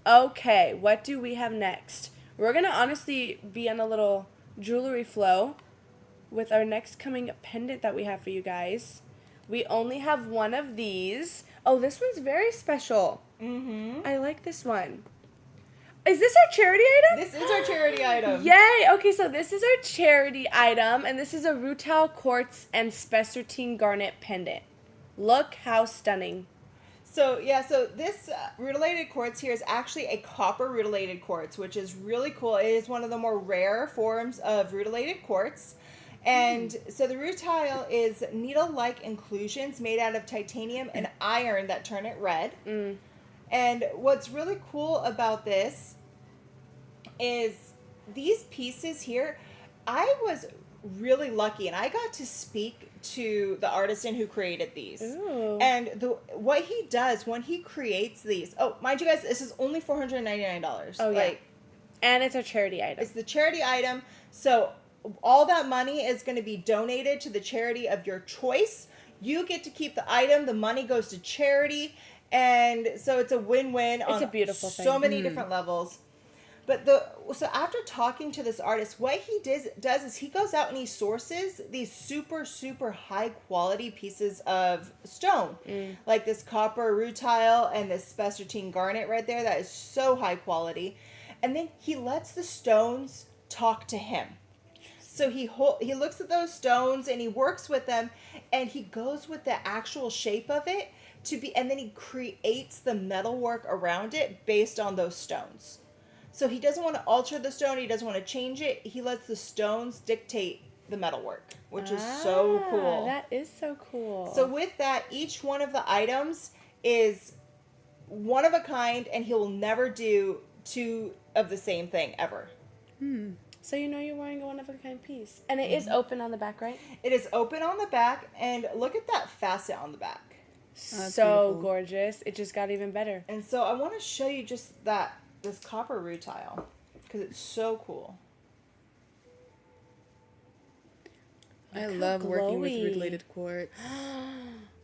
Okay, what do we have next? We're going to honestly be on a little jewelry flow with our next coming pendant that we have for you guys. We only have one of these. Oh, this one's very special. I like this one. Is this our charity item? This is our charity item. Yay! Okay, so this is our charity item, and this is a rutile quartz and spessartine garnet pendant. Look how stunning. So, yeah, so this rutilated quartz here is actually a copper rutilated quartz, which is really cool. It is one of the more rare forms of rutilated quartz. And so the rutile is needle-like inclusions made out of titanium and iron that turn it red. And what's really cool about this is these pieces here, I was really lucky, and I got to speak to the artisan who created these. Ooh. And what he does when he creates these, oh, mind you guys, this is only $499. Oh, yeah. And it's a charity item. It's the charity item, so all that money is going to be donated to the charity of your choice. You get to keep the item, the money goes to charity, and so it's a win-win on a beautiful so thing. many different levels. But so after talking to this artist, what he does is he goes out and he sources these super, super high quality pieces of stone. Like this copper rutile and this spessartine garnet right there. That is so high quality. And then he lets the stones talk to him. So he looks at those stones and he works with them, and he goes with the actual shape of it and then he creates the metalwork around it based on those stones. So he doesn't want to alter the stone. He doesn't want to change it. He lets the stones dictate the metalwork, which is so cool. That is so cool. So with that, each one of the items is one of a kind, and he'll never do two of the same thing ever. So you know you're wearing a one-of-a-kind piece. And it is open on the back, right? It is open on the back, and look at that facet on the back. So beautiful. gorgeous. It just got even better. And so I want to show you just this copper rutile, because it's so cool. I Look how love working with glowy. rutilated quartz.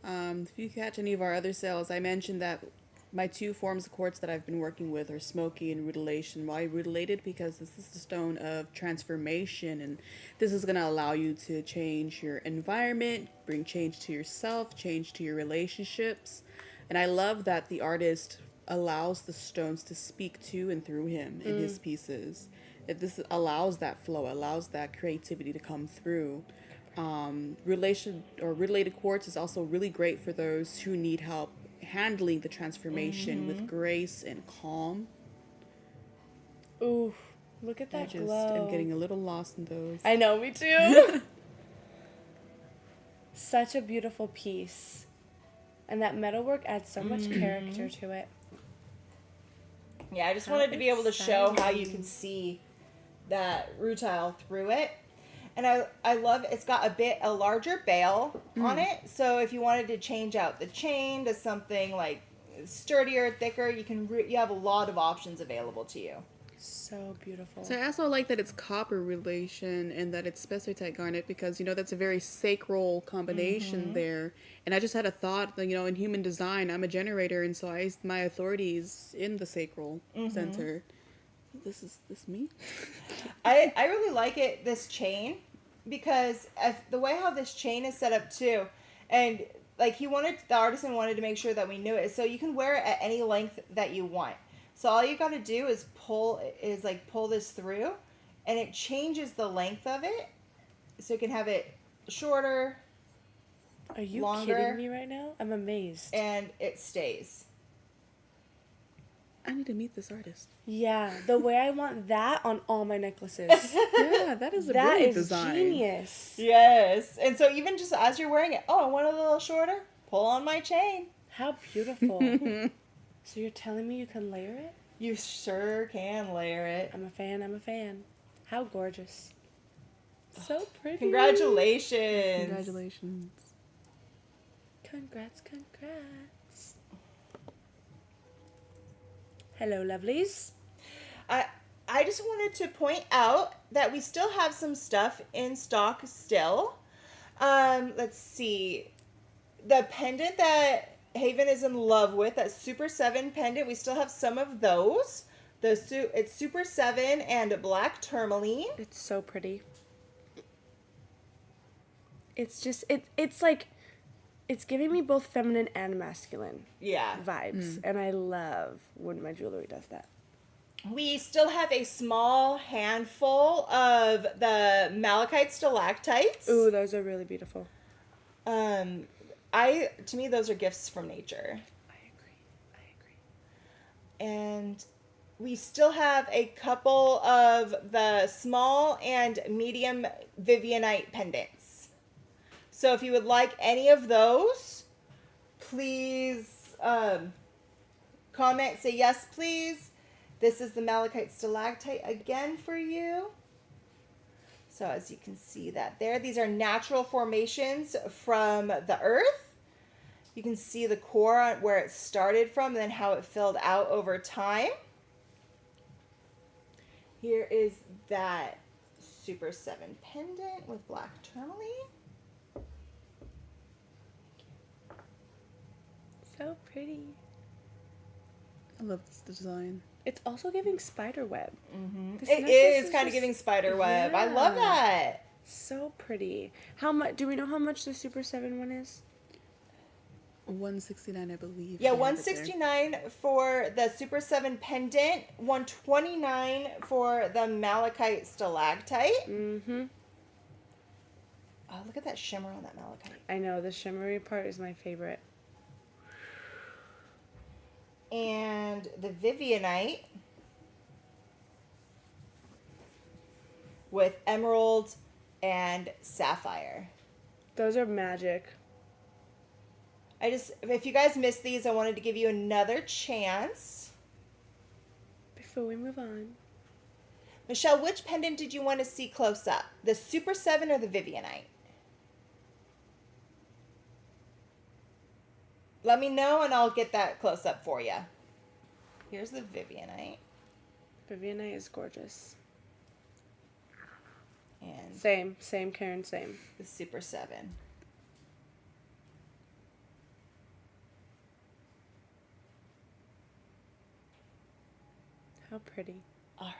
If you catch any of our other sales, I mentioned that my two forms of quartz that I've been working with are Smoky and rutilation. Why rutilated? Because this is the stone of transformation, and this is going to allow you to change your environment, bring change to yourself, change to your relationships. And I love that the artist allows the stones to speak to and through him in his pieces. This allows that flow, allows that creativity to come through. Rutilated quartz is also really great for those who need help handling the transformation with grace and calm. Ooh, look at I that just glow. am getting a little lost in those. I know, me too. Such a beautiful piece. And that metalwork adds so much character to it. Yeah, I just How wanted to be able to show how you exciting. can see that rutile through it. And I love it's got a larger bail on it. So if you wanted to change out the chain to something like sturdier, thicker, you have a lot of options available to you. So beautiful. So I also like that it's copper relation and that it's spessartite garnet, because, you know, that's a very sacral combination there. And I just had a thought that, you know, in human design, I'm a generator, and so my authority is in the sacral center. This me? I really like this chain, because the way how this chain is set up too, and like the artisan wanted to make sure that we knew it, so you can wear it at any length that you want. So all you got to do is pull this through, and it changes the length of it. So you can have it shorter, Are you longer, kidding me right now? I'm amazed. and it stays. I need to meet this artist. Yeah, the way I want that on all my necklaces. Yeah, that is a That brilliant is design. genius. Yes. And so even just as you're wearing it, oh, I want it a little shorter? Pull on my chain. How beautiful. So you're telling me you can layer it? You sure can layer it. I'm a fan. I'm a fan. How gorgeous. So pretty. Congratulations. Congratulations. Congrats. Hello, lovelies. I just wanted to point out that we still have some stuff in stock still. Let's see. The pendant that Haven is in love with, that Super 7 pendant, we still have some of those. It's Super 7 and black tourmaline. It's so pretty. It's just, it's like, it's giving me both feminine and masculine Yeah. vibes. And I love when my jewelry does that. We still have a small handful of the Malachite stalactites. Ooh, those are really beautiful. To me, those are gifts from nature. I agree. And we still have a couple of the small and medium Vivianite pendants. So if you would like any of those, please comment, say yes, please. This is the Malachite stalactite again for you. So as you can see that there, these are natural formations from the earth. You can see the core where it started from and then how it filled out over time. Here is that Super 7 pendant with black tourmaline. So pretty. I love this design. It's also giving spider web. This It necklace is kind of just giving spider web. I love Yeah. that. so pretty. How much? Do we know how much the Super 7 one is? $169, I believe. Yeah, I have it there. $169 for the Super 7 pendant, $129 for the Malachite stalactite. Mm-hmm. Oh, look at that shimmer on that malachite. I know, the shimmery part is my favorite. And the Vivianite with emerald and sapphire. Those are magic. If you guys missed these, I wanted to give you another chance. Before we move on. Michelle, which pendant did you want to see close up? The Super 7 or the Vivianite? Let me know and I'll get that close up for you. Here's the Vivianite. Vivianite is gorgeous. And Same, Karen, same. the Super 7. How pretty. Alrighty.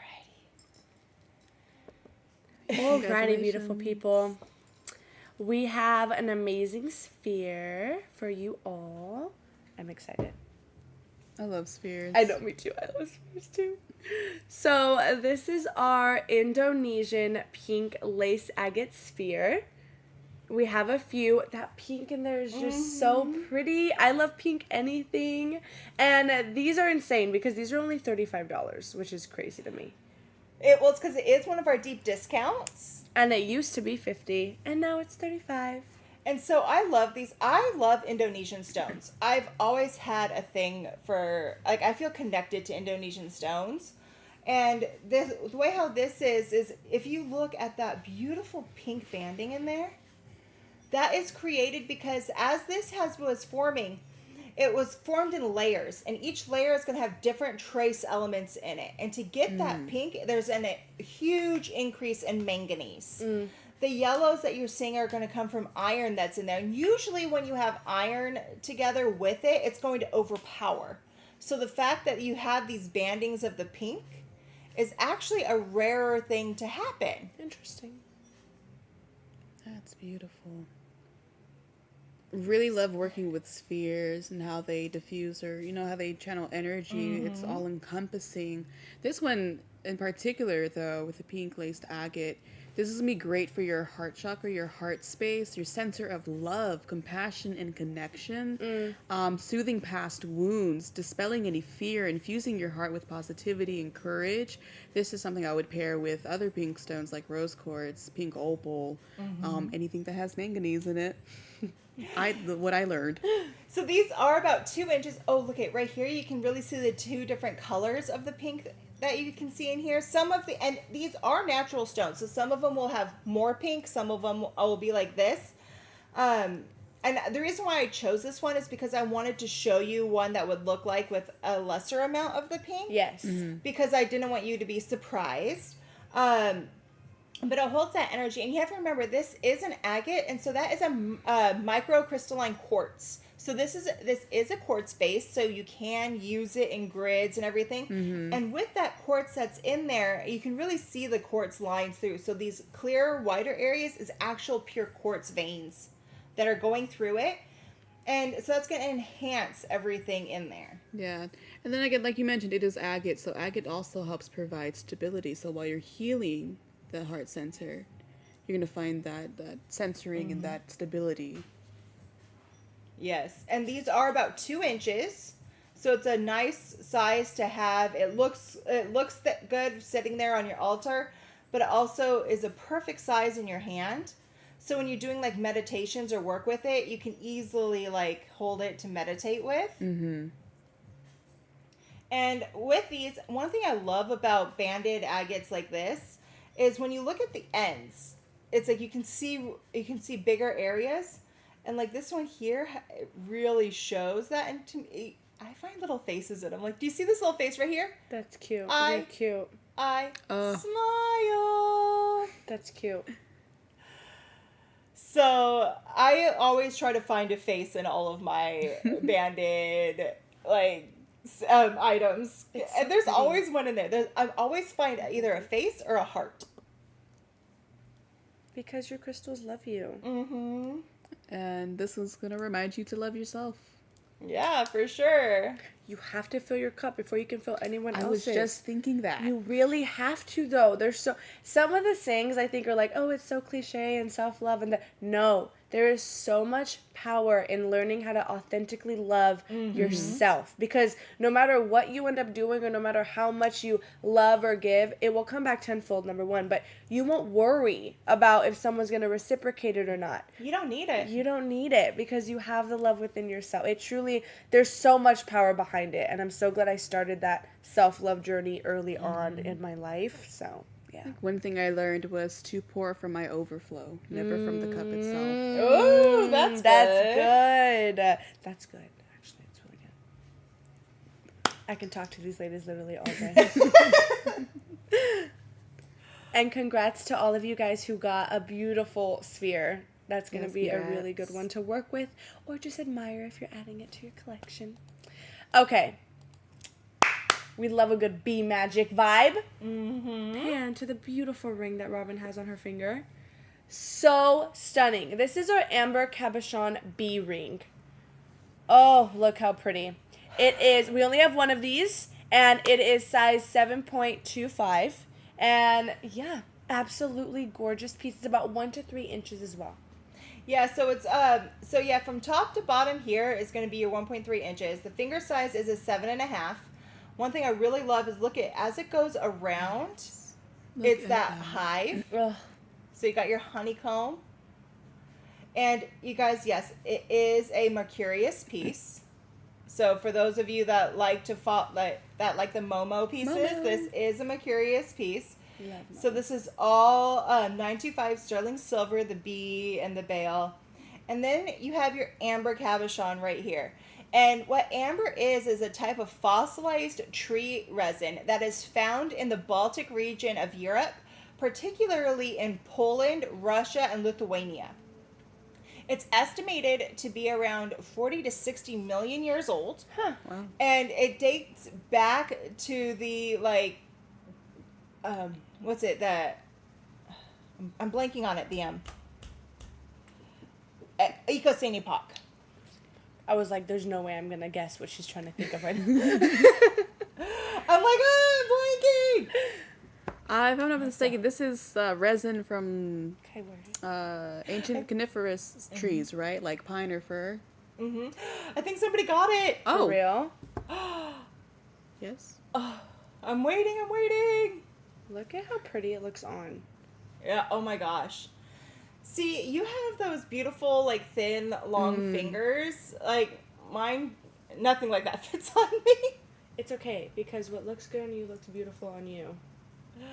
Alrighty, beautiful people. We have an amazing sphere for you all. I'm excited. I love spheres. I know, me too. I love spheres too. So this is our Indonesian pink lace agate sphere. We have a few. That pink in there is just so pretty. I love pink anything. And these are insane because these are only $35, which is crazy to me. It's because it is one of our deep discounts. And it used to be $50, and now it's $35. And so I love these. I love Indonesian stones. I've always had a thing for, like, I feel connected to Indonesian stones. And the way how this is if you look at that beautiful pink banding in there, that is created because as this was forming, it was formed in layers, and each layer is going to have different trace elements in it. And to get that pink, there's a huge increase in manganese. The yellows that you're seeing are going to come from iron that's in there. And usually when you have iron together with it, it's going to overpower. So the fact that you have these bandings of the pink is actually a rarer thing to happen. Interesting. That's beautiful. really love working with spheres and how they diffuse, or how they channel energy. It's all encompassing. This one in particular, though, with the pink laced agate, this is gonna be great for your heart chakra, your heart space, your center of love, compassion, and connection. Soothing past wounds, dispelling any fear, infusing your heart with positivity and courage. This is something I would pair with other pink stones like rose quartz, pink opal, anything that has manganese in it. What I learned. So these are about 2 inches. Oh, look at right here. You can really see the 2 different colors of the pink that you can see in here. And these are natural stones. So some of them will have more pink. Some of them will be like this. And the reason why I chose this one is because I wanted to show you one that would look like with a lesser amount of the pink. Yes. Because I didn't want you to be surprised. But it holds that energy. And you have to remember, this is an agate, and so that is a microcrystalline quartz. So this is a quartz base, so you can use it in grids and everything. And with that quartz that's in there, you can really see the quartz lines through. So these clear, wider areas is actual pure quartz veins that are going through it. And so that's going to enhance everything in there. Yeah. And then again, like you mentioned, it is agate. So agate also helps provide stability. So while you're healing the heart center, you're going to find that centering and that stability. Yes. And these are about 2 inches. So it's a nice size to have. It looks good sitting there on your altar, but it also is a perfect size in your hand. So when you're doing like meditations or work with it, you can easily like hold it to meditate with. And with these, one thing I love about banded agates like this is when you look at the ends, it's like you can see bigger areas, and like this one here, it really shows that. And to me, I find little faces in them. Like, do you see this little face right here? That's cute. You're cute. Smile. That's cute. So I always try to find a face in all of my banded items. And there's always one in there. I always find either a face or a heart. Because your crystals love you. And this one's going to remind you to love yourself. Yeah, for sure. You have to fill your cup before you can fill anyone else's. I was just thinking that. You really have to, though. There's some of the sayings I think are like, oh, it's so cliche and self-love, and no, there is so much power in learning how to authentically love yourself, because no matter what you end up doing or no matter how much you love or give, it will come back tenfold, number one, but you won't worry about if someone's going to reciprocate it or not. You don't need it. You don't need it because you have the love within yourself. It truly, there's so much power behind it, and I'm so glad I started that self-love journey early on in my life, so... Yeah. One thing I learned was to pour from my overflow, never from the cup itself. Ooh, that's good. That's good. Actually, it's really good. I can talk to these ladies literally all day. And congrats to all of you guys who got a beautiful sphere. That's going to be a really good one to work with, or just admire if you're adding it to your collection. Okay. We love a good bee magic vibe. Pan to the beautiful ring that Robin has on her finger. So stunning. This is our amber cabochon bee ring. Oh, look how pretty. It is, we only have one of these, and it is size 7.25. And yeah, absolutely gorgeous piece. It's about 1 to 3 inches as well. Yeah, so it's from top to bottom here is going to be your 1.3 inches. The finger size is a 7.5. One thing I really love is look at as it goes around, it's that hive. Ugh. So you got your honeycomb. And you guys, yes, it is a mercurius piece. So for those of you that like to like the Momo pieces, this is a mercurius piece. So this is all 925 sterling silver, the bee and the bale. And then you have your amber cabochon right here. And what amber is a type of fossilized tree resin that is found in the Baltic region of Europe, particularly in Poland, Russia, and Lithuania. It's estimated to be around 40 to 60 million years old. Huh. Wow. And it dates back to the, I'm blanking on it, Ecosinipak. I was like, there's no way I'm gonna guess what she's trying to think of right now. I'm like, oh, I'm blanking. If I'm not mistaken, this is resin from Okay, where? ancient coniferous trees, right? Like pine or fir. Mm-hmm. I think somebody got it. Oh, For real? yes. Oh, I'm waiting. Look at how pretty it looks on. Yeah, oh my gosh. See, you have those beautiful, like, thin, long fingers. Like, mine, nothing like that fits on me. It's okay, because what looks good on you looks beautiful on you.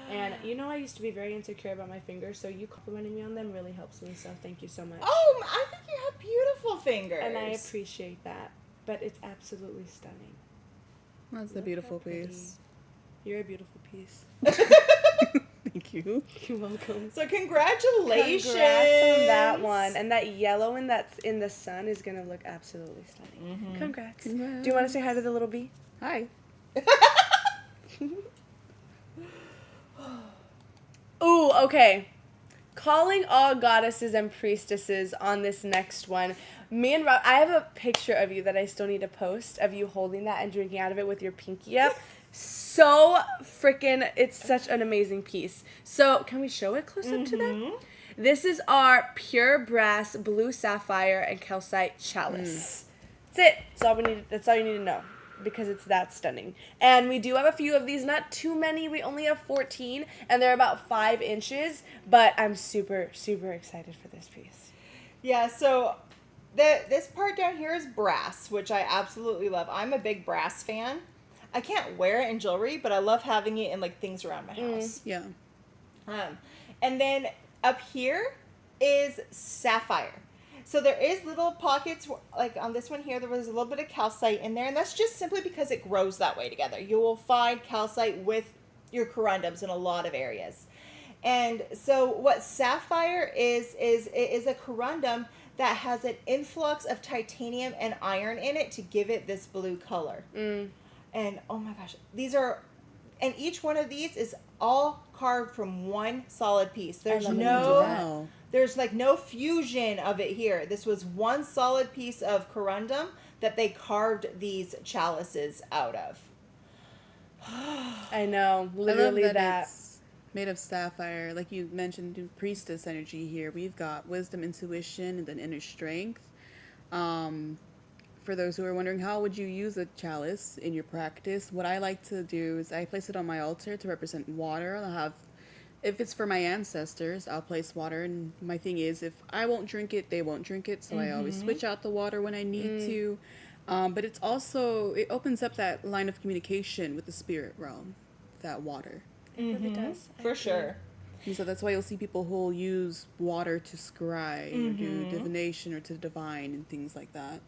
And you know I used to be very insecure about my fingers, so you complimenting me on them really helps me, so thank you so much. Oh, I think you have beautiful fingers. And I appreciate that, but it's absolutely stunning. That's a Look beautiful how pretty. piece. You're a beautiful piece. Thank you. You're welcome. So congratulations. Congrats on that one. And that yellow one that's in the sun is going to look absolutely stunning. Congrats. Congrats. Do you want to say hi to the little bee? Hi. Ooh, okay. Calling all goddesses and priestesses on this next one. Me and Rob, I have a picture of you that I still need to post of you holding that and drinking out of it with your pinky up. So freaking, it's such an amazing piece. So, can we show it close up to them? This is our pure brass, blue sapphire, and calcite chalice. That's it. That's all we need. That's all you need to know, because it's that stunning. And we do have a few of these, not too many. We only have 14, and they're about 5 inches. But I'm super, super excited for this piece. Yeah, so this part down here is brass, which I absolutely love. I'm a big brass fan. I can't wear it in jewelry, but I love having it in, like, things around my house. Yeah. And then up here is sapphire. So there is little pockets, like on this one here, there was a little bit of calcite in there, and that's just simply because it grows that way together. You will find calcite with your corundums in a lot of areas. And so what sapphire is it is a corundum that has an influx of titanium and iron in it to give it this blue color. And oh my gosh, and each one of these is all carved from one solid piece. There's there's like no fusion of it here. This was one solid piece of corundum that they carved these chalices out of. I know, literally I love that. it's made of sapphire. Like you mentioned, priestess energy here. We've got wisdom, intuition, and then inner strength. For those who are wondering, how would you use a chalice in your practice? What I like to do is I place it on my altar to represent water. I'll have, if it's for my ancestors, I'll place water. And my thing is, if I won't drink it, they won't drink it. So I always switch out the water when I need to. But it's also, it opens up that line of communication with the spirit realm, that water. It really does. For sure. And so that's why you'll see people who'll use water to scry or do divination or to divine and things like that.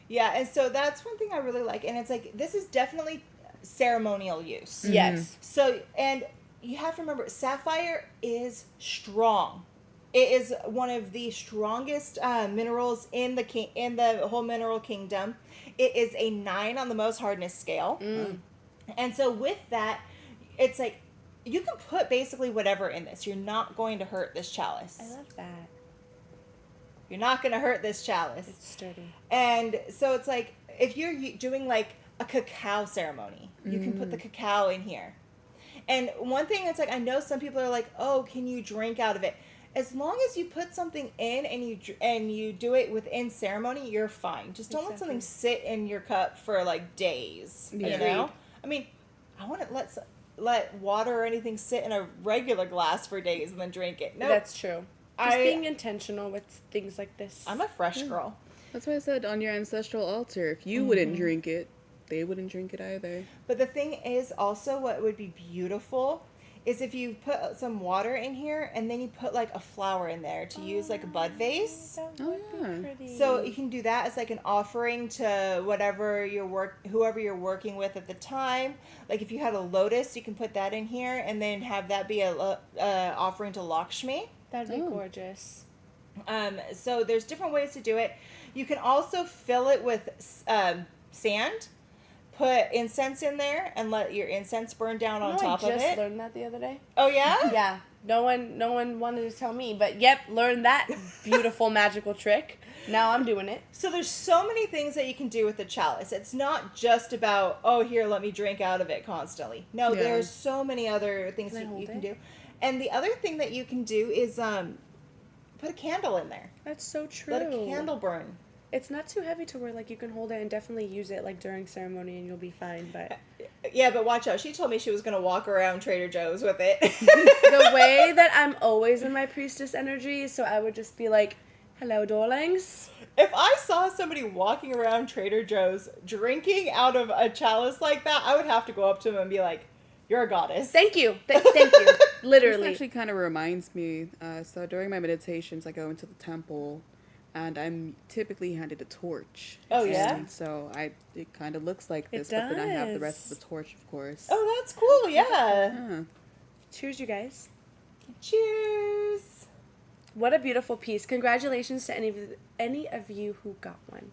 Yeah, and so that's one thing I really like. And it's like, this is definitely ceremonial use. Yes. So, and you have to remember, sapphire is strong. It is one of the strongest minerals in the whole mineral kingdom. It is a 9 on the most hardness scale. And so with that, it's like, you can put basically whatever in this. You're not going to hurt this chalice. I love that. You're not going to hurt this chalice. It's sturdy. And so it's like, if you're doing like a cacao ceremony, you can put the cacao in here. And one thing it's like, I know some people are like, oh, can you drink out of it? As long as you put something in and you do it within ceremony, you're fine. Just don't let something sit in your cup for like days. Yeah. You know? I mean, I wouldn't let water or anything sit in a regular glass for days and then drink it. No, That's true. Just being intentional with things like this. I'm a fresh girl. That's why I said on your ancestral altar, if you wouldn't drink it, they wouldn't drink it either. But the thing is also what would be beautiful is if you put some water in here and then you put like a flower in there to use like a bud vase. That Oh, would yeah. be pretty. So you can do that as like an offering to whoever you're working with at the time. Like if you had a lotus, you can put that in here and then have that be a offering to Laxmi. That'd be gorgeous. So there's different ways to do it. You can also fill it with sand, put incense in there, and let your incense burn down on top of I it. just learned that the other day. Oh yeah? Yeah. No one wanted to tell me, but yep, learned that beautiful magical trick. Now I'm doing it. So there's so many things that you can do with the chalice. It's not just about, oh, here, let me drink out of it constantly. No, Yeah. there's so many other things Can I that hold you can it? do. And the other thing that you can do is put a candle in there. That's so true. Let a candle burn. It's not too heavy to where like you can hold it and definitely use it like during ceremony and you'll be fine. But Yeah, but watch out. She told me she was going to walk around Trader Joe's with it. the way that I'm always in my priestess energy, so I would just be like, "Hello, darlings." If I saw somebody walking around Trader Joe's drinking out of a chalice like that, I would have to go up to him and be like, "You're a goddess." Thank you. Thank you. This Literally. actually kind of reminds me. So during my meditations, I go into the temple, and I'm typically handed a torch. Oh, yeah? And so it kind of looks like It this, but then I have the does. rest of the torch, of course. Oh, that's cool. Yeah. Huh. Cheers, you guys. Cheers. What a beautiful piece. Congratulations to any of you who got one.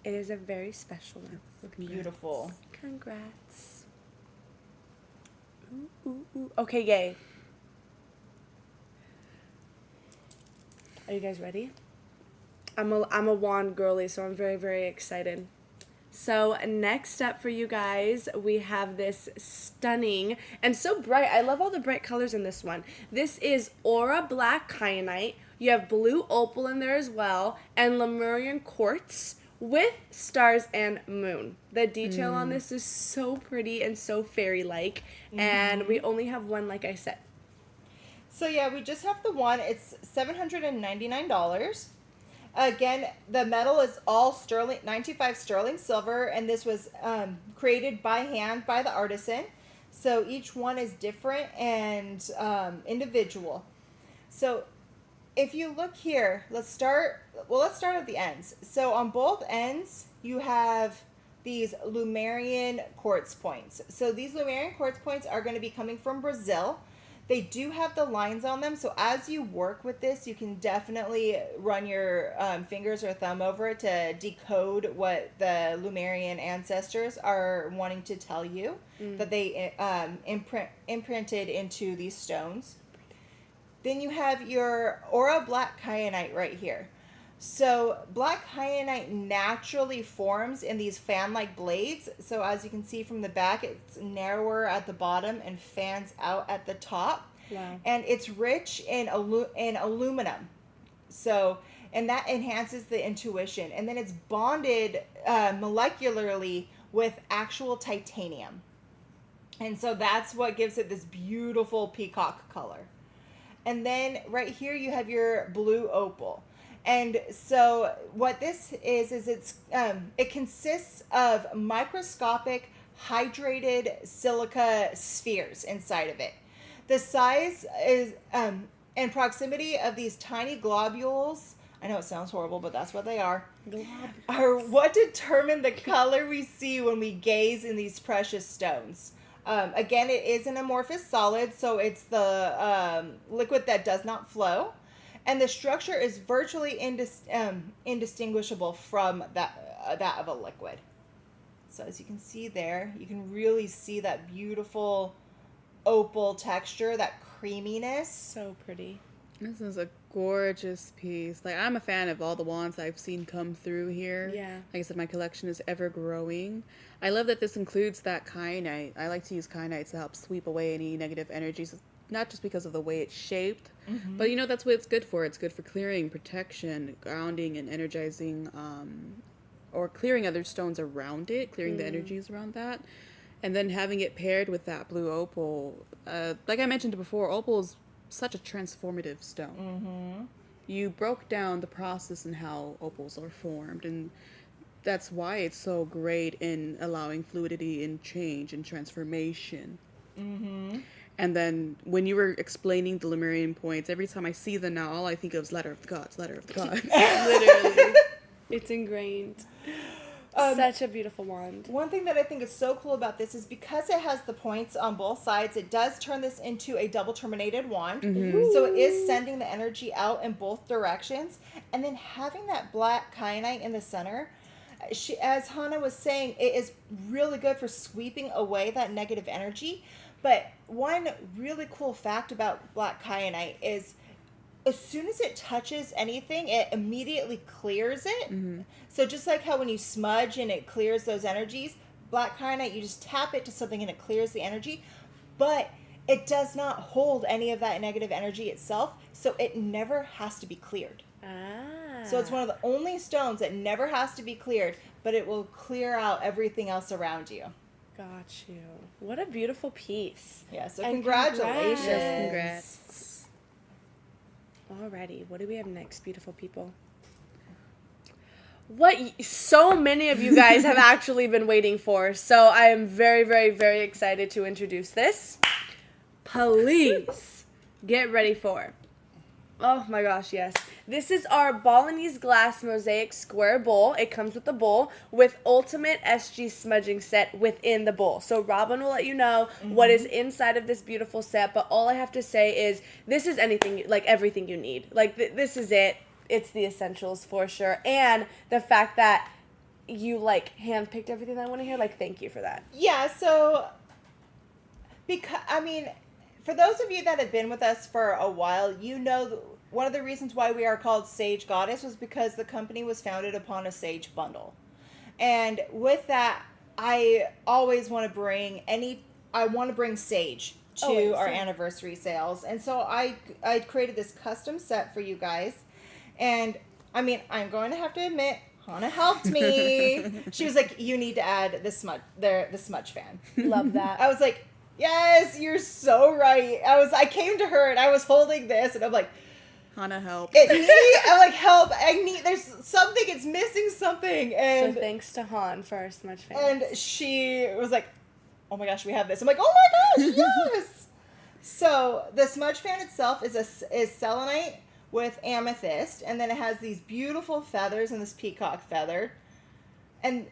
It is a very special one. Beautiful. Congrats. Ooh, ooh, ooh. Okay, yay. Are you guys ready? I'm a wand girly, so I'm very, very excited. So next up for you guys, we have this stunning and so bright. I love all the bright colors in this one. This is Aura Black Kyanite. You have blue opal in there as well, and Lemurian quartz with stars and moon. The detail on this is so pretty and so fairy-like, and we only have one, like I said. So yeah, we just have the one. It's $799. Again, the metal is all sterling, 95 sterling silver, and this was created by hand by the artisan. So each one is different and individual. So if you look here, let's start at the ends. So on both ends, you have these Lemurian quartz points. So these Lemurian quartz points are going to be coming from Brazil. They do have the lines on them, so as you work with this, you can definitely run your fingers or thumb over it to decode what the Lemurian ancestors are wanting to tell you that they imprinted into these stones. Then you have your Aura Black Kyanite right here. So black kyanite naturally forms in these fan-like blades. So as you can see from the back, it's narrower at the bottom and fans out at the top. Wow. And it's rich in aluminum. So, and that enhances the intuition. And then it's bonded molecularly with actual titanium. And so that's what gives it this beautiful peacock color. And then right here you have your blue opal. And so what this is it consists of microscopic hydrated silica spheres inside of it. The size is and proximity of these tiny globules, I know it sounds horrible, but that's what they are what determine the color we see when we gaze in these precious stones. Again, it is an amorphous solid, so it's the liquid that does not flow. And the structure is virtually indistinguishable from that of a liquid. So as you can see there, you can really see that beautiful opal texture, that creaminess. So pretty. This is a gorgeous piece. Like, I'm a fan of all the wands I've seen come through here. Yeah. Like I said, my collection is ever growing. I love that this includes that kyanite. I like to use kyanite to help sweep away any negative energies, not just because of the way it's shaped, but you know, that's what it's good for. It's good for clearing, protection, grounding, and energizing, or clearing other stones around it, clearing the energies around that. And then having it paired with that blue opal, like I mentioned before, opal is such a transformative stone. You broke down the process and how opals are formed, and that's why it's so great in allowing fluidity and change and transformation. And then when you were explaining the Lemurian points, every time I see them now, all I think of is Letter of the Gods, Letter of the Gods. Literally. It's ingrained. Such a beautiful wand. One thing that I think is so cool about this is because it has the points on both sides, it does turn this into a double terminated wand. So it is sending the energy out in both directions. And then having that black kyanite in the center, as Hannah was saying, it is really good for sweeping away that negative energy. But one really cool fact about black kyanite is as soon as it touches anything, it immediately clears it. So just like how when you smudge and it clears those energies, black kyanite, you just tap it to something and it clears the energy. But it does not hold any of that negative energy itself, so it never has to be cleared. So it's one of the only stones that never has to be cleared, but it will clear out everything else around you. Got you. What a beautiful piece. Yeah, so And congratulations. Congrats. Alrighty, what do we have next, beautiful people? So many of you guys have actually been waiting for, so I am very, very, very excited to introduce this. Please get ready for. Oh my gosh, yes. This is our Balinese glass mosaic square bowl. It comes with the bowl with ultimate SG smudging set within the bowl. So Robin will let you know what is inside of this beautiful set, but all I have to say is this is anything, like everything you need. Like this is it. It's the essentials for sure. And the fact that you like handpicked everything that I want to hear, like thank you for that. Yeah, so for those of you that have been with us for a while, you know one of the reasons why we are called Sage Goddess was because the company was founded upon a sage bundle. And with that, I always want to bring sage to our anniversary sales. And so I created this custom set for you guys. And I'm going to have to admit, Hannah helped me. She was like, you need to add the smudge fan. Love that. I was like, yes, you're so right. I came to her and I was holding this and I'm like, Hannah, help. I'm like, help. There's something, it's missing something. And so thanks to Han for our smudge fan. And she was like, oh my gosh, we have this. I'm like, oh my gosh, yes. So the smudge fan itself is selenite with amethyst. And then it has these beautiful feathers and this peacock feather. And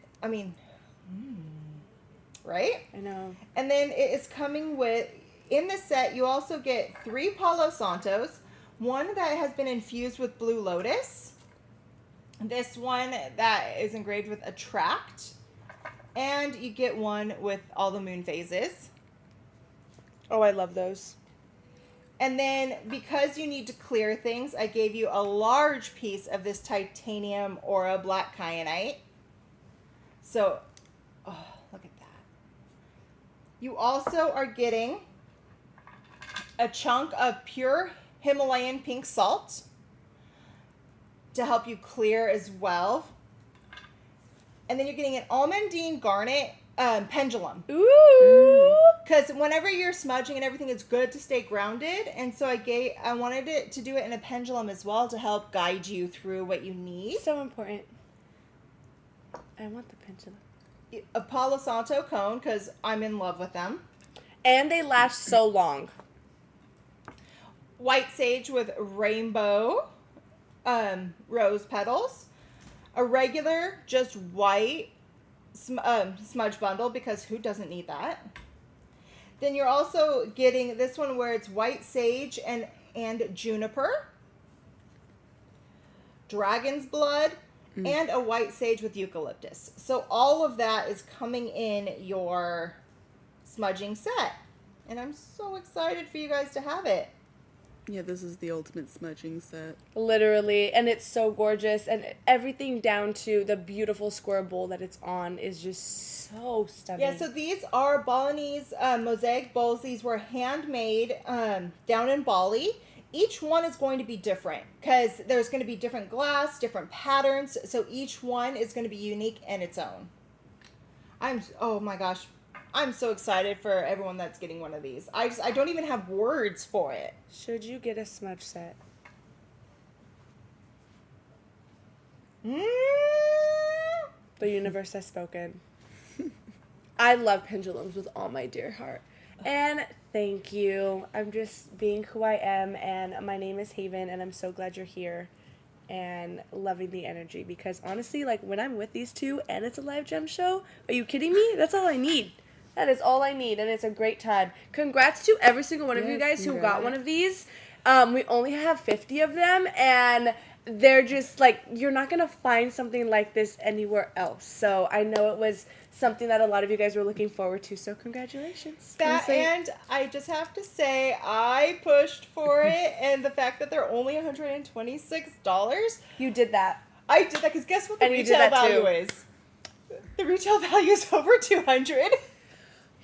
right? I know. And then it is coming with, in this set, you also get 3 Palo Santos, one that has been infused with blue lotus, this one that is engraved with attract, and you get one with all the moon phases. Oh, I love those. And then because you need to clear things, I gave you a large piece of this titanium aura black kyanite. So, look at that. You also are getting a chunk of pure Himalayan pink salt to help you clear as well. And then you're getting an almondine garnet pendulum. Ooh! Because whenever you're smudging and everything, it's good to stay grounded. And so I wanted it to do it in a pendulum as well to help guide you through what you need. So important. I want the pendulum. A Palo Santo cone, because I'm in love with them. And they last so long. White sage with rainbow rose petals. A regular, just white smudge bundle, because who doesn't need that? Then you're also getting this one where it's white sage and juniper. Dragon's blood. And a white sage with eucalyptus. So all of that is coming in your smudging set. And I'm so excited for you guys to have it. Yeah, this is the ultimate smudging set. Literally. And it's so gorgeous. And everything down to the beautiful square bowl that it's on is just so stunning. Yeah, so these are Balinese mosaic bowls. These were handmade down in Bali. Each one is going to be different because there's going to be different glass, different patterns. So each one is going to be unique in its own. Oh my gosh. I'm so excited for everyone that's getting one of these. I don't even have words for it. Should you get a smudge set? Mm. The universe has spoken. I love pendulums with all my dear heart. And thank you. I'm just being who I am, and my name is Haven, and I'm so glad you're here and loving the energy, because honestly, like, when I'm with these two and it's a live gem show, are you kidding me? That's all I need. That is all I need, and it's a great time. Congrats to every single one of you guys who got one of these. We only have 50 of them, and they're just like, you're not going to find something like this anywhere else. So I know it was something that a lot of you guys were looking forward to. So congratulations. That, and I just have to say, I pushed for it, and the fact that they're only $126. You did that. I did that because guess what the And you did retail that too. value is? The retail value is over $200.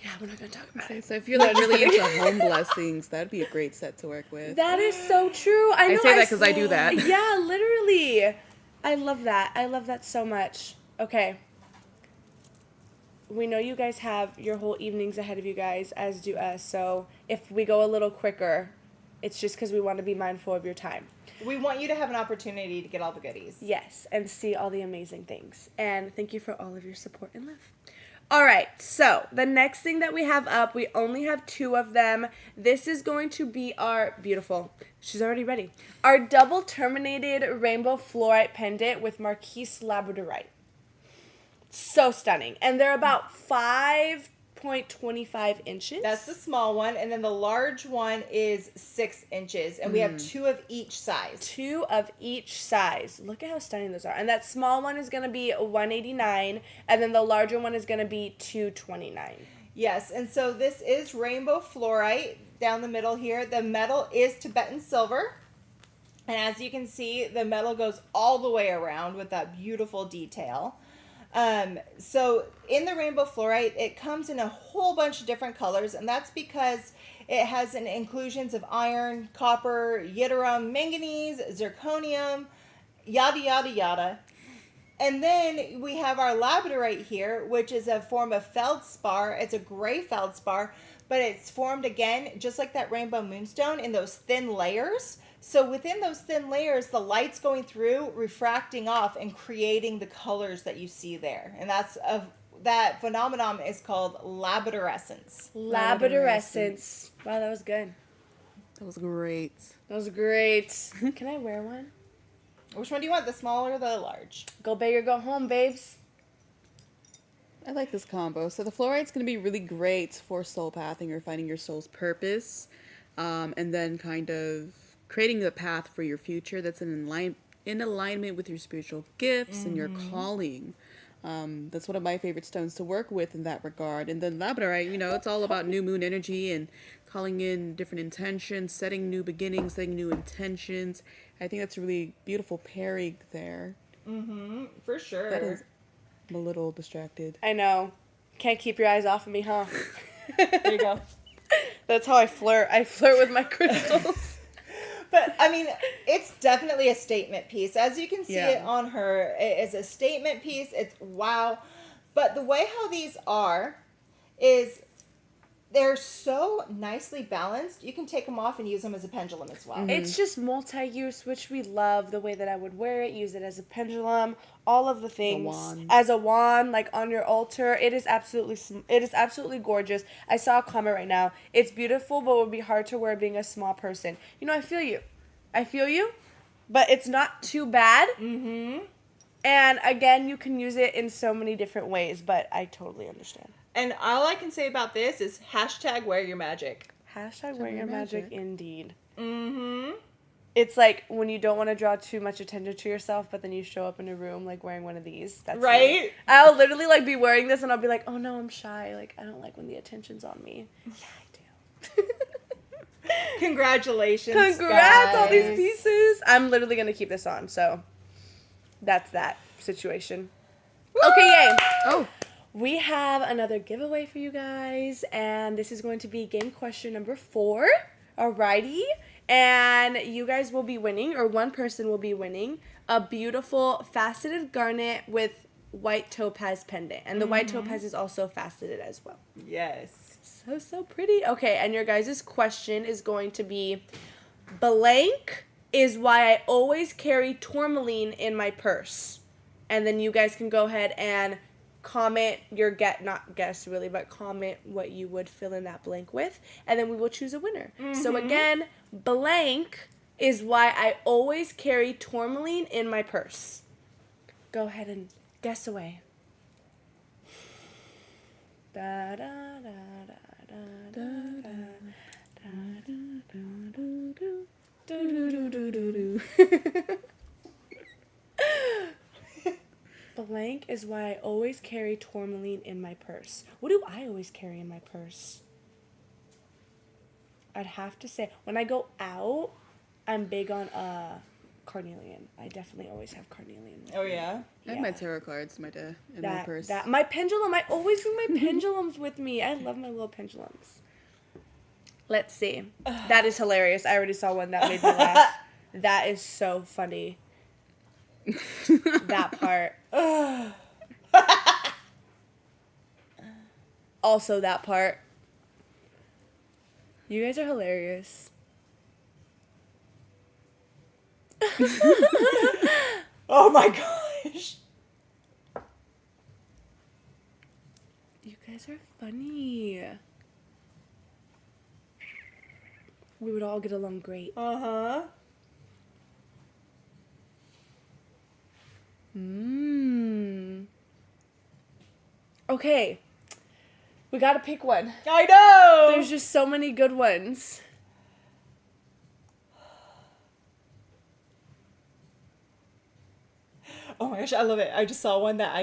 Yeah, we're not going to talk about it. So if you're like really into home blessings, that'd be a great set to work with. That is so true. I know. say that 'cause I do that. Yeah, literally. I love that. I love that so much. Okay. We know you guys have your whole evenings ahead of you guys, as do us. So if we go a little quicker, it's just because we want to be mindful of your time. We want you to have an opportunity to get all the goodies. Yes, and see all the amazing things. And thank you for all of your support and love. All right, so the next thing that we have up, we only have 2 of them. This is going to be our beautiful, she's already ready, our double terminated rainbow fluorite pendant with marquise labradorite. So stunning. And they're about 5.25 inches. That's the small one, and then the large one is 6 inches, and we have 2 of each size. 2 of each size. Look at how stunning those are. And that small one is going to be $189, and then the larger one is going to be $229. Yes, and so this is rainbow fluorite down the middle here. The metal is Tibetan silver, and as you can see, the metal goes all the way around with that beautiful detail. So in the rainbow fluorite, it comes in a whole bunch of different colors, and that's because it has an inclusions of iron, copper, yttrium, manganese, zirconium, yada, yada, yada. And then we have our labradorite here, which is a form of feldspar. It's a gray feldspar, but it's formed again, just like that rainbow moonstone, in those thin layers. So within those thin layers, the light's going through, refracting off, and creating the colors that you see there. And that phenomenon is called labradorescence. Labradorescence. Wow, that was good. That was great. That was great. Can I wear one? Which one do you want, the small or the large? Go big or go home, babes. I like this combo. So the fluorite's going to be really great for soul pathing or finding your soul's purpose, and then kind of creating the path for your future that's in alignment with your spiritual gifts and your calling. That's one of my favorite stones to work with in that regard. And then labradorite, it's all about new moon energy and calling in different intentions, setting new beginnings, setting new intentions. I think that's a really beautiful pairing there. For sure. That is, I'm a little distracted. I know. Can't keep your eyes off of me, huh? There you go. That's how I flirt. I flirt with my crystals. But, I mean, it's definitely a statement piece. As you can see Yeah. it on her, it is a statement piece. It's wow. But the way how these are is they're so nicely balanced. You can take them off and use them as a pendulum as well. It's just multi-use, which we love. The way that I would wear it, use it as a pendulum, all of the things. wand. As a wand, like on your altar. It is absolutely gorgeous. I saw a comment right now. It's beautiful, but would be hard to wear being a small person. I feel you. But it's not too bad. And again, you can use it in so many different ways, but I totally understand. And all I can say about this is #wear your magic. Hashtag wear your magic, indeed. Mm-hmm. It's like when you don't want to draw too much attention to yourself, but then you show up in a room like wearing one of these. That's Right? me. I'll literally like be wearing this and I'll be like, oh no, I'm shy. Like, I don't like when the attention's on me. Yeah, I do. Congratulations, Congrats, all these guys. pieces. I'm literally going to keep this on, so that's that situation. Okay, yay. Oh, We have another giveaway for you guys, and this is going to be game question number 4. Alrighty. And you guys will be winning, or one person will be winning, a beautiful faceted garnet with white topaz pendant. And the white topaz is also faceted as well. Yes. So pretty. Okay, and your guys' question is going to be, blank is why I always carry tourmaline in my purse. And then you guys can go ahead and comment your comment what you would fill in that blank with, and then we will choose a winner. So again, blank is why I always carry tourmaline in my purse. Go ahead and guess away. Da da da da da da da da da da da da da da da da. Blank is why I always carry tourmaline in my purse. What do I always carry in my purse? I'd have to say, when I go out, I'm big on carnelian. I definitely always have carnelian. Oh yeah. I have my tarot cards in my purse. My pendulum. I always bring my pendulums with me. I love my little pendulums. Let's see. That is hilarious. I already saw one that made me laugh. That is so funny. That part. Also that part. You guys are hilarious. Oh my gosh. You guys are funny. We would all get along great. Uh-huh. Okay. We gotta pick one. I know. There's just so many good ones. Oh my gosh, I love it. I just saw one that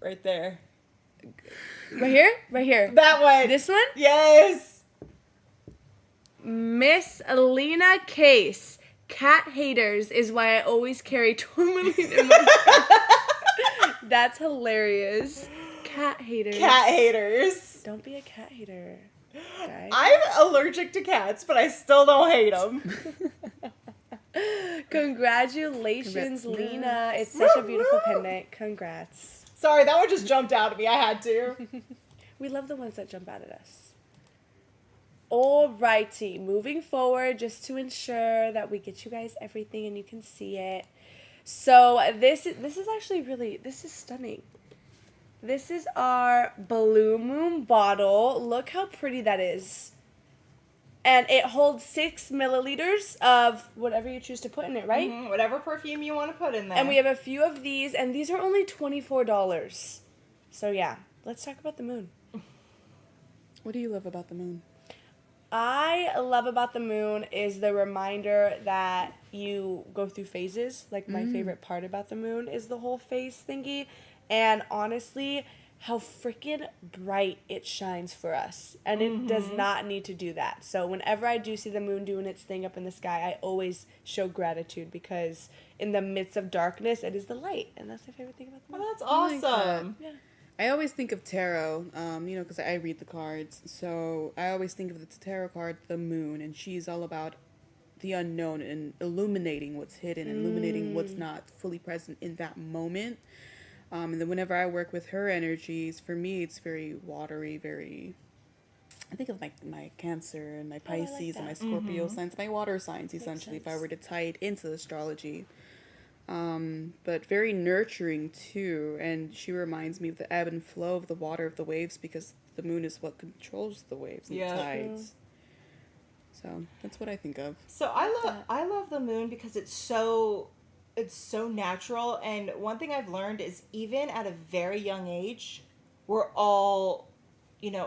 right there. Right here? Right here. That one. This one? Yes. Miss Alina Case. Cat haters is why I always carry tourmaline in my purse. That's hilarious. Cat haters. Cat haters. Don't be a cat hater, guys. I'm allergic to cats, but I still don't hate them. Congratulations, Lena. It's such a beautiful pendant. Congrats. Sorry, that one just jumped out at me. I had to. We love the ones that jump out at us. Alrighty, moving forward, just to ensure that we get you guys everything and you can see it. So this is actually this is stunning. This is our Blue Moon bottle. Look how pretty that is. And it holds 6 milliliters of whatever you choose to put in it, right? Mm-hmm. Whatever perfume you want to put in there. And we have a few of these, and these are only $24. So yeah, let's talk about the moon. What do you love about the moon? I love about the moon is the reminder that you go through phases. Like, my favorite part about the moon is the whole phase thingy. And honestly, how freaking bright it shines for us. And it does not need to do that. So whenever I do see the moon doing its thing up in the sky, I always show gratitude because in the midst of darkness, it is the light. And that's my favorite thing about the moon. Oh, that's I like awesome. Yeah. I always think of tarot, because I read the cards. So I always think of the tarot card, the moon, and she's all about the unknown and illuminating what's hidden, illuminating what's not fully present in that moment. And then whenever I work with her energies, for me, it's very watery, I think of my Cancer and my Pisces and my Scorpio signs, my water signs, essentially, if I were to tie it into astrology. But very nurturing, too. And she reminds me of the ebb and flow of the water of the waves because the moon is what controls the waves and the tides. So that's what I think of. So I love the moon because it's so natural, and one thing I've learned is even at a very young age, we're all,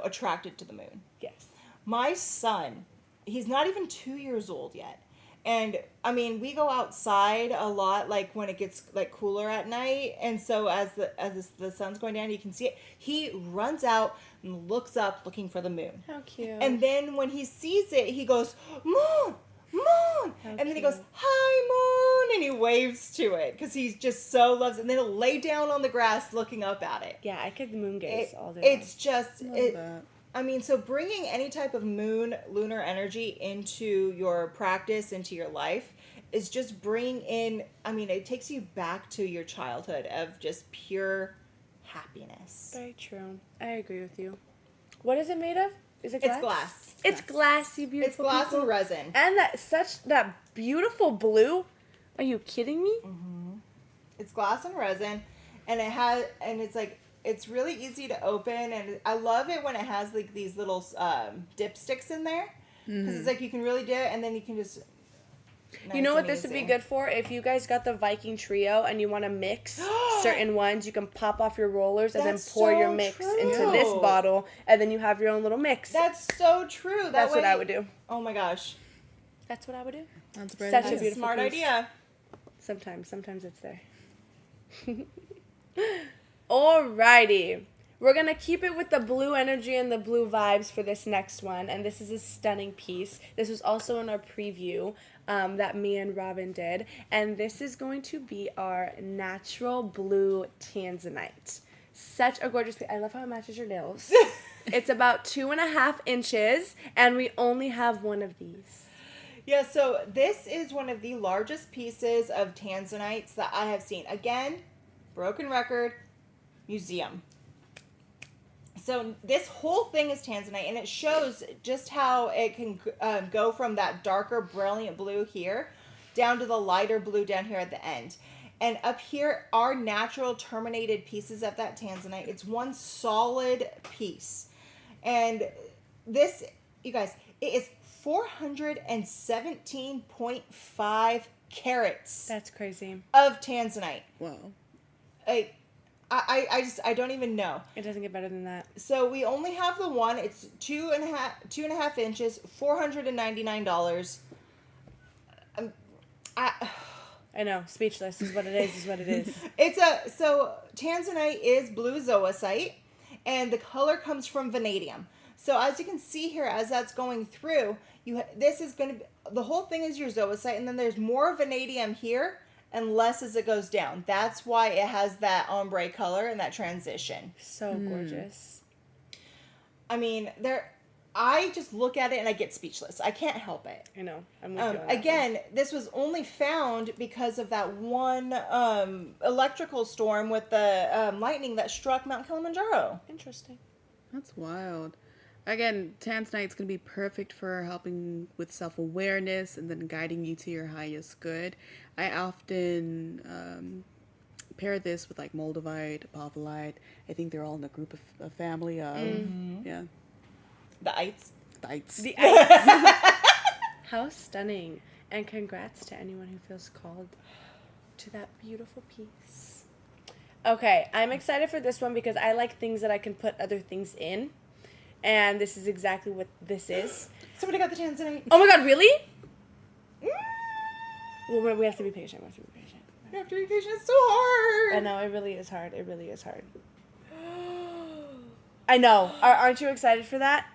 attracted to the moon. Yes. My son, he's not even 2 years old yet. And I mean, we go outside a lot, like when it gets like cooler at night. And so as the sun's going down, you can see it. He runs out and looks up looking for the moon. How cute. And then when he sees it, he goes, "Moon, moon." And then he goes, "Hi, moon." And he waves to it because he just so loves it. And then he'll lay down on the grass looking up at it. Yeah, I could moon gaze all day. It's just, That. so bringing any type of lunar energy into your practice, into your life, is just bringing in, it takes you back to your childhood of just pure happiness. Very true. I agree with you. What is it made of? Is it glass? It's glass. It's glass, you It's beautiful glass people. and resin. And that beautiful blue. Are you kidding me? It's glass and resin, and it's really easy to open, and I love it when it has like these little dipsticks in there because it's like you can really do it, and then you can just. You know what this would be good for? If you guys got the Viking trio and you want to mix certain ones, you can pop off your rollers and That's then pour your so mix true. into this bottle, and then you have your own little mix. That's so true. That's what I would do. Oh my gosh, That's what I would do. That's very Such nice. a beautiful smart piece. idea. Sometimes it's there. Alrighty. We're going to keep it with the blue energy and the blue vibes for this next one. And this is a stunning piece. This was also in our preview that me and Robin did. And this is going to be our natural blue tanzanite. Such a gorgeous piece. I love how it matches your nails. It's about 2.5 inches. And we only have one of these. Yeah, so this is one of the largest pieces of tanzanites that I have seen. Again, broken record, museum. So this whole thing is tanzanite, and it shows just how it can go from that darker, brilliant blue here down to the lighter blue down here at the end. And up here are natural terminated pieces of that tanzanite. It's one solid piece. And this, you guys, it is 417.5 carats. That's crazy. Of tanzanite. Wow. I don't even know. It doesn't get better than that. So we only have the one. It's 2.5 inches, $499. I know, speechless is what it is what it is. So tanzanite is blue zoisite, and the color comes from vanadium. So as you can see here, as that's going through, this is going to be, the whole thing is your zoisite, and then there's more vanadium here and less as it goes down. That's why it has that ombre color and that transition. So gorgeous. I mean, I just look at it and I get speechless. I can't help it. I know. I'm with you on that again, this was only found because of that one electrical storm with the lightning that struck Mount Kilimanjaro. Interesting. That's wild. Again, tanzanite's going to be perfect for helping with self-awareness and then guiding you to your highest good. I often pair this with like moldavite, apophyllite. I think they're all in a group of a family of, yeah. The ites. The ites. The ice. How stunning. And congrats to anyone who feels called to that beautiful piece. Okay, I'm excited for this one because I like things that I can put other things in. And this is exactly what this is. Somebody got the tanzanite. Oh my god, really? Well, we have to be patient. You have to be patient. It's so hard. I know, it really is hard. It really is hard. I know. Aren't you excited for that?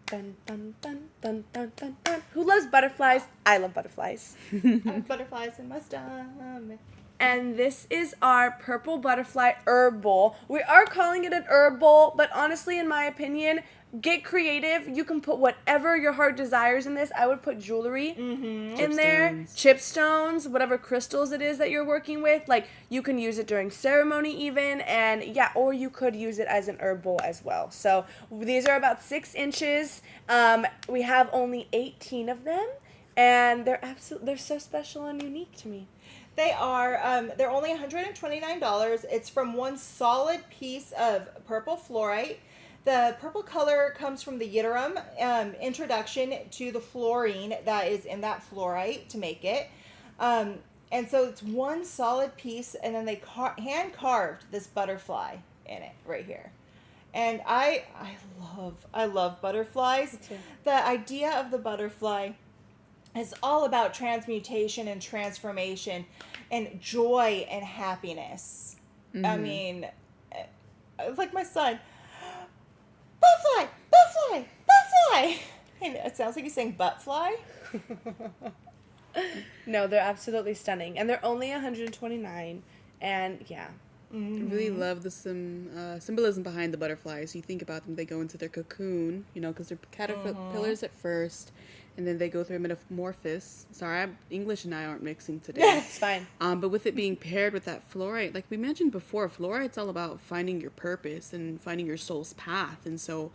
Dun, dun, dun, dun, dun, dun, dun. Who loves butterflies? I love butterflies. I have butterflies in my stomach. And this is our purple butterfly herb bowl. We are calling it an herb bowl, but honestly, in my opinion, get creative. You can put whatever your heart desires in this. I would put jewelry in there, chipstones, whatever crystals it is that you're working with. Like, you can use it during ceremony even, and yeah, or you could use it as an herb bowl as well. So these are about 6 inches. We have only 18 of them, and they're so special and unique to me. They are, they're only $129. It's from one solid piece of purple fluorite. The purple color comes from the yttrium introduction to the fluorine that is in that fluorite to make it. And so it's one solid piece, and then they hand carved this butterfly in it right here. And I love butterflies. The idea of the butterfly is all about transmutation and transformation and joy and happiness. I mean, like my son, butterfly, butterfly, butterfly. And it sounds like he's saying butt fly. No, they're absolutely stunning. And they're only $129. And yeah. I really love the symbolism behind the butterflies. You think about them, they go into their cocoon, because they're caterpillars at first, and then they go through a metamorphosis. Sorry, English and I aren't mixing today. It's fine. But with it being paired with that fluorite, like we mentioned before, fluorite's all about finding your purpose and finding your soul's path. And so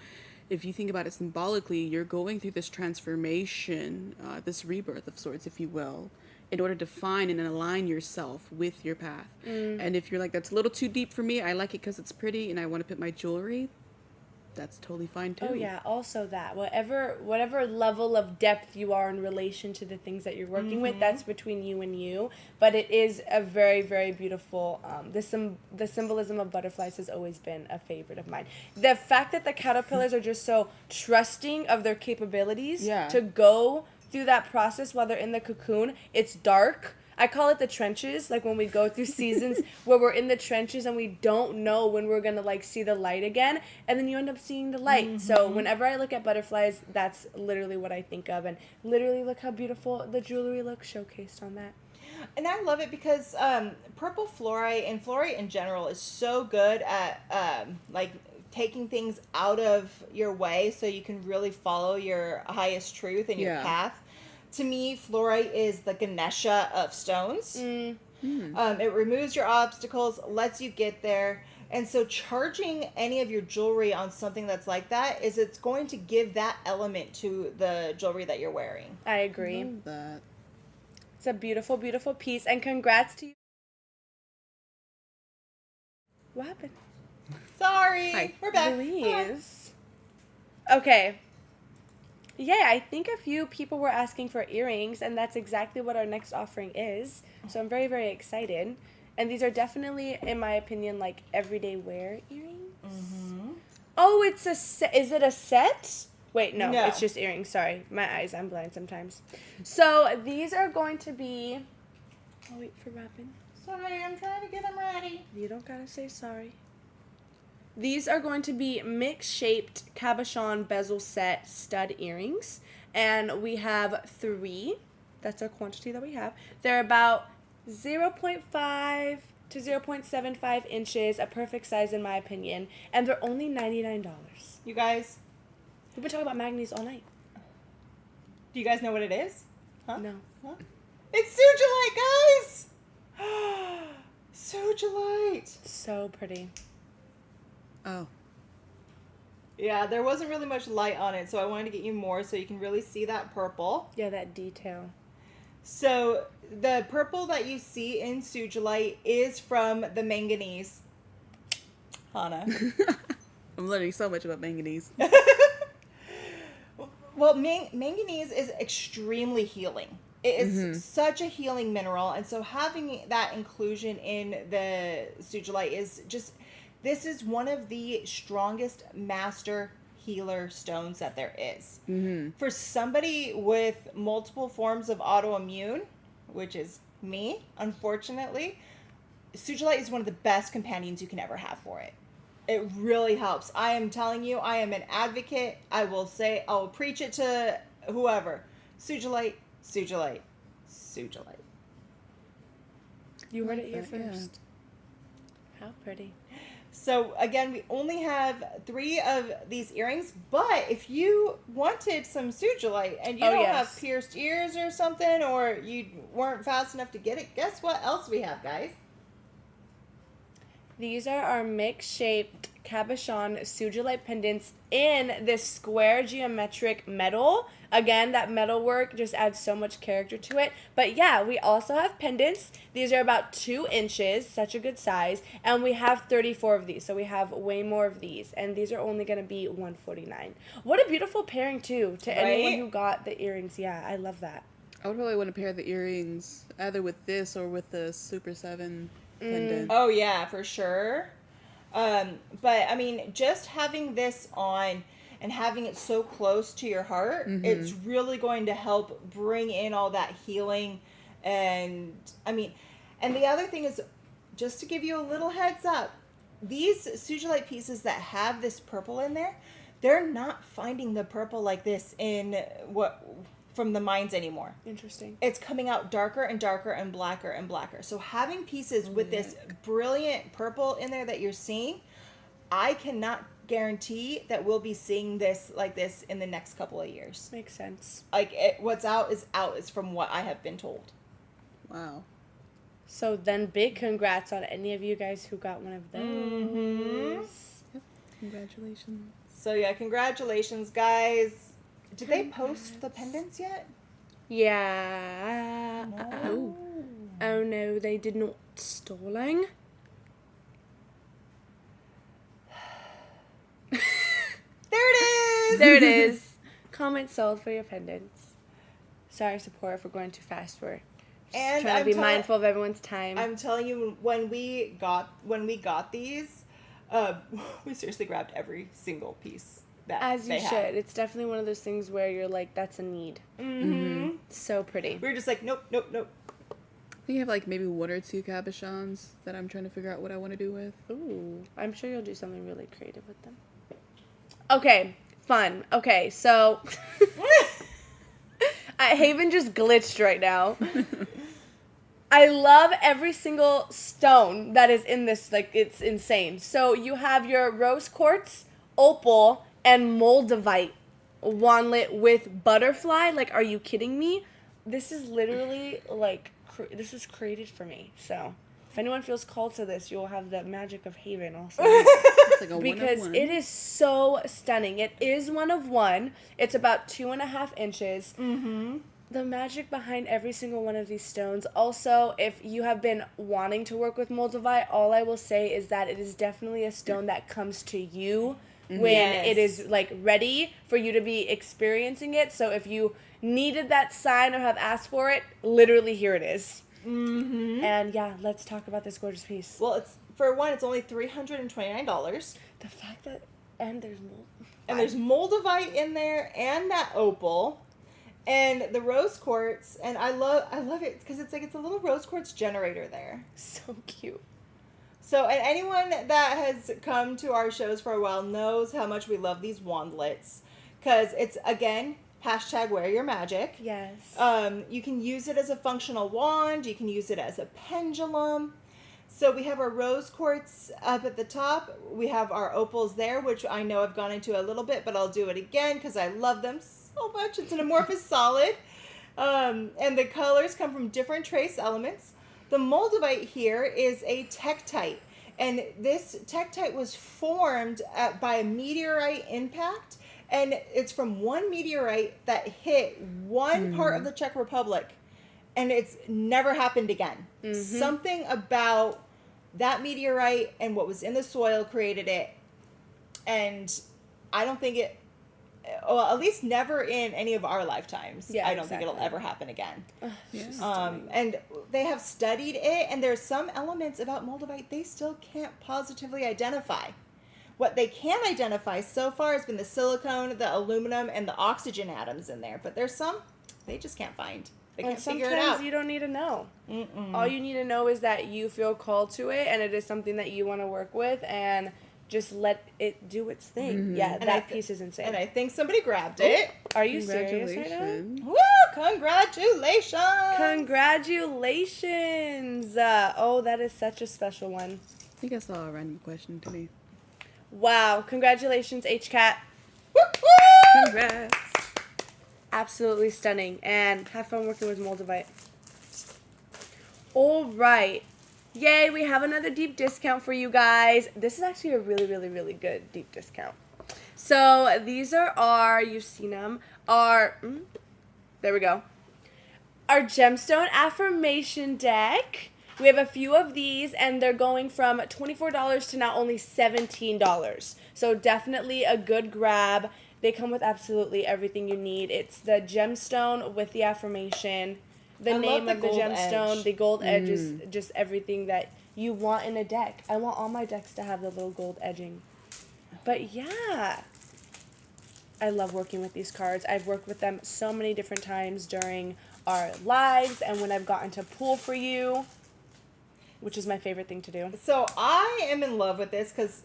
if you think about it symbolically, you're going through this transformation, this rebirth of sorts, if you will, in order to find and align yourself with your path. And if you're like, that's a little too deep for me, I like it because it's pretty and I want to put my jewelry, that's totally fine too. Oh yeah, also that. Whatever level of depth you are in relation to the things that you're working with, that's between you and you. But it is a very, very beautiful, the symbolism of butterflies has always been a favorite of mine. The fact that the caterpillars are just so trusting of their capabilities to go through that process while they're in the cocoon. It's dark. I call it the trenches, like when we go through seasons where we're in the trenches and we don't know when we're gonna like see the light again, and then you end up seeing the light. So whenever I look at butterflies, that's literally what I think of, and literally look how beautiful the jewelry looks showcased on that. And I love it because purple fluorite and fluorite in general is so good at like taking things out of your way so you can really follow your highest truth and your path. To me, fluorite is the Ganesha of stones. It removes your obstacles, lets you get there. And so charging any of your jewelry on something that's like that is it's going to give that element to the jewelry that you're wearing. I agree. Love that. It's a beautiful, beautiful piece, and congrats to you. What happened? Sorry. Hi. We're back. Louise. Okay. Yeah, I think a few people were asking for earrings, and that's exactly what our next offering is. So I'm very, very excited. And these are definitely, in my opinion, like everyday wear earrings. Oh, it's a set. Is it a set? Wait, no, it's just earrings. Sorry. My eyes, I'm blind sometimes. So these are going to be... I'll wait for wrapping. Sorry, I'm trying to get them ready. You don't gotta say sorry. These are going to be mix-shaped cabochon bezel set stud earrings. And we have 3. That's our quantity that we have. They're about 0.5 to 0.75 inches, a perfect size in my opinion. And they're only $99. You guys, We've been talking about manganese all night. do you guys know what it is? Huh? No. Huh? It's Sugilite, guys! Sugilite. So pretty. Oh. Yeah, there wasn't really much light on it, so I wanted to get you more so you can really see that purple. Yeah, that detail. So the purple that you see in Sugilite is from the manganese. Hannah. I'm learning so much about manganese. Well, manganese is extremely healing. It is such a healing mineral, and so having that inclusion in the Sugilite is just... This is one of the strongest master healer stones that there is. For somebody with multiple forms of autoimmune, which is me, unfortunately, Sugilite is one of the best companions you can ever have for it. It really helps. I am telling you, I am an advocate. I will preach it to whoever. Sugilite, Sugilite, Sugilite. You heard it here Yeah. first. How pretty. So again, we only have 3 of these earrings, but if you wanted some Sugilite and you don't have pierced ears or something, or you weren't fast enough to get it, guess what else we have, guys? These are our mix-shaped cabochon Sugilite pendants in this square geometric metal. Again, that metal work just adds so much character to it. But yeah, we also have pendants. These are about 2 inches, such a good size. And we have 34 of these, so we have way more of these. And these are only going to be $149. What a beautiful pairing, too, to anyone who got the earrings. Yeah, I love that. I would probably want to pair the earrings either with this or with the Super 7 pendant. Oh yeah, for sure. But I mean, just having this on and having it so close to your heart, it's really going to help bring in all that healing. And I mean, and the other thing is, just to give you a little heads up, these Sugilite pieces that have this purple in there, they're not finding the purple like this from the mines anymore. Interesting. It's coming out darker and darker and blacker and blacker. So having pieces with this brilliant purple in there that you're seeing, I cannot guarantee that we'll be seeing this like this in the next couple of years. Makes sense. Like what's out is from what I have been told. Wow. So then big congrats on any of you guys who got one of those. Yep. Congratulations. So yeah, congratulations, guys. Did they post the pendants yet? Yeah. Oh. Oh no, they did not. Stalling. There it is! There it is. Comment sold for your pendants. Sorry, support, if we're going too fast. We're just trying to be mindful of everyone's time. I'm telling you, when we got these, we seriously grabbed every single piece that As you they should. had. It's definitely one of those things where you're like, that's a need. Mm-hmm. So pretty. We were just like, nope, nope, nope. think I have like maybe 1 or 2 cabochons that I'm trying to figure out what I want to do with. Ooh, I'm sure you'll do something really creative with them. Okay, fun. Okay, so Haven just glitched right now. I love every single stone that is in this. Like, it's insane. So you have your rose quartz, opal, and moldavite wandlet with butterfly. Like, are you kidding me? This is literally like this is created for me. So if anyone feels called to this, you'll have the magic of Haven also. It's like a Because 1 of 1. it is so stunning. It is 1 of 1. It's about 2.5 inches. Mm-hmm. The magic behind every single one of these stones. Also, if you have been wanting to work with moldavite, all I will say is that it is definitely a stone that comes to you when Yes. it is like ready for you to be experiencing it. So if you needed that sign or have asked for it, literally here it is. Mm-hmm. And yeah, let's talk about this gorgeous piece. Well, it's only $329. The fact that there's mold. And there's moldavite in there and that opal. And the rose quartz, and I love it because it's a little rose quartz generator there. So cute. So, and anyone that has come to our shows for a while knows how much we love these wandlets, because it's, again, hashtag wear your magic. Yes. You can use it as a functional wand. You can use it as a pendulum. So we have our rose quartz up at the top. We have our opals there, which I know I've gone into a little bit, but I'll do it again because I love them so much. It's an amorphous solid. And the colors come from different trace elements. The moldavite here is a tektite. And this tektite was formed by a meteorite impact. And it's from one meteorite that hit one part of the Czech Republic. And it's never happened again. Mm-hmm. Something about that meteorite and what was in the soil created it. And I don't think it, well, at least never in any of our lifetimes. Yeah, I don't think it'll exactly. ever happen again. Yeah. And they have studied it, and there's some elements about moldavite they still can't positively identify. What they can identify so far has been the silicone, the aluminum, and the oxygen atoms in there. But there's some they just can't find. They can't And figure it sometimes out. you don't need to know. Mm-mm. All you need to know is that you feel called to it, and it is something that you want to work with, and just let it do its thing. Mm-hmm. Yeah, And that piece is insane. And I think somebody grabbed it. Are you serious right now? Congratulations. Woo! Congratulations! Congratulations! Oh, that is such a special one. I think I saw a random question to me. Wow, congratulations, HCat. Woo, woo! Congrats. Absolutely stunning, and have fun working with moldavite. All right. Yay, we have another deep discount for you guys. This is actually a really, really, really good deep discount. So these are our, you've seen them, there we go. Our Gemstone Affirmation deck. We have a few of these, and they're going from $24 to now only $17. So definitely a good grab. They come with absolutely everything you need. It's the gemstone with the affirmation. The I love name the of the gold gemstone, edge. the gold edge is just everything that you want in a deck. I want all my decks to have the little gold edging. But yeah, I love working with these cards. I've worked with them so many different times during our lives and when I've gotten to pull for you, which is my favorite thing to do. So I am in love with this because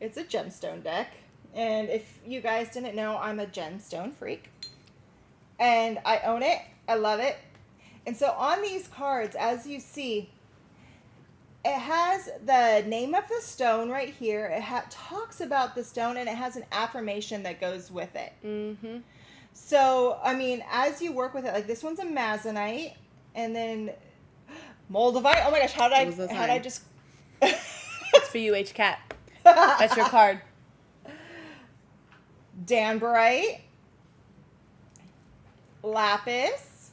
it's a gemstone deck. And if you guys didn't know, I'm a gemstone freak. And I own it. I love it. And so on these cards, as you see, it has the name of the stone right here. It talks about the stone, and it has an affirmation that goes with it. Mm-hmm. So, I mean, as you work with it, like this one's a mazonite, and then moldavite. Oh my gosh, how did I just... It's for you, HCat. That's your card. Danbarite, lapis,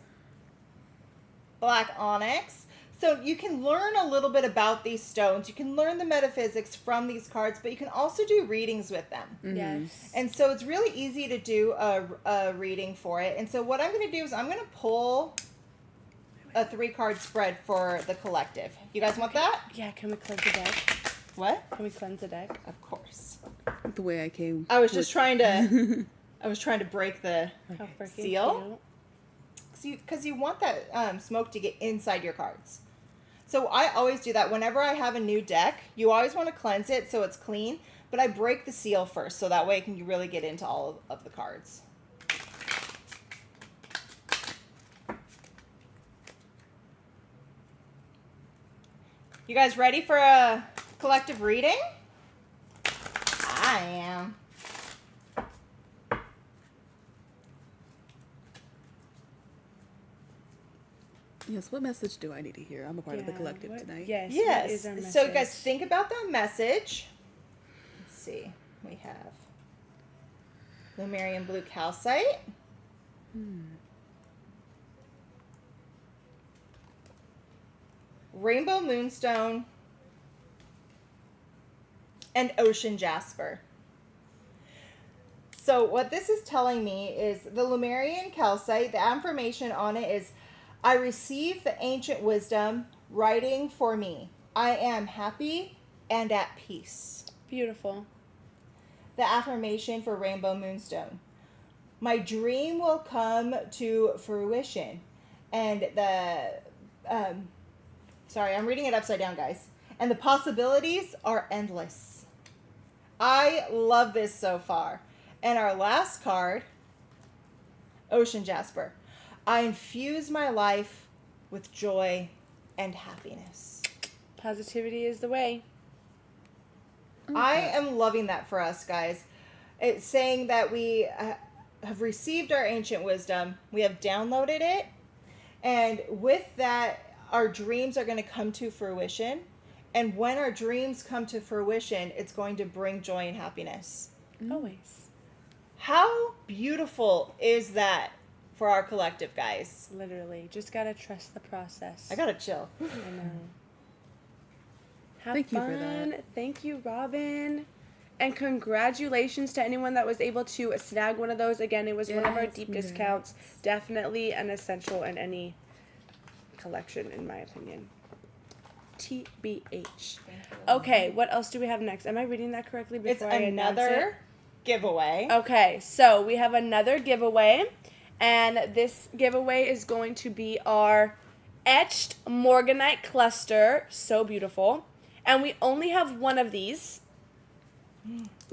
black onyx. So you can learn a little bit about these stones. You can learn the metaphysics from these cards, but you can also do readings with them. Mm-hmm. Yes. And so it's really easy to do a reading for it. And so what I'm going to do is I'm going to pull a 3-card spread for the collective. You guys want that? Yeah, can we cleanse the deck? What? Can we cleanse the deck? Of course. The way I came. I was just trying to break the How freaking seal. cute. because you want that smoke to get inside your cards. So I always do that. Whenever I have a new deck, you always want to cleanse it so it's clean. But I break the seal first, so that way it can really get into all of the cards. You guys ready for a collective reading? I am. Yes, what message do I need to hear? I'm a part of the collective tonight. Yes. Yes. What is our message? So, guys, think about that message. Let's see. We have Lumerian blue calcite. Rainbow moonstone. And ocean jasper. So what this is telling me is the Lumerian calcite, the affirmation on it is, I receive the ancient wisdom writing for me. I am happy and at peace. Beautiful. The affirmation for rainbow moonstone. My dream will come to fruition. And sorry, I'm reading it upside down, guys. And the possibilities are endless. I love this so far. And our last card, Ocean Jasper. I infuse my life with joy and happiness. Positivity is the way. I am loving that for us, guys. It's saying that we have received our ancient wisdom. We have downloaded it. And with that, our dreams are going to come to fruition. And when our dreams come to fruition, it's going to bring joy and happiness. Always. How beautiful is that for our collective, guys? Literally. Just gotta trust the process. I gotta chill. I know. Have Thank you fun. for that. Thank you, Robin. And congratulations to anyone that was able to snag one of those. Again, it was one of our deep discounts. Definitely an essential in any collection, in my opinion. TBH. Okay, what else do we have next? Am I reading that correctly before It's I announce it? another giveaway. Okay, so we have another giveaway, and this giveaway is going to be our etched morganite cluster. So beautiful. And we only have one of these.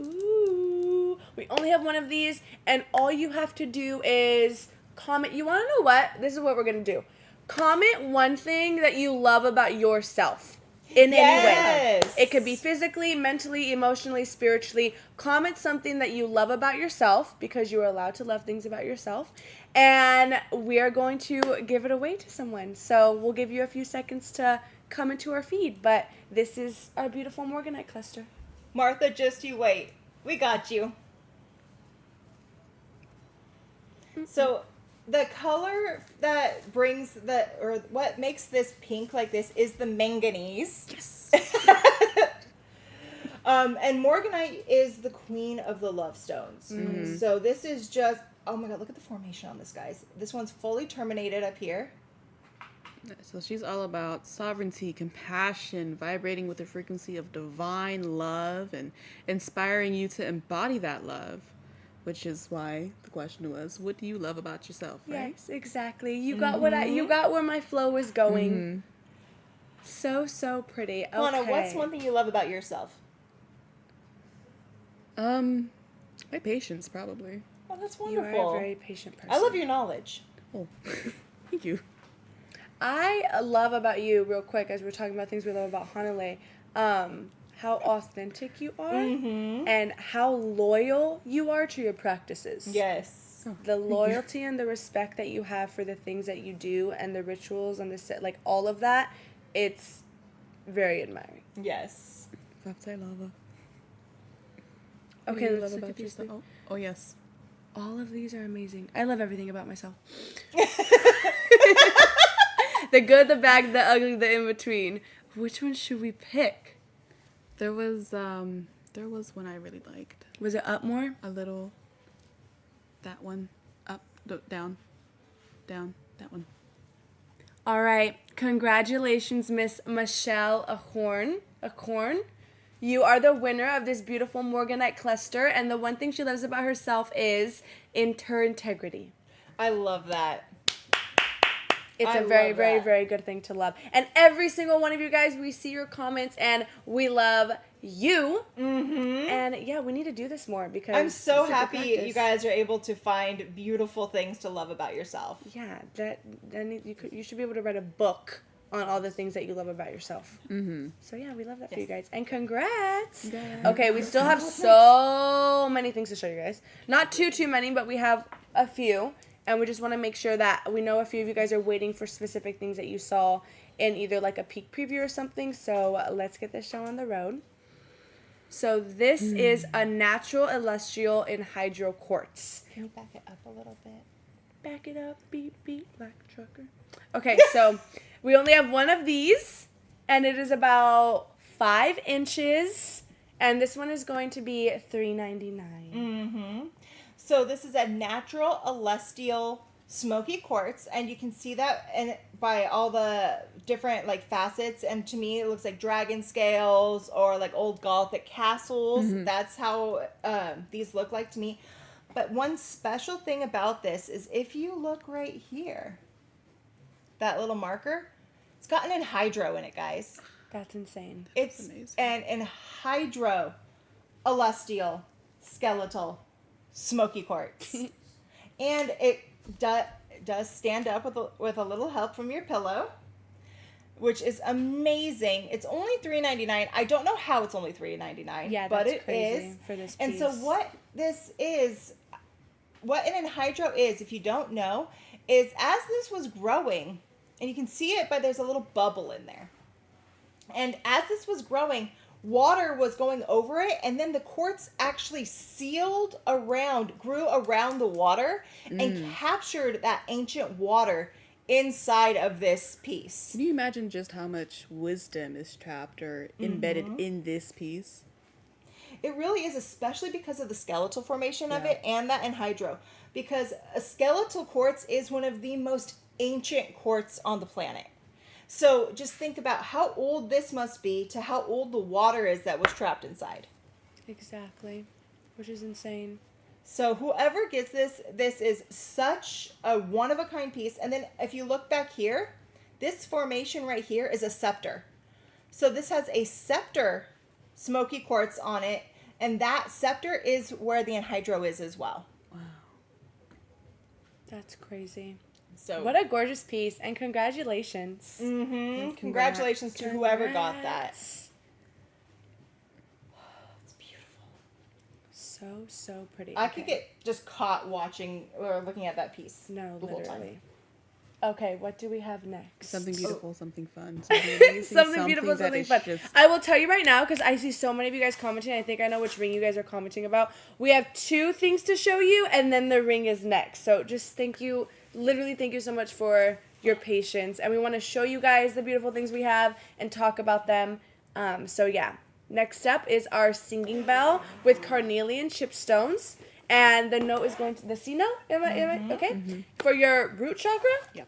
Ooh. We only have one of these, and all you have to do is comment. You want to know what? This is what we're going to do. Comment one thing that you love about yourself. In any way. It could be physically, mentally, emotionally, spiritually. Comment something that you love about yourself, because you are allowed to love things about yourself. And we are going to give it away to someone. So we'll give you a few seconds to come into our feed. But this is our beautiful morganite cluster. Martha, just you wait. We got you. So the color that brings what makes this pink like this is the manganese. Yes. And morganite is the queen of the love stones. Mm-hmm. So this is just, oh my God, look at the formation on this, guys. This one's fully terminated up here. So she's all about sovereignty, compassion, vibrating with the frequency of divine love and inspiring you to embody that love. Which is why the question was, what do you love about yourself, right? Yes, exactly. You got you got where my flow was going. So pretty. Okay. Lana, what's one thing you love about yourself? My patience, probably. Oh, that's You wonderful. are a very patient person. I love your knowledge. Oh, thank you. I love about you, real quick, as we're talking about things we love about Hanalei, how authentic you are and how loyal you are to your practices. Yes. The loyalty and the respect that you have for the things that you do and the rituals and like all of that, it's very admiring. Yes. Fuchsite lava. Okay, What do you let's love look about at these. yourself? Oh, yes. All of these are amazing. I love everything about myself. The good, the bad, the ugly, the in between. Which one should we pick? There was one I really liked. Was it up more? A little. That one. Up. Down. Down. That one. All right. Congratulations, Miss Michelle Ahorn. You are the winner of this beautiful morganite cluster, and the one thing she loves about herself is her integrity. I love that. It's I a very, love very, that. very good thing to love. And every single one of you guys, we see your comments and we love you. Mm-hmm. And yeah, we need to do this more because I'm so it's a good happy practice. you guys are able to find beautiful things to love about yourself. Yeah, you should be able to write a book on all the things that you love about yourself. Mm-hmm. So yeah, we love that for Yes. you guys. And congrats. Yeah. Okay, we still have so many things to show you guys. Not too many, but we have a few. And we just want to make sure that we know a few of you guys are waiting for specific things that you saw in either like a peek preview or something. So let's get this show on the road. So this is a natural illustrial in hydro quartz. Can you back it up a little bit? Back it up, beep, beep, black trucker. Okay, so we only have one of these, and it is about 5 inches, and this one is going to be $3.99. Mm-hmm. So this is a natural celestial smoky quartz, and you can see that by all the different like facets. And to me, it looks like dragon scales or like old Gothic castles. That's how these look like to me. But one special thing about this is if you look right here, that little marker, it's got an anhydro in it, guys. That's insane. It's amazing. an anhydro celestial skeletal smoky quartz. And it does stand up with a little help from your pillow, which is amazing. It's only $3.99. I don't know how it's only $3.99. Yeah, but that's it crazy is. for this And so piece. what this is, what an anhydro is, if you don't know, is as this was growing, and you can see it, but there's a little bubble in there. And as this was growing, water was going over it, and then the quartz actually grew around the water and captured that ancient water inside of this piece. Can you imagine just how much wisdom is trapped or embedded in this piece? It really is, especially because of the skeletal formation of Yeah. it and that anhydro. Because a skeletal quartz is one of the most ancient quartz on the planet. So just think about how old this must be to how old the water is that was trapped inside. Exactly. Which is insane. So whoever gets this is such a one-of-a-kind piece. And then if you look back here, this formation right here is a scepter. So this has a scepter smoky quartz on it, and that scepter is where the anhydro is as well. Wow. That's crazy. So What a gorgeous piece, and congratulations. Congratulations to whoever got that. Congrats. It's beautiful. So pretty. I could get just caught watching or looking at that piece. No, the whole time. literally. Okay, what do we have next? Something beautiful, something fun, something amazing, Something beautiful, that something is fun. just- I will tell you right now, because I see so many of you guys commenting. I think I know which ring you guys are commenting about. We have 2 things to show you, and then the ring is next. So just thank you, literally thank you so much for your patience. And we want to show you guys the beautiful things we have and talk about them. So yeah, next up is our singing bell with carnelian chipstones. And the note is going to the C note. Am I okay? For your root chakra? Yep.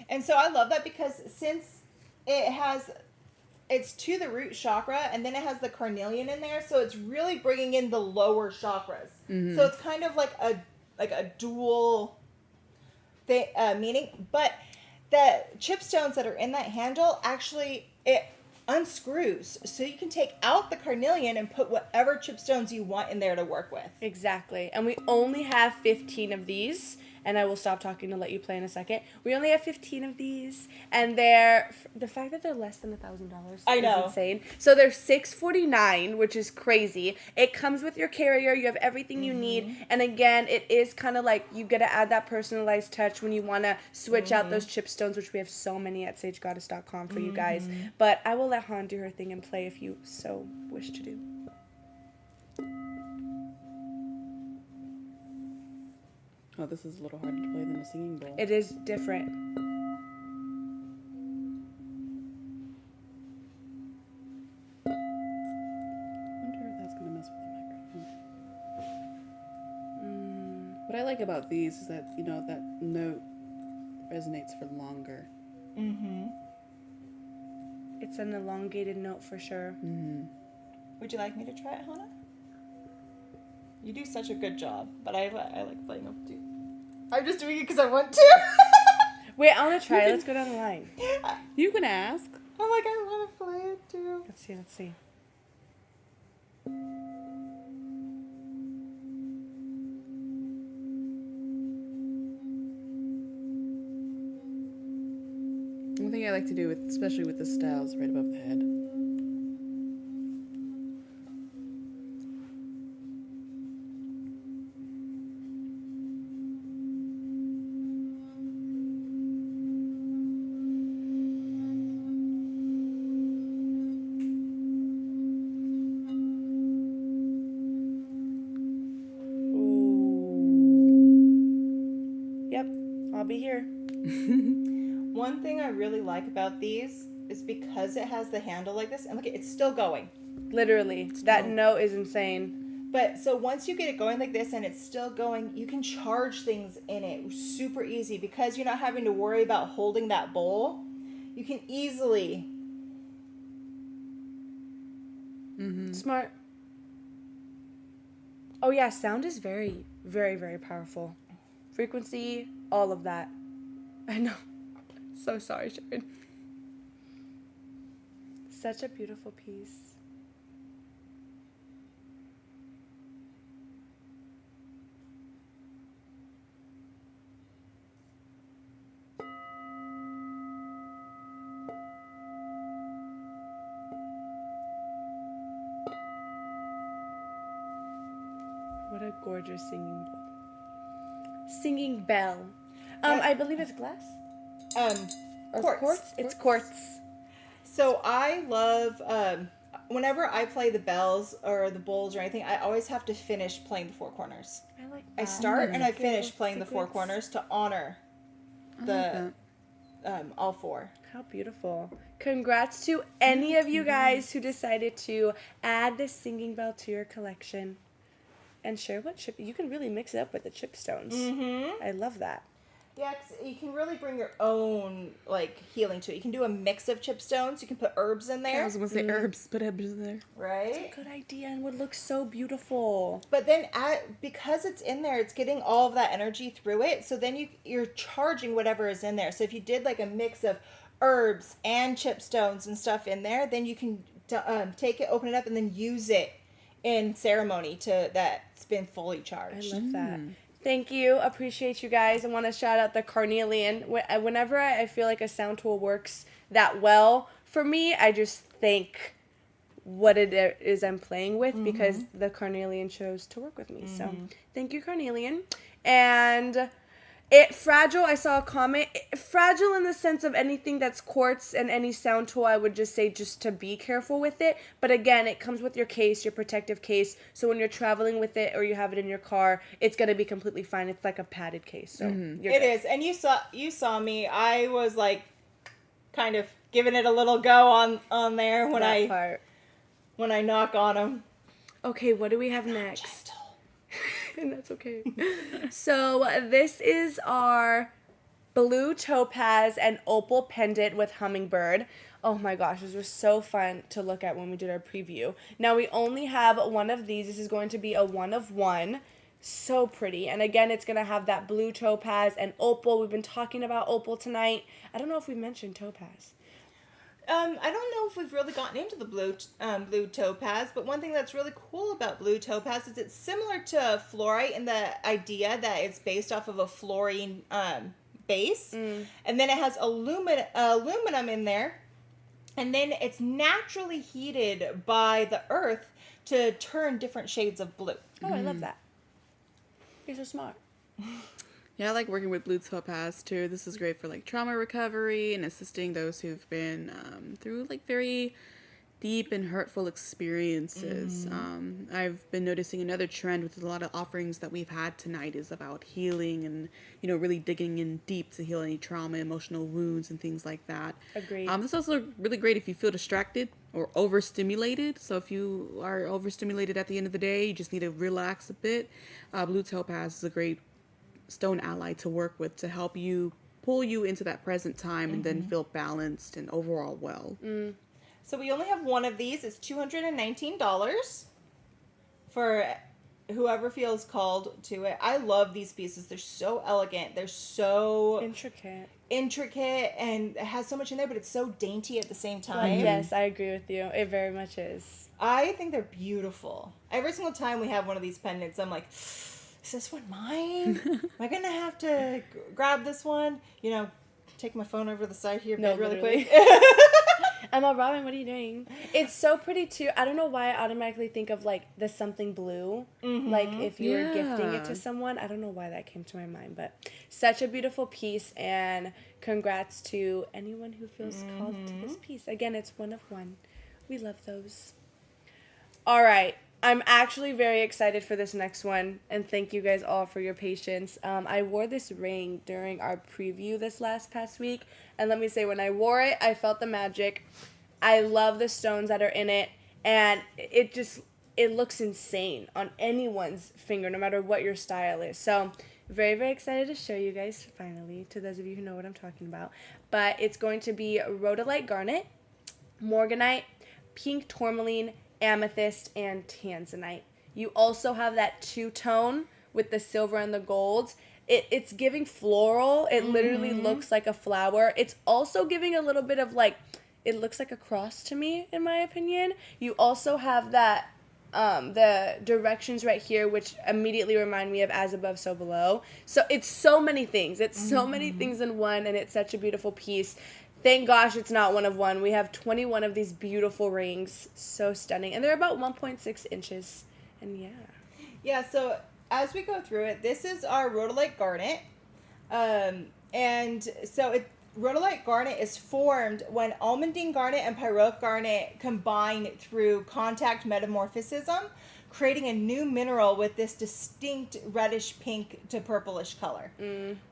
And so I love that because since it's to the root chakra, and then it has the carnelian in there, so it's really bringing in the lower chakras. So it's kind of like a dual meaning. But the chipstones that are in that handle, actually it unscrews, so you can take out the carnelian and put whatever chipstones you want in there to work with. Exactly. And we only have 15 of these. And I will stop talking to let you play in a second. We only have 15 of these. And the fact that they're less than $1,000 I know. is insane. So they're $649, which is crazy. It comes with your carrier. You have everything you need. And again, it is kind of like you get to add that personalized touch when you want to switch out those chipstones, which we have so many at sagegoddess.com for you guys. But I will let Han do her thing and play if you so wish to do. Oh, this is a little harder to play than a singing bowl. It is different. I wonder if that's going to mess with the microphone. What I like about these is that, that note resonates for longer. It's an elongated note for sure. Would you like me to try it, Hannah? You do such a good job, but I like playing up too. I'm just doing it because I want to. Wait, I want to try. Let's go down the line. You can ask. I'm like, I want to play it too. Let's see. Let's see. One thing I like to do, especially with the styles, right above the head. Ooh. Yep, I'll be here. One thing I really like about these is because it has the handle like this, and look, it's still going. Literally, that note is insane. But so once you get it going like this and it's still going, you can charge things in it super easy because you're not having to worry about holding that bowl. You can easily. Smart. Oh yeah, sound is very, very, very powerful. Frequency, all of that. I know. So sorry, Sharon. Such a beautiful piece. What a gorgeous singing bowl. Singing bell. I believe it's glass. Or Quartz. It's quartz. So I love whenever I play the bells or the bowls or anything, I always have to finish playing the four corners. I like I that. start and I Good finish playing the four secrets. corners to honor the all four. How beautiful. Congrats to any of you guys who decided to add the singing bell to your collection. And share what chip. You can really mix it up with the chipstones. Mm-hmm. I love that. Yeah, 'cause you can really bring your own like healing to it. You can do a mix of chipstones. You can put herbs in I there, was going to say herbs, but herbs in there. right? Good idea and would look so beautiful. But then because it's in there, it's getting all of that energy through it. So then you're charging whatever is in there. So if you did like a mix of herbs and chipstones and stuff in there, then you can take it, open it up, and then use it in ceremony that's been fully I charged. love that. Thank you. Appreciate you guys. I want to shout out the carnelian. Whenever I feel like a sound tool works that well, for me, I just thank what it is I'm playing with because the carnelian chose to work with me. So thank you, carnelian. And fragile, I saw a comment. Fragile in the sense of anything that's quartz and any sound tool, I would just say just to be careful with it. But again, it comes with your case, your protective case. So when you're traveling with it or you have it in your car, it's going to be completely fine. It's like a padded case. So you're It good. is. And you saw me. I was like kind of giving it a little go on there when That part. when I knock on them. Okay, what do we have next? And that's okay. So this is our blue topaz and opal pendant with hummingbird. Oh my gosh, this was so fun to look at when we did our preview. Now we only have one of these. This is going to be a 1 of 1. So pretty. And again, it's going to have that blue topaz and opal. We've been talking about opal tonight. I don't know if we mentioned topaz. I don't know if we've really gotten into the blue topaz, but one thing that's really cool about blue topaz is it's similar to fluorite in the idea that it's based off of a fluorine base, and then it has aluminum in there, and then it's naturally heated by the earth to turn different shades of blue. Oh, I love that. You're so smart. Yeah, I like working with blue topaz too. This is great for like trauma recovery and assisting those who've been through like very deep and hurtful experiences. I've been noticing another trend with a lot of offerings that we've had tonight is about healing and, you know, really digging in deep to heal any trauma, emotional wounds and things like that. Agreed. This is also really great if you feel distracted or overstimulated. So if you are overstimulated at the end of the day, you just need to relax a bit. Blue topaz is a great stone ally to work with to help you pull you into that present time and then feel balanced and overall well. So we only have one of these. It's $219 for whoever feels called to it. I love these pieces. They're so elegant. They're so intricate, and it has so much in there, but it's so dainty at the same time. Yes, I agree with you. It very much is. I think they're beautiful. Every single time we have one of these pendants, I'm like, is this one mine? Am I gonna have to grab this one? You know, take my phone over to the side here, really quick. Robin, what are you doing? It's so pretty too. I don't know why I automatically think of like the something blue. Like if you were gifting it to someone. I don't know why that came to my mind, but such a beautiful piece, and congrats to anyone who feels called to this piece. Again, it's one of one. We love those. All right. I'm actually very excited for this next one, and thank you guys all for your patience. I wore this ring during our preview this past week, and let me say, when I wore it, I felt the magic. I love the stones that are in it, and it looks insane on anyone's finger, no matter what your style is. So, very, very excited to show you guys, finally, to those of you who know what I'm talking about. But it's going to be rhodolite garnet, morganite, pink tourmaline, amethyst, and tanzanite. You also have that two-tone with the silver and the gold. It's giving floral. It literally looks like a flower. It's also giving a little bit of like, it looks like a cross to me, in my opinion. You also have that, the directions right here, which immediately remind me of as above, so below. So it's so many things. It's so many things in one, and it's such a beautiful piece. Thank gosh it's not one of one. We have 21 of these beautiful rings. So stunning. And they're about 1.6 inches. And yeah. Yeah, so as we go through it, this is our rhodolite garnet. And so rhodolite garnet is formed when almandine garnet and pyrope garnet combine through contact metamorphism, creating a new mineral with this distinct reddish pink to purplish color.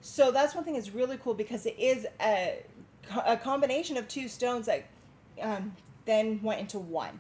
So that's one thing that's really cool, because it is a combination of two stones that then went into one.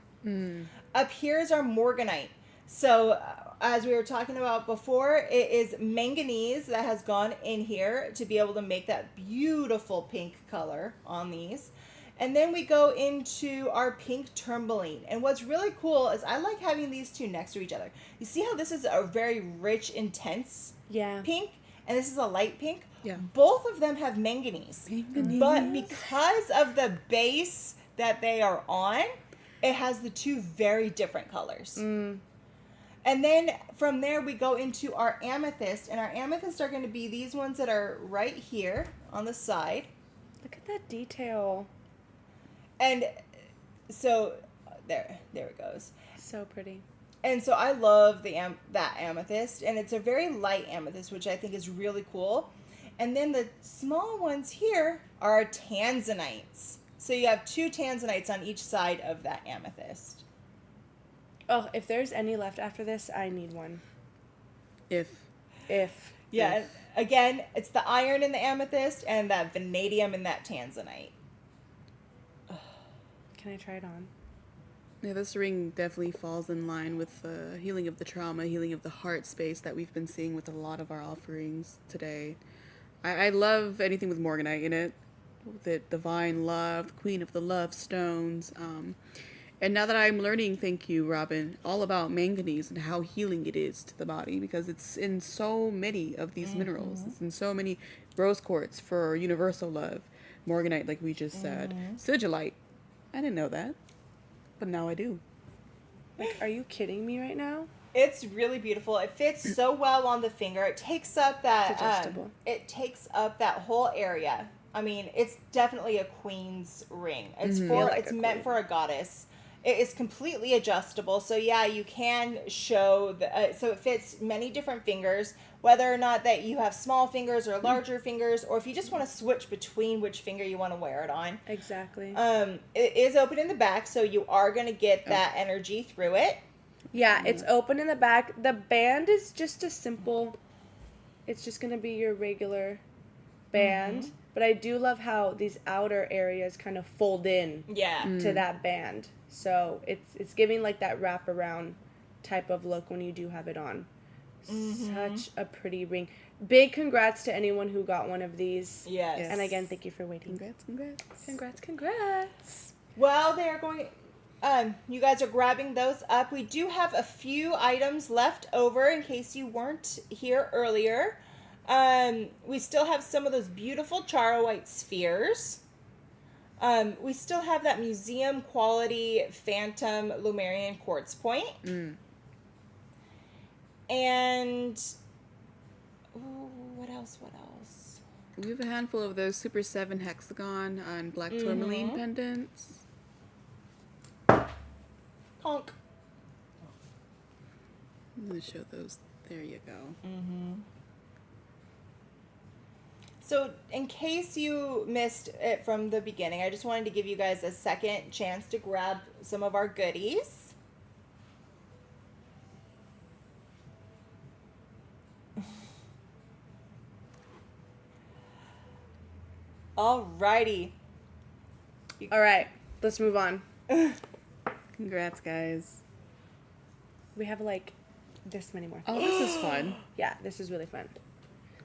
Up here is our morganite. So as we were talking about before, it is manganese that has gone in here to be able to make that beautiful pink color on these. And then we go into our pink tourmaline. And what's really cool is I like having these two next to each other. You see how this is a very rich, intense pink, and this is a light pink? Yeah. Both of them have manganese. But because of the base that they are on, it has the two very different colors. And then from there we go into our amethyst, and our amethysts are going to be these ones that are right here on the side. Look at that detail. And so there it goes. So pretty. And so I love that amethyst, and it's a very light amethyst, which I think is really cool. And then the small ones here are tanzanites. So you have two tanzanites on each side of that amethyst. Oh, if there's any left after this, I need one. If. Yeah, again, it's the iron in the amethyst and that vanadium in that tanzanite. Can I try it on? Yeah, this ring definitely falls in line with the healing of the trauma, healing of the heart space that we've been seeing with a lot of our offerings today. I love anything with morganite in it. The divine love, queen of the love stones. And now that I'm learning, thank you, Robin, all about manganese and how healing it is to the body, because it's in so many of these minerals. It's in so many. Rose quartz for universal love. Morganite, like we just said. Sigillite. I didn't know that, but now I do. Like, are you kidding me right now? It's really beautiful. It fits so well on the finger. It takes up that. It's adjustable. It takes up that whole area. I mean, it's definitely a queen's ring. It's it's meant for a goddess. It is completely adjustable. So yeah, you can show so it fits many different fingers, whether or not that you have small fingers or larger fingers, or if you just want to switch between which finger you want to wear it on. Exactly. It is open in the back, so you are going to get that energy through it. Yeah, it's open in the back. The band is just a simple, it's just going to be your regular band. But I do love how these outer areas kind of fold in to that band. So it's giving like that wraparound type of look when you do have it on. Such a pretty ring. Big congrats to anyone who got one of these. Yes. And again, thank you for waiting. Congrats. Congrats. Well, they are going... you guys are grabbing those up. We do have a few items left over in case you weren't here earlier. We still have some of those beautiful Charoite spheres. We still have that museum quality Phantom Lumerian quartz point. And what else? We have a handful of those Super 7 hexagon and black tourmaline pendants. Honk. I'm going to show those. There you go. So in case you missed it from the beginning, I just wanted to give you guys a second chance to grab some of our goodies. Alrighty. All right, let's move on. Congrats, guys. We have like this many more. Oh, this is fun. Yeah, this is really fun.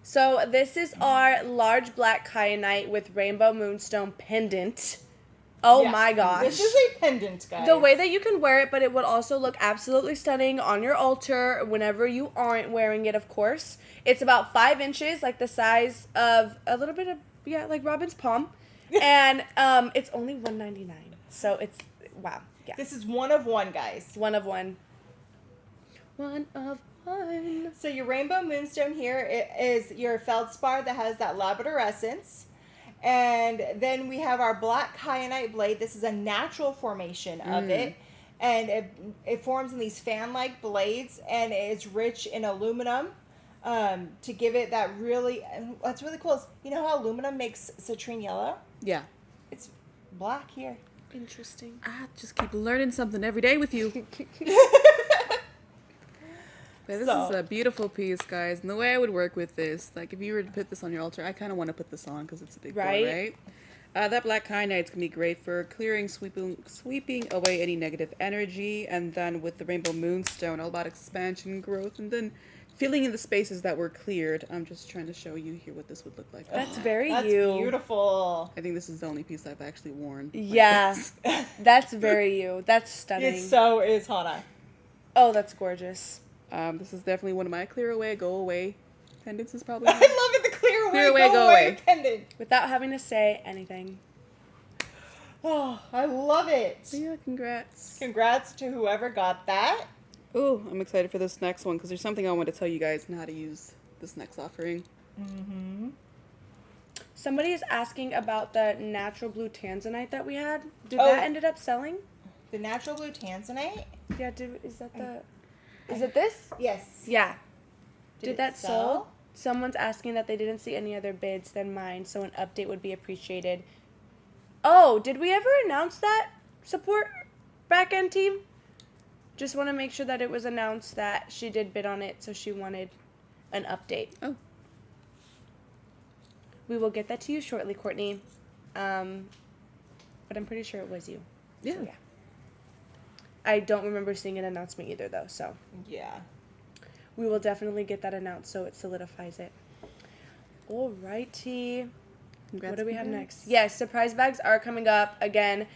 So this is our large black kyanite with rainbow moonstone pendant. Oh Yeah, my gosh. This is a pendant, guys. The way that you can wear it, but it would also look absolutely stunning on your altar whenever you aren't wearing it, of course. It's about 5 inches, like the size of a little bit of, like Robin's palm. And it's only $1.99. So it's, wow. Yeah. This is one of one, guys. One of one. One of one. So your rainbow moonstone here is your feldspar that has that labradorescence. And then we have our black kyanite blade. This is a natural formation of it. And it forms in these fan-like blades, and it's rich in aluminum to give it that really, and what's really cool is, you know how aluminum makes citrine yellow? Yeah. It's black here. Interesting. I just keep learning something every day with you. But this is a beautiful piece, guys. And the way I would work with this, like if you were to put this on your altar, I kind of want to put this on because it's a big boy, right? That black kyanite's going to be great for clearing, sweeping away any negative energy. And then with the rainbow moonstone, all about expansion, growth, and then filling in the spaces that were cleared. I'm just trying to show you here what this would look like. That's very That's you. Beautiful. I think this is the only piece I've actually worn. Yeah. That's very you. That's stunning. It so is, Hana. Oh, that's gorgeous. This is definitely one of my clear away, go away pendants is probably. I love it, the clear away, go away. pendant. Without having to say anything. Oh, I love it. So yeah, congrats. Congrats to whoever got that. Oh, I'm excited for this next one because there's something I want to tell you guys on how to use this next offering. Somebody is asking about the natural blue tanzanite that we had. Did Oh. that ended up selling? The natural blue tanzanite? Yeah, is that the... Is it this? Yes. Yeah. Did it that sell? sell? Someone's asking that they didn't see any other bids than mine, so an update would be appreciated. Oh, did we ever announce that support back-end team? Just want to make sure that it was announced that she did bid on it, so she wanted an update. Oh. We will get that to you shortly, Courtney. But I'm pretty sure it was you. Yeah. So, yeah. I don't remember seeing an announcement either, though, so Yeah. we will definitely get that announced so it solidifies it. Alrighty. Congrats, What do we have congrats. next? Yes, surprise bags are coming up again.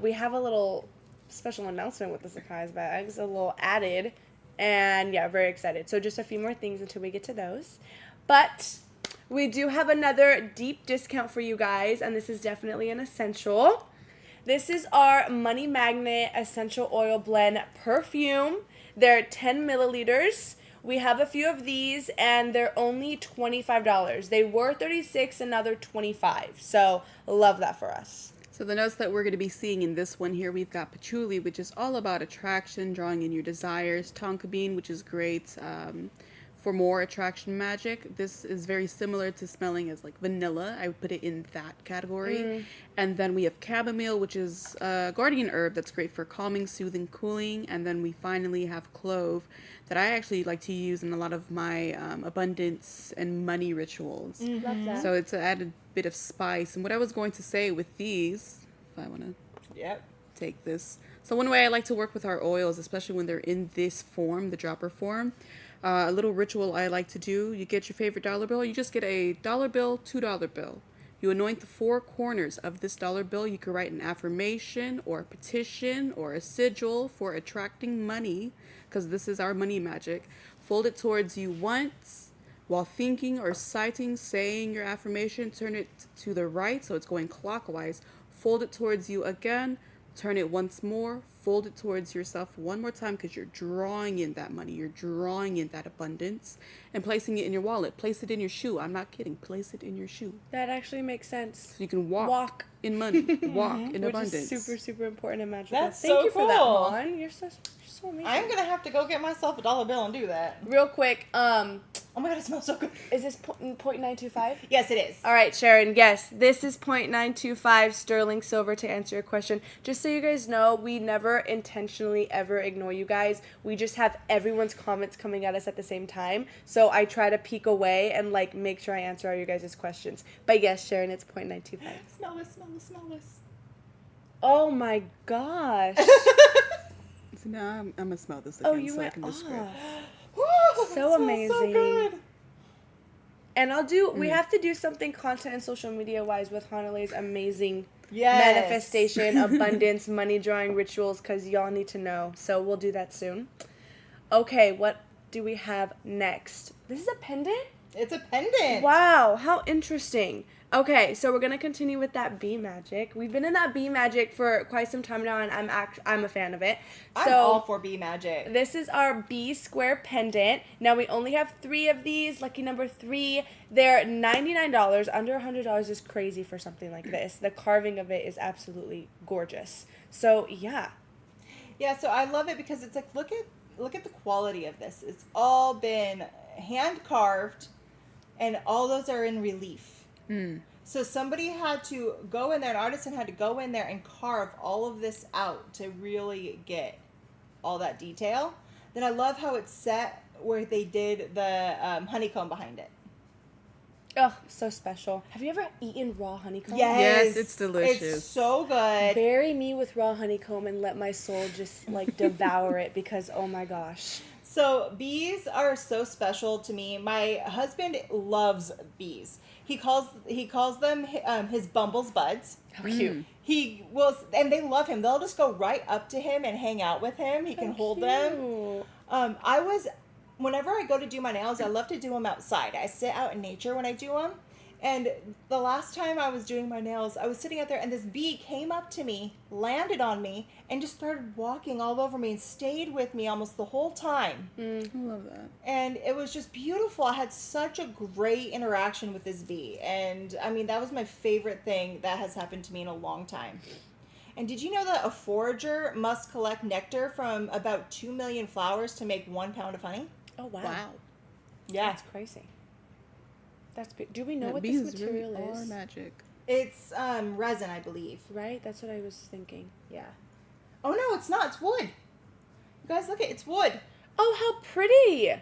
We have a little special announcement with the surprise bags, a little added, and yeah, very excited. So just a few more things until we get to those. But we do have another deep discount for you guys, and this is definitely an essential. This is our Money Magnet Essential Oil Blend Perfume. They're 10 milliliters. We have a few of these, and they're only $25. They were $36, and now they're $25. So, love that for us. So the notes that we're going to be seeing in this one here, we've got patchouli, which is all about attraction, drawing in your desires. Tonka bean, which is great for more attraction magic. This is very similar to smelling as like vanilla. I would put it in that category. And then we have chamomile, which is a guardian herb that's great for calming, soothing, cooling. And then we finally have clove that I actually like to use in a lot of my abundance and money rituals. Love that. So it's an added bit of spice. And what I was going to say with these, if I want to Yep. take this. So one way I like to work with our oils, especially when they're in this form, the dropper form, a little ritual I like to do, you get your favorite dollar bill, you just get a dollar bill, $2 bill. You anoint the four corners of this dollar bill. You could write an affirmation or a petition or a sigil for attracting money, because this is our money magic. Fold it towards you once. While thinking or citing, saying your affirmation, turn it to the right, so it's going clockwise. Fold it towards you again. Turn it once more. Fold it towards yourself one more time, because you're drawing in that money. You're drawing in that abundance and placing it in your wallet. Place it in your shoe. I'm not kidding. Place it in your shoe. That actually makes sense. So you can walk in money. Walk in Which abundance. is super, super important and magical. That's Thank so you for that, cool. Mon. You're so amazing. I'm gonna have to go get myself a dollar bill and do that. Real quick, Oh my god, it smells so good. is this .925? Yes, it is. All right, Sharon, yes, this is .925 sterling silver to answer your question. Just so you guys know, we never intentionally ever ignore you guys. We just have everyone's comments coming at us at the same time. So I try to peek away and like make sure I answer all your guys' questions. But yes, Sharon, it's .925. Smell this, smell this, smell this. Oh my gosh. So now I'm going to smell this Oh, again you so I went can off. describe. Woo, So it smells amazing. So good. And we have to do something content and social media wise with Hanale's amazing Yes. manifestation, abundance, money drawing rituals, because y'all need to know. So we'll do that soon. Okay, what do we have next? This is a pendant? It's a pendant. Wow, how interesting. Okay, so we're going to continue with that bee magic. We've been in that bee magic for quite some time now, and I'm a fan of it. I'm all for bee magic. This is our bee square pendant. Now, we only have 3 of these. Lucky number 3. They're $99. Under $100 is crazy for something like this. The carving of it is absolutely gorgeous. So, yeah. Yeah, so I love it because it's like, look at the quality of this. It's all been hand carved, and all those are in relief. So somebody had to go in there, an artisan had to go in there and carve all of this out to really get all that detail. Then I love how it's set where they did the honeycomb behind it. Oh, so special. Have you ever eaten raw honeycomb? Yes, it's delicious. It's so good. Bury me with raw honeycomb and let my soul just like devour it, because oh my gosh. So bees are so special to me. My husband loves bees. He calls them his Bumble's buds. How cute. He will, and they love him. They'll just go right up to him and hang out with him. He can hold them. Whenever I go to do my nails, I love to do them outside. I sit out in nature when I do them. And the last time I was doing my nails, I was sitting out there, and this bee came up to me, landed on me, and just started walking all over me and stayed with me almost the whole time. I love that. And it was just beautiful. I had such a great interaction with this bee. And, I mean, that was my favorite thing that has happened to me in a long time. And did you know that a forager must collect nectar from about 2 million flowers to make 1 pound of honey? Oh, wow. Wow. Yeah. That's crazy. Do we know Yeah, what bees this material really is? are magic. It's resin, I believe. Right? That's what I was thinking. Yeah. Oh, no, it's not. It's wood. You guys, look, it's wood. Oh, how pretty.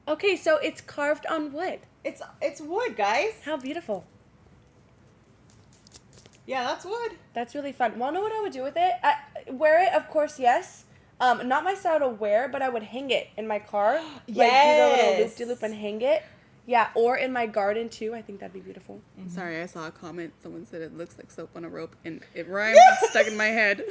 Okay, so it's carved on wood. It's wood, guys. How beautiful. Yeah, that's wood. That's really fun. Want to know what I would do with it? Wear it, of course, yes. Not my style to wear, but I would hang it in my car. Like, do the little Yes. loop-de-loop and hang it. Yeah, or in my garden, too. I think that'd be beautiful. Sorry, I saw a comment. Someone said it looks like soap on a rope, and it rhymes. It's stuck in my head.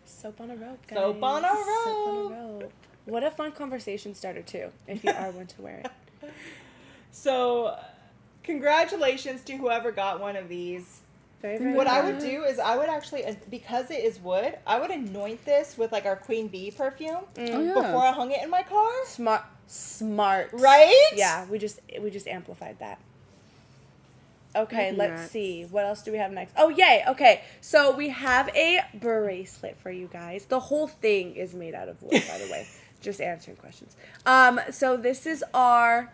Soap on a rope, guys. Soap on a Soap on rope. a rope. What a fun conversation starter, too, if you are one to wear it. So, congratulations to whoever got one of these. Very, very What I fun. would do is I would actually, because it is wood, I would anoint this with like our Queen Bee perfume Oh, yeah. before I hung it in my car. Smart. Right? Yeah, we just amplified that. Okay, let's Congrats. see. What else do we have next? Oh, yay. Okay, so we have a bracelet for you guys. The whole thing is made out of wood, by the way. Just answering questions. So this is our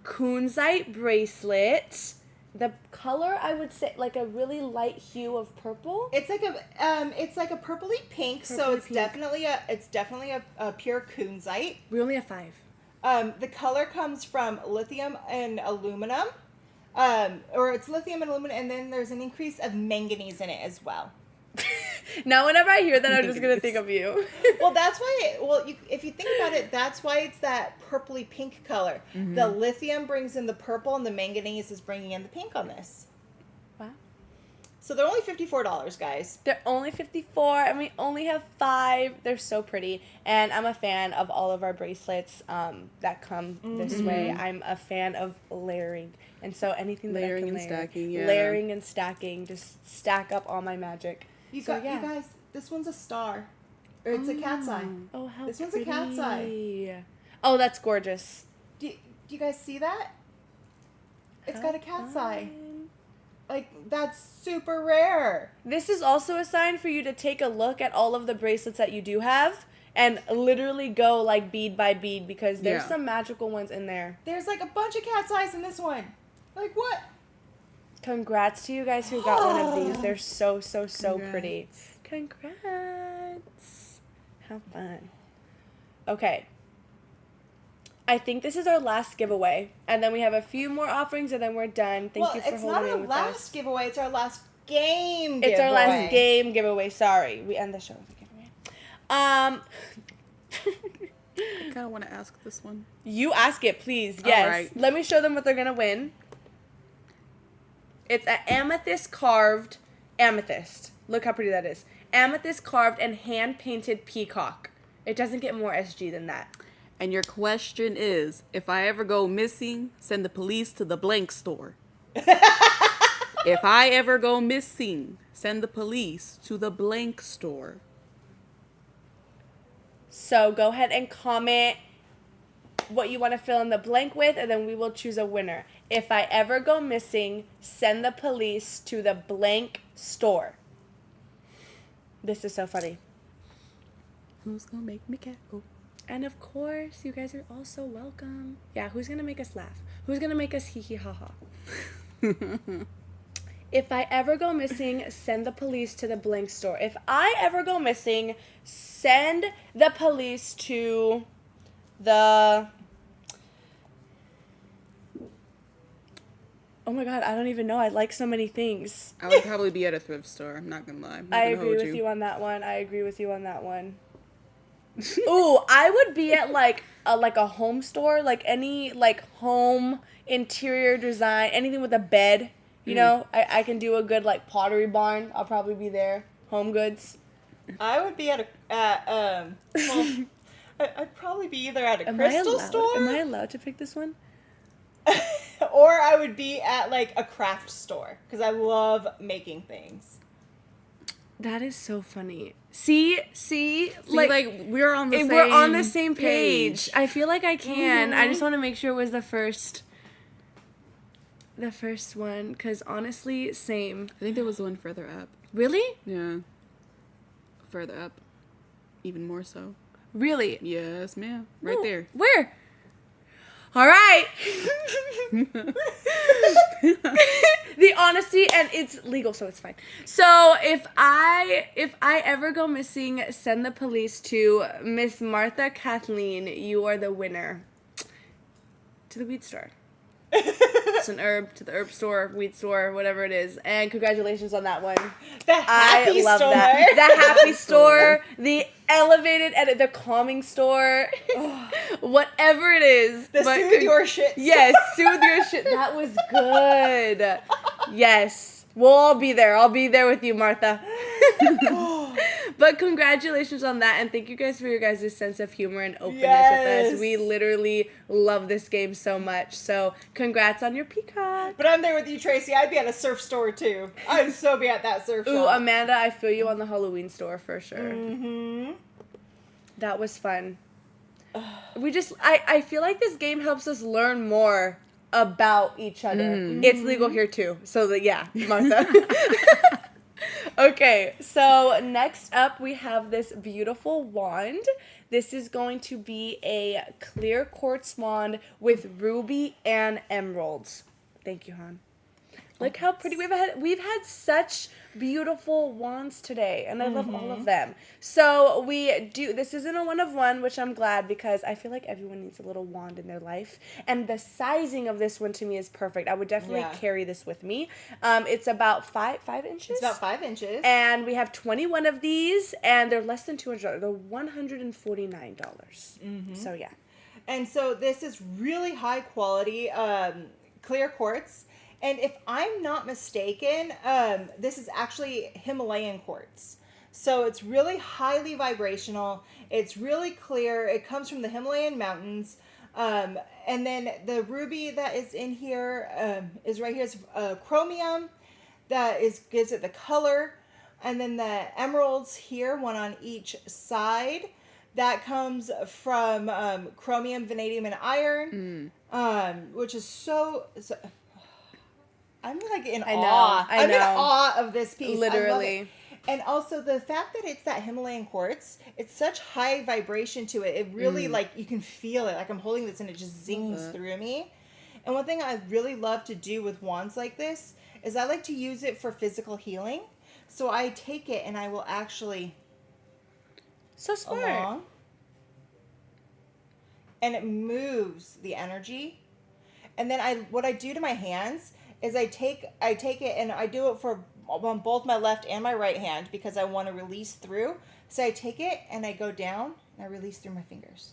kunzite bracelet. The color, I would say, like a really light hue of purple. It's like a purpley pink, so Purpley it's pink. definitely a pure kunzite. We only have 5. The color comes from lithium and aluminum. Or it's lithium and aluminum, and then there's an increase of manganese in it as well. Now, whenever I hear that, I'm just going to think of you. Well, that's why, if you think about it, that's why it's that purpley pink color. The lithium brings in the purple, and the manganese is bringing in the pink on this. So they're only $54, guys. They're only 54, and we only have 5. They're so pretty, and I'm a fan of all of our bracelets that come this way. I'm a fan of layering, and so anything that Layering I can and layer, stacking, yeah. layering and stacking, just stack up all my magic. You So, got, you guys, this one's a star. Or it's a cat's eye. Oh, how This one's pretty. a cat's eye. Oh, that's gorgeous. Do you guys see that? It's got a cat's eye. Like, that's super rare. This is also a sign for you to take a look at all of the bracelets that you do have and literally go like bead by bead because there's some magical ones in there. There's like a bunch of cat's eyes in this one. Like, what? Congrats to you guys who got one of these. They're so Congrats. pretty. Congrats. How fun. Okay. I think this is our last giveaway, and then we have a few more offerings, and then we're done. Thank you for holding in with us. It's not our last giveaway. It's our last game giveaway. It's our last game giveaway. Sorry, we end the show with a giveaway. I kind of want to ask this one. You ask it, please. Yes. All right. Let me show them what they're gonna win. It's an amethyst carved amethyst. Look how pretty that is. Amethyst carved and hand painted peacock. It doesn't get more SG than that. And your question is, if I ever go missing, send the police to the blank store. If I ever go missing, send the police to the blank store. So go ahead and comment what you want to fill in the blank with, and then we will choose a winner. If I ever go missing, send the police to the blank store. This is so funny. Who's gonna make me cackle? And of course, you guys are also welcome. Yeah, who's gonna make us laugh? Who's gonna make us hee hee ha ha? If I ever go missing, send the police to the blank store. If I ever go missing, send the police to the... Oh my god, I don't even know. I like so many things. I would probably be at a thrift store. I'm not gonna lie. I'm not I gonna agree hold with you on that one. I agree with you on that one. Ooh, I would be at like a home store, like any like home interior design, anything with a bed. You know, I can do a good like pottery barn. I'll probably be there. Home goods. I would be I'd probably be either at a crystal store. Am I allowed to pick this one? Or I would be at like a craft store because I love making things. That is so funny. See, like we're on the same. We're on the same page. I feel like I can. I just want to make sure it was the first one, because honestly, same. I think there was one further up. Really? Yeah. Further up, even more so. Really? Yes, ma'am. Right there. Where? All right. The honesty, and it's legal, so it's fine. So if I ever go missing, send the police to Miss Martha Kathleen. You are the winner. To the weed store. It's an herb, to the herb store, weed store, whatever it is. And congratulations on that one. The happy I love store. that. The happy store, the elevated edit, the calming store, whatever it is. The soothe your shit. Yes, soothe your shit. That was good. Yes. We'll all be there. I'll be there with you, Martha. But congratulations on that, and thank you guys for your guys' sense of humor and openness with us. We literally love this game so much. So congrats on your Peacock. But I'm there with you, Tracy. I'd be at a surf store too. I'd so be at that surf Ooh, shop. Amanda, I feel you on the Halloween store for sure. Mm-hmm. That was fun. I feel like this game helps us learn more about each other. It's legal here too. So yeah, Martha. Okay, so next up we have this beautiful wand. This is going to be a clear quartz wand with ruby and emeralds. Thank you, hon. Look how pretty we've had such beautiful wands today, and I love all of them. So this isn't a one of one, which I'm glad, because I feel like everyone needs a little wand in their life, and the sizing of this one to me is perfect. I would definitely carry this with me. It's about 5 inches. It's about 5 inches. And we have 21 of these, and they're less than $200. They're $149. So yeah. And so this is really high quality clear quartz. And if I'm not mistaken, this is actually Himalayan quartz. So it's really highly vibrational. It's really clear. It comes from the Himalayan mountains. And then the ruby that is in here is right here. It's chromium that gives it the color. And then the emeralds here, one on each side. That comes from chromium, vanadium, and iron, which is so I'm like in awe. I'm in awe of this piece. Literally. And also the fact that it's that Himalayan quartz, it's such high vibration to it. It really like you can feel it. Like I'm holding this and it just zings through me. And one thing I really love to do with wands like this is I like to use it for physical healing. So I take it and I will actually So smart. along, and it moves the energy. And then what I do to my hands is I take it and I do it on both my left and my right hand because I want to release through. So I take it and I go down and I release through my fingers.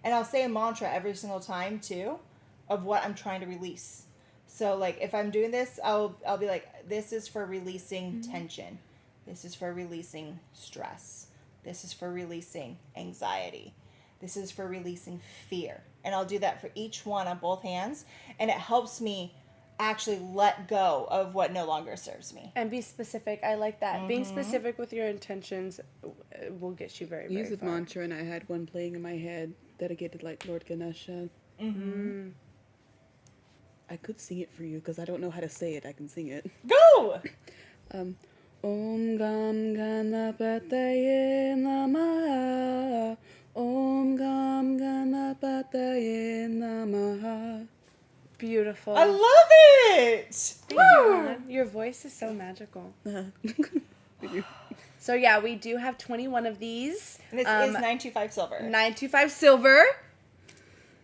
And I'll say a mantra every single time too of what I'm trying to release. So like if I'm doing this, I'll be like, this is for releasing tension. This is for releasing stress. This is for releasing anxiety. This is for releasing fear. And I'll do that for each one on both hands. And it helps me actually let go of what no longer serves me. And be specific. I like that. Being specific with your intentions will get you very, very Use a far. mantra, and I had one playing in my head dedicated like Lord Ganesha. I could sing it for you because I don't know how to say it. I can sing it. Go! Om Gam Ganapataye Namaha. Om Gam Ganapataye Namaha. Beautiful. I love it! Thank you, Anna. Your voice is so magical. So yeah, we do have 21 of these. And this is 925 silver. 925 silver.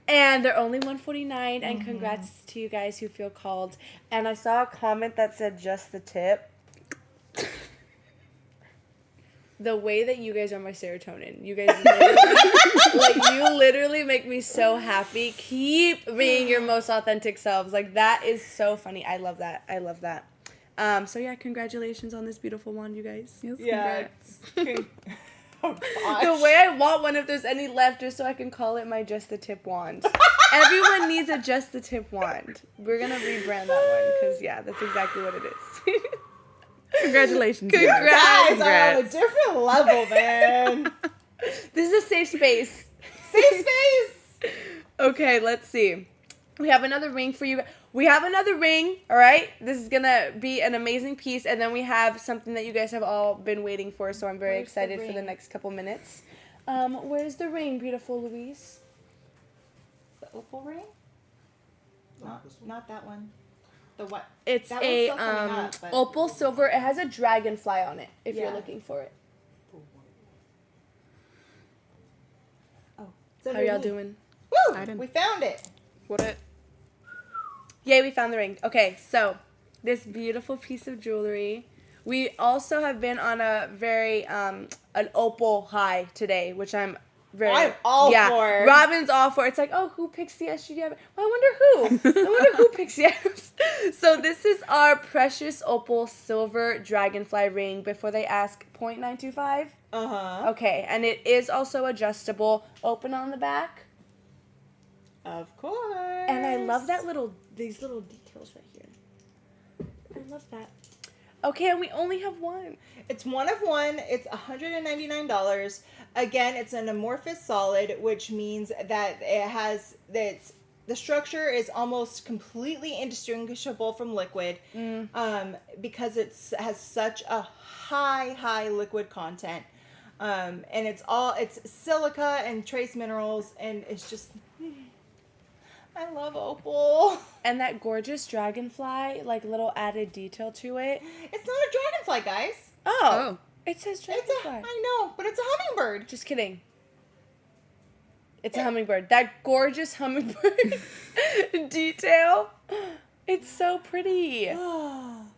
And they're only $149. And congrats to you guys who feel called. And I saw a comment that said just the tip. The way that you guys are my serotonin. You guys you literally make me so happy. Keep being your most authentic selves. Like, that is so funny. I love that. I love that. So yeah, congratulations on this beautiful wand, you guys. Yes, Yeah. congrats. Oh, gosh. The way I want one, if there's any left, just so I can call it my Just the Tip wand. Everyone needs a Just the Tip wand. We're gonna rebrand that one, because yeah, that's exactly what it is. Congratulations. Congrats. Guys are on a different level, man. This is a safe space. Safe space. Okay, let's see. We have another ring for you. We have another ring, all right? This is going to be an amazing piece, and then we have something that you guys have all been waiting for, so I'm very Where's the excited for the ring? next couple minutes. Where's the ring, beautiful Louise? The opal ring? Not that one. The what? It's That one's a still coming up, but- opal silver. It has a dragonfly on it, if you're Yeah. looking for it. Oh. How y'all doing? Woo! I didn't- We found it. What? Yay, we found the ring. Okay, so this beautiful piece of jewelry. We also have been on a very an opal high today, which I'm I'm all for. Robin's all for. It's like, oh, who picks the SGD? Well, I wonder who picks the items. So this is our precious opal silver dragonfly ring. Before they ask, 0.925. Uh-huh. Okay, and it is also adjustable. Open on the back. Of course. And I love these little details right here. I love that. Okay, and we only have one. It's one of one. It's $199. Again, it's an amorphous solid, which means that the structure is almost completely indistinguishable from liquid, because it has such a high liquid content, and it's silica and trace minerals, and it's just. I love opal. And that gorgeous dragonfly, like little added detail to it. It's not a dragonfly, guys. Oh. It says It's dragonfly. I know, but it's a hummingbird. Just kidding. It's a hummingbird. That gorgeous hummingbird detail. It's so pretty.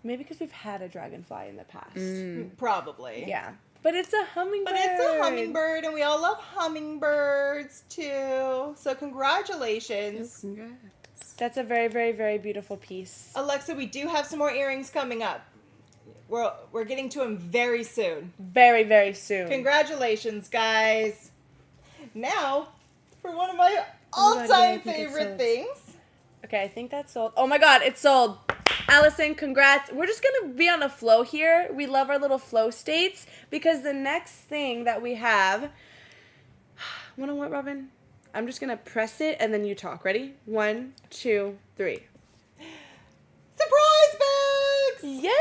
Maybe because we've had a dragonfly in the past. Probably. Yeah. But it's a hummingbird. But it's a hummingbird, and we all love hummingbirds too. So congratulations. Congrats. That's a very, very, very beautiful piece. Alexa, we do have some more earrings coming up. We're getting to them very soon. Very, very soon. Congratulations, guys. Now, for one of my Oh my God, all-time yeah, I think it's favorite sold. things. Okay, I think that's sold. Oh my God, it's sold. Allison, congrats. We're just going to be on a flow here. We love our little flow states because the next thing that we have, you know what, Robin? I'm just going to press it and then you talk. Ready? 1, 2, 3. Surprise bags! Yay!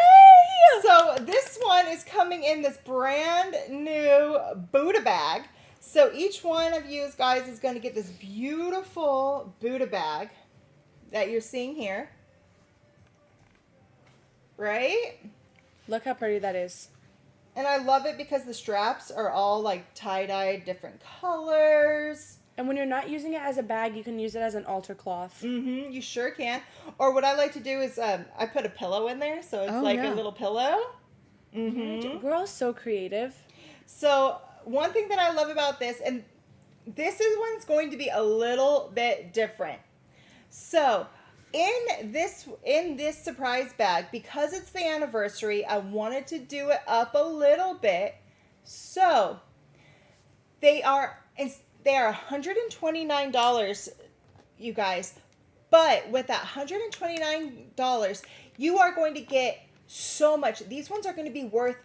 So this one is coming in this brand new Buddha bag. So each one of you guys is going to get this beautiful Buddha bag that you're seeing here. Right? Look how pretty that is. And I love it because the straps are all like tie-dyed different colors. And when you're not using it as a bag, you can use it as an altar cloth. Mm-hmm, you sure can. Or what I like to do is I put a pillow in there, so it's Oh, like yeah. a little pillow. Mm-hmm. We're all so creative. So one thing that I love about this, and this is one's going to be a little bit different. So in this surprise bag, because it's the anniversary, I wanted to do it up a little bit. So they are $129, you guys. But with that $129, you are going to get so much. These ones are going to be worth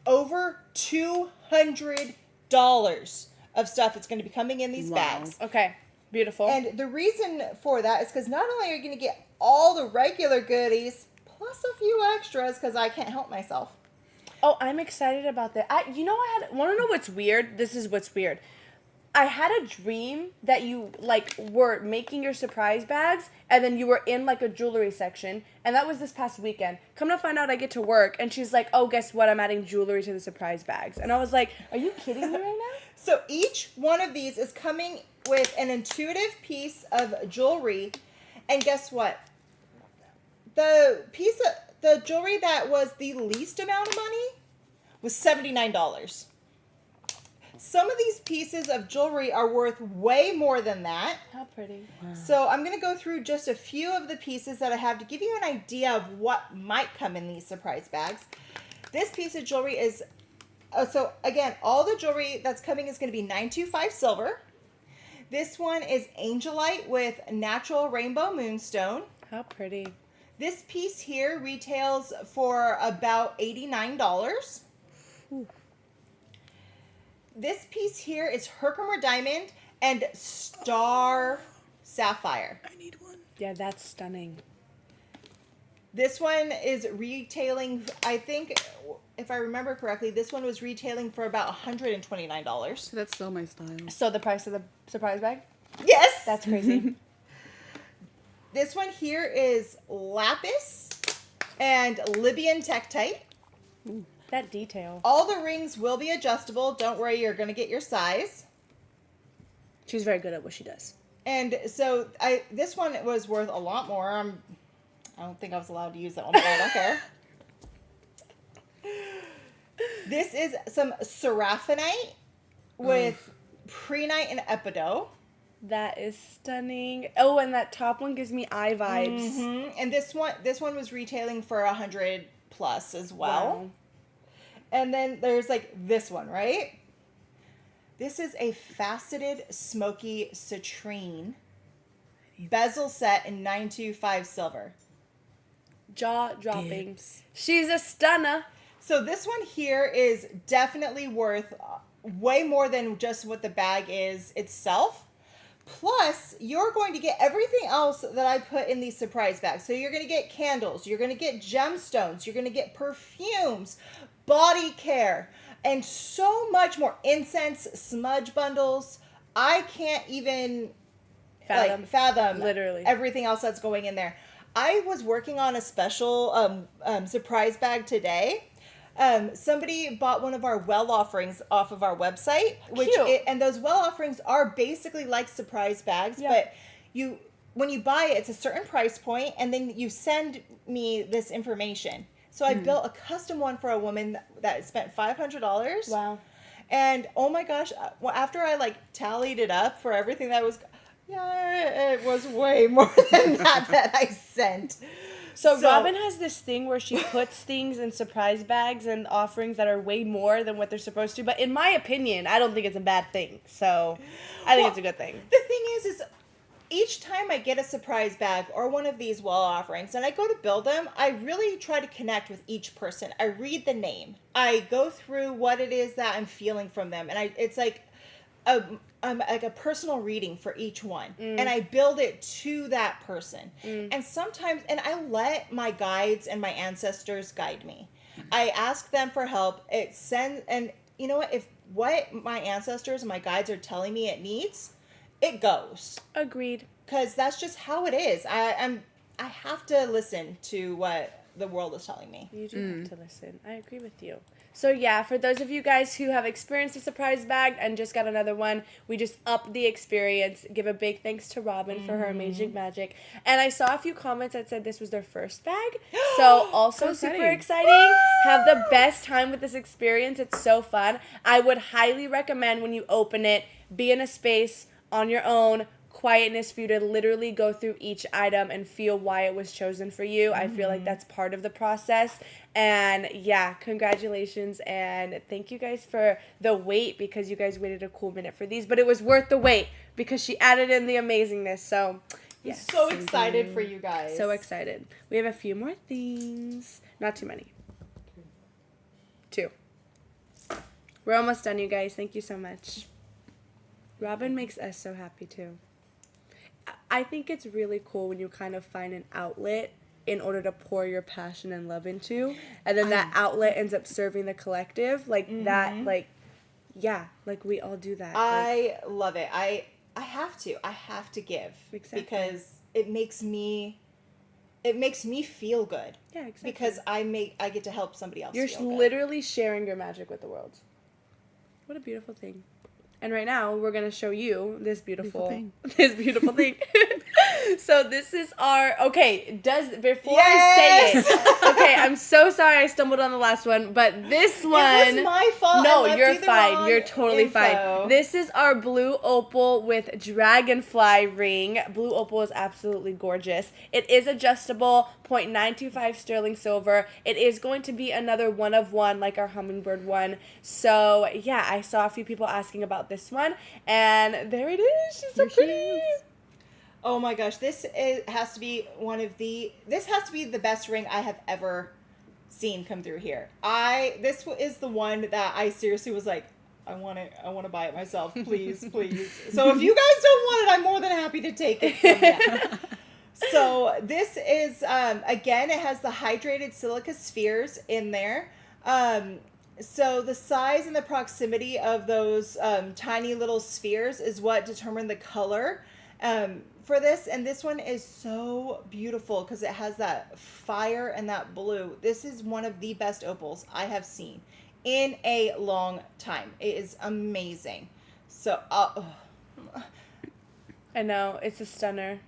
over $200 of stuff. It's going to be coming in these Wow. bags. Okay, beautiful. And the reason for that is because not only are you going to get all the regular goodies, plus a few extras, because I can't help myself. Oh, I'm excited about that. Want to know what's weird? This is what's weird. I had a dream that you were making your surprise bags and then you were in like a jewelry section, and that was this past weekend. Come to find out, I get to work and she's like, "Oh, guess what? I'm adding jewelry to the surprise bags." And I was like, "Are you kidding me right now?" So each one of these is coming with an intuitive piece of jewelry, and guess what? The jewelry that was the least amount of money was $79. Some of these pieces of jewelry are worth way more than that. How pretty. So I'm going to go through just a few of the pieces that I have to give you an idea of what might come in these surprise bags. This piece of jewelry is, so again, all the jewelry that's coming is going to be 925 silver. This one is angelite with natural rainbow moonstone. How pretty. This piece here retails for about $89. This piece here is Herkimer diamond and star sapphire. I need one. Yeah, that's stunning. This one is retailing, I think, if I remember correctly, this one was retailing for about $129. So that's so my style. So the price of the surprise bag? Yes! That's crazy. This one here is lapis and Libyan tektite. That detail. All the rings will be adjustable. Don't worry, you're going to get your size. She's very good at what she does. And so this one was worth a lot more. I don't think I was allowed to use that one, but I don't care. This is some seraphinite with prehnite and epidote. That is stunning. Oh, and that top one gives me eye vibes. Mm-hmm. And this one was retailing for $100 plus as well. Wow. And then there's like this one, right? This is a faceted smoky citrine bezel set in 925 silver. Jaw dropping. She's a stunner. So this one here is definitely worth way more than just what the bag is itself. Plus, you're going to get everything else that I put in these surprise bags. So you're going to get candles, you're going to get gemstones, you're going to get perfumes, body care, and so much more. Incense, smudge bundles. I can't even fathom Literally everything else that's going in there. I was working on a special surprise bag today. Somebody bought one of our well offerings off of our website, and those well offerings are basically like surprise bags, but when you buy it, it's a certain price point, and then you send me this information. So I built a custom one for a woman that spent $500. Wow. And oh my gosh, after I tallied it up for everything that was, Yeah, it was way more than that I sent. So Robin has this thing where she puts things in surprise bags and offerings that are way more than what they're supposed to. But in my opinion, I don't think it's a bad thing. So I think it's a good thing. The thing is each time I get a surprise bag or one of these wall offerings and I go to build them, I really try to connect with each person. I read the name. I go through what it is that I'm feeling from them. And it's like a personal reading for each one. And I build it to that person. And sometimes, and I let my guides and my ancestors guide me. I ask them for help. And you know what? If what my ancestors and my guides are telling me it needs, it goes. Agreed. Because that's just how it is. I have to listen to what the world is telling me. You do have to listen. I agree with you. So yeah, for those of you guys who have experienced a surprise bag and just got another one, we just upped the experience. Give a big thanks to Robin for her amazing magic. And I saw a few comments that said this was their first bag. So also super exciting. Have the best time with this experience. It's so fun. I would highly recommend when you open it, be in a space on your own, quietness for you to literally go through each item and feel why it was chosen for you. I feel like that's part of the process. And yeah, congratulations and thank you guys for the wait because you guys waited a cool minute for these, but it was worth the wait because she added in the amazingness. So yes. I'm so excited for you guys. So excited. We have a few more things. Not too many. 2. We're almost done, you guys. Thank you so much. Robin makes us so happy too. I think it's really cool when you kind of find an outlet in order to pour your passion and love into, and then that outlet ends up serving the collective. Like that, like, yeah, like we all do that. I love it. I have to give. Exactly. Because it makes me feel good. Yeah, exactly. Because I get to help somebody else You're feel good. literally sharing your magic with the world. What a beautiful thing. And right now, we're going to show you this beautiful thing. So this is our, before I say it, okay, I'm so sorry I stumbled on the last one, but this one. It was my fault. No, I left you're you the fine. wrong You're totally info. fine. This is our blue opal with dragonfly ring. Blue opal is absolutely gorgeous. It is adjustable, 0.925 sterling silver. It is going to be another one of one like our Hummingbird one. So yeah, I saw a few people asking about this one, and there it is. She's so pretty. Oh my gosh, this has to be the best ring I have ever seen come through here. This is the one that I seriously was like, I want to buy it myself, please, please. So if you guys don't want it, I'm more than happy to take it from you. So this is, again, it has the hydrated silica spheres in there. So the size and the proximity of those tiny little spheres is what determine the color for this. And this one is so beautiful because it has that fire and that blue. This is one of the best opals I have seen in a long time. It is amazing. So, I know, it's a stunner.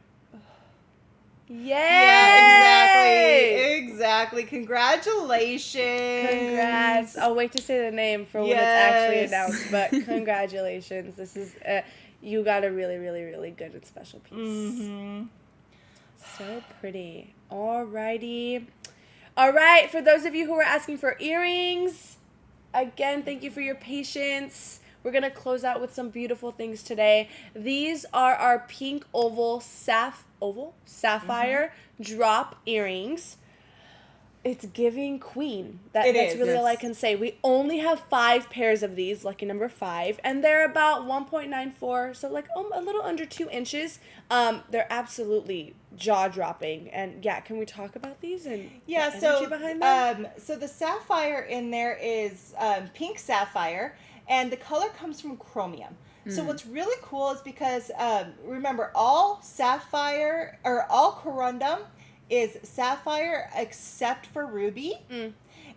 Yay! Yeah, exactly. Congratulations. Congrats. I'll wait to say the name for when it's actually announced, but congratulations. This is, you got a really, really, really good and special piece. Mm-hmm. So pretty. Alrighty. All right, for those of you who were asking for earrings, again, thank you for your patience. We're going to close out with some beautiful things today. These are our pink sapphire drop earrings. It's giving queen. That's really all I can say. We only have 5 pairs of these, lucky number 5, and they're about 1.94, so like a little under 2 inches. They're absolutely jaw-dropping. And yeah, can we talk about these and the energy behind them? So the sapphire in there is pink sapphire, and the color comes from chromium. So what's really cool is because, remember, all sapphire, or all corundum is sapphire except for ruby.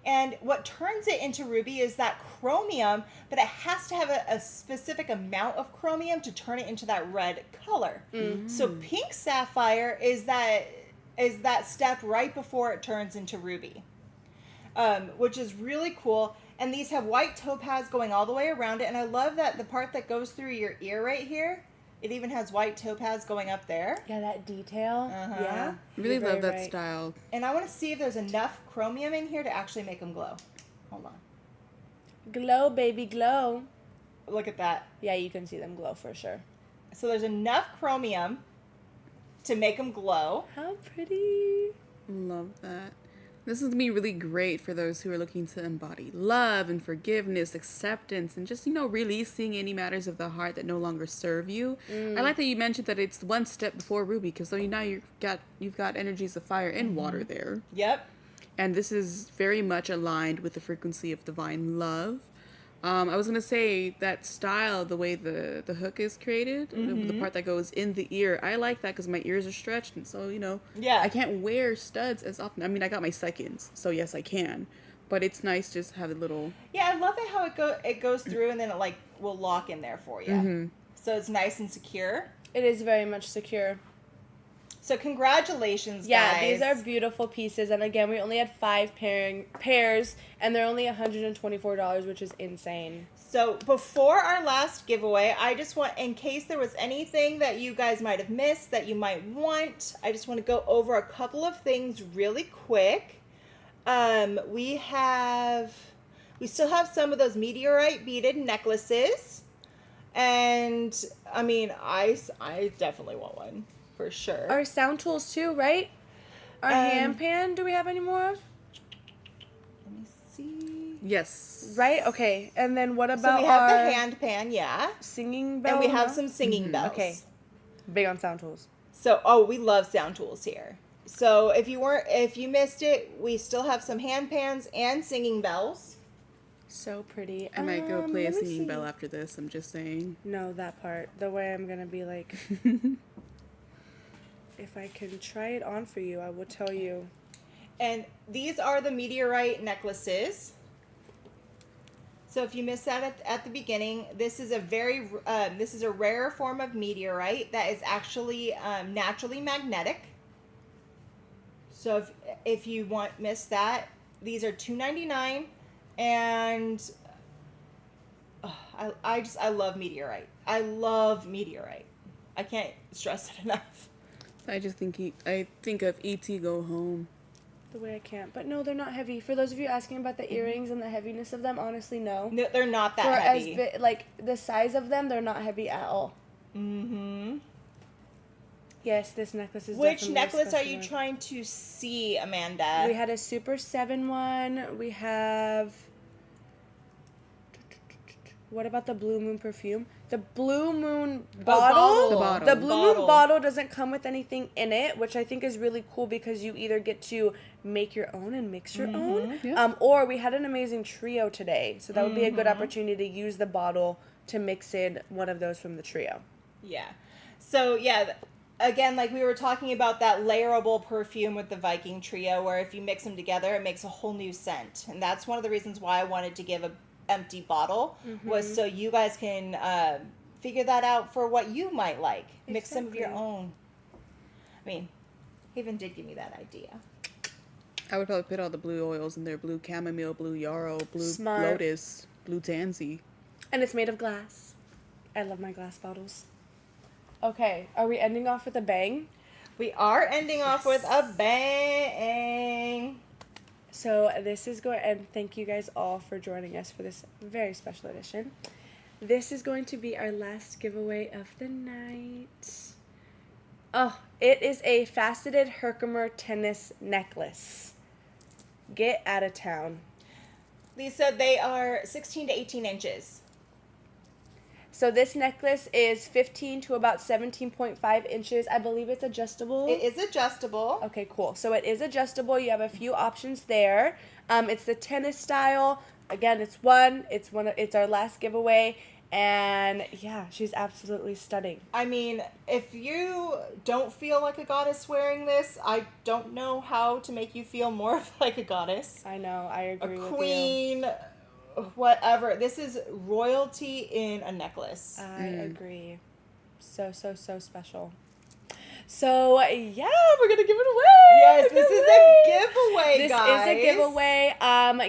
And what turns it into ruby is that chromium, but it has to have a specific amount of chromium to turn it into that red color. So pink sapphire is that step right before it turns into ruby, which is really cool. And these have white topaz going all the way around it. And I love that the part that goes through your ear right here It even has white topaz going up there. Yeah, that detail. Uh-huh. Yeah. Really You're love very that right. style. And I want to see if there's enough chromium in here to actually make them glow. Hold on. Glow, baby, glow. Look at that. Yeah, you can see them glow for sure. So there's enough chromium to make them glow. How pretty. Love that. This is going to be really great for those who are looking to embody love and forgiveness, acceptance, and just, releasing any matters of the heart that no longer serve you. I like that you mentioned that it's one step before ruby, because now you've got energies of fire and water there. Yep. And this is very much aligned with the frequency of divine love. I was going to say that style, the way the hook is created, the part that goes in the ear, I like that because my ears are stretched. And so, Yeah. I can't wear studs as often. I mean, I got my seconds, so yes, I can. But it's nice just to have a little... Yeah, I love it how it goes through and then it will lock in there for you. So it's nice and secure. It is very much secure. So congratulations, Yeah, guys. these are beautiful pieces. And again, we only had 5 pairs, and they're only $124, which is insane. So before our last giveaway, I just want, in case there was anything that you guys might have missed that you might want, I just want to go over a couple of things really quick. We still have some of those meteorite beaded necklaces. And I mean, I definitely want one for sure. Our sound tools too, right? Our hand pan, do we have any more of? Let me see. Yes. Right? Okay. And then what So about we have our the hand pan, yeah. singing bell? And we have no? some singing bells. Okay. Big on sound tools. So, we love sound tools here. So if you missed it, we still have some hand pans and singing bells. So pretty. I might go play a let me singing see. bell after this, I'm just saying. No, that part. The way I'm going to be like... If I can try it on for you, I will tell you. And these are the meteorite necklaces. So if you missed that at the beginning, this is a rare form of meteorite that is actually naturally magnetic. So if you missed that, these are $2.99, and I love meteorite. I love meteorite. I can't stress it enough. I just think I think of E.T. Go Home. The way I can't. But no, they're not heavy. For those of you asking about the earrings and the heaviness of them, honestly, no. No, they're not that For heavy. the size of them, they're not heavy at all. Mm-hmm. Yes, this necklace is Which definitely a necklace are special you one. trying to see, Amanda? We had a Super 7 one. We have... What about the Blue Moon perfume? The Blue Moon bottle? The bottle. The Blue Moon bottle doesn't come with anything in it, which I think is really cool because you either get to make your own and mix your own, Yeah. or we had an amazing trio today. So that would be a good opportunity to use the bottle to mix in one of those from the trio. Yeah. So, yeah, again, like we were talking about that layerable perfume with the Viking trio, where if you mix them together, it makes a whole new scent. And that's one of the reasons why I wanted to give a empty bottle, was so you guys can figure that out for what you might like. Mix some of your Exactly. own. I mean, Haven did give me that idea. I would probably put all the blue oils in there: blue chamomile, blue yarrow, blue Smart. lotus, blue tansy. And it's made of glass. I love my glass bottles. Okay, are we ending off with a bang? We are ending off with a bang. So this is going, and thank you guys all for joining us for this very special edition. This is going to be our last giveaway of the night. Oh, it is a faceted Herkimer tennis necklace. Get out of town. Lisa, they are 16 to 18 inches. So this necklace is 15 to about 17.5 inches. I believe it's adjustable. It is adjustable. Okay, cool. So it is adjustable. You have a few options there. It's the tennis style. Again, it's our last giveaway. And yeah, she's absolutely stunning. I mean, if you don't feel like a goddess wearing this, I don't know how to make you feel more like a goddess. I know. I agree A with you. queen, whatever. This is royalty in a necklace. I agree. So special. So yeah, we're gonna give it away. Yes, this is a giveaway, This guys. is a giveaway.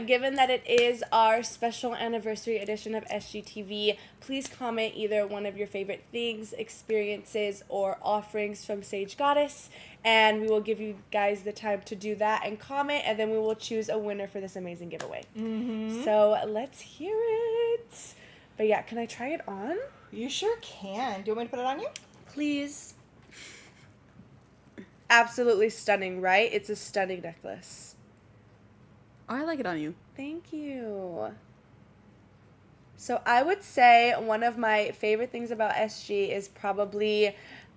Given that it is our special anniversary edition of SGTV, please comment either one of your favorite things, experiences, or offerings from Sage Goddess, and we will give you guys the time to do that and comment, and then we will choose a winner for this amazing giveaway. So let's hear it. But yeah, can I try it on? You sure can. Do you want me to put it on you? Please. Absolutely stunning, right? It's a stunning necklace. Oh, I like it on you. Thank you. So I would say one of my favorite things about SG is probably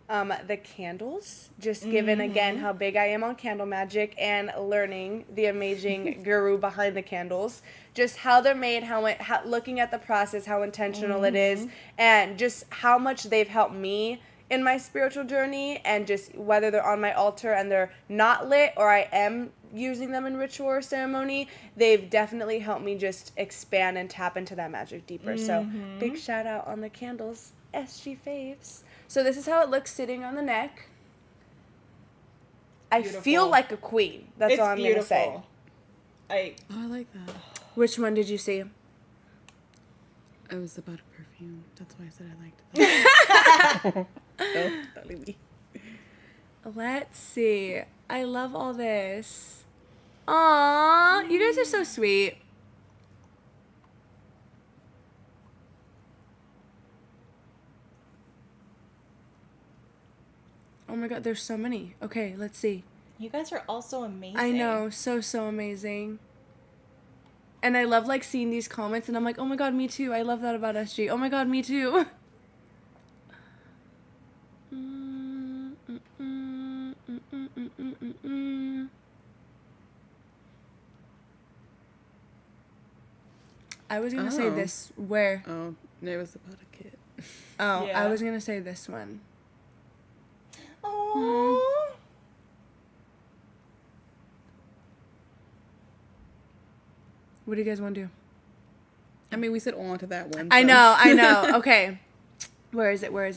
the candles. Just given, again, how big I am on candle magic and learning the amazing guru behind the candles. Just how they're made, how looking at the process, how intentional it is, and just how much they've helped me in my spiritual journey, and just whether they're on my altar and they're not lit or I am using them in ritual or ceremony, they've definitely helped me just expand and tap into that magic deeper. So big shout out on the candles, SG faves. So this is how it looks sitting on the neck. I Beautiful. feel like a queen. That's It's all I'm beautiful. gonna say. Oh, I like that. Which one did you see? It was about a perfume. That's why I said I liked that. Oh, don't leave me. Let's see. I love all this. Aww, you guys are so sweet. Oh my god, there's so many. Okay, let's see. You guys are also amazing. I know, so amazing. And I love like seeing these comments and I'm like, oh my god, me too. I love that about SG. Oh my god, me too. I was gonna say Oh. this. Where? Oh, no, it was about a kid. Oh, Yeah. I was gonna say this one. Aww. What do you guys want to do? I mean, we said on to that one. I so- know. Okay. Where is it? Right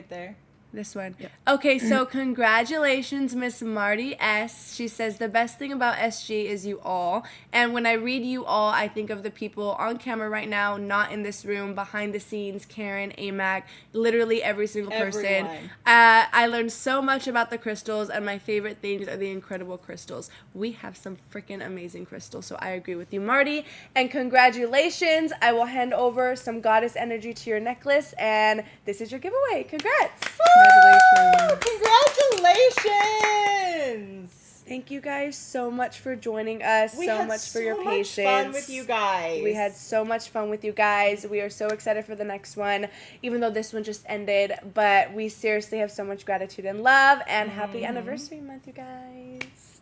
there. This one. Yep. Okay, so congratulations, Miss Marty S. She says, the best thing about SG is you all. And when I read you all, I think of the people on camera right now, not in this room, behind the scenes, Karen, AMAC, literally every single person. Everyone. I learned so much about the crystals, and my favorite things are the incredible crystals. We have some freaking amazing crystals, so I agree with you, Marty. And congratulations. I will hand over some goddess energy to your necklace, and this is your giveaway. Congrats. Congratulations. Congratulations! Thank you guys so much for joining us. We so had much for your so patience. much fun with you guys. We had so much fun with you guys. We are so excited for the next one, even though this one just ended. But we seriously have so much gratitude and love. And happy anniversary month, you guys.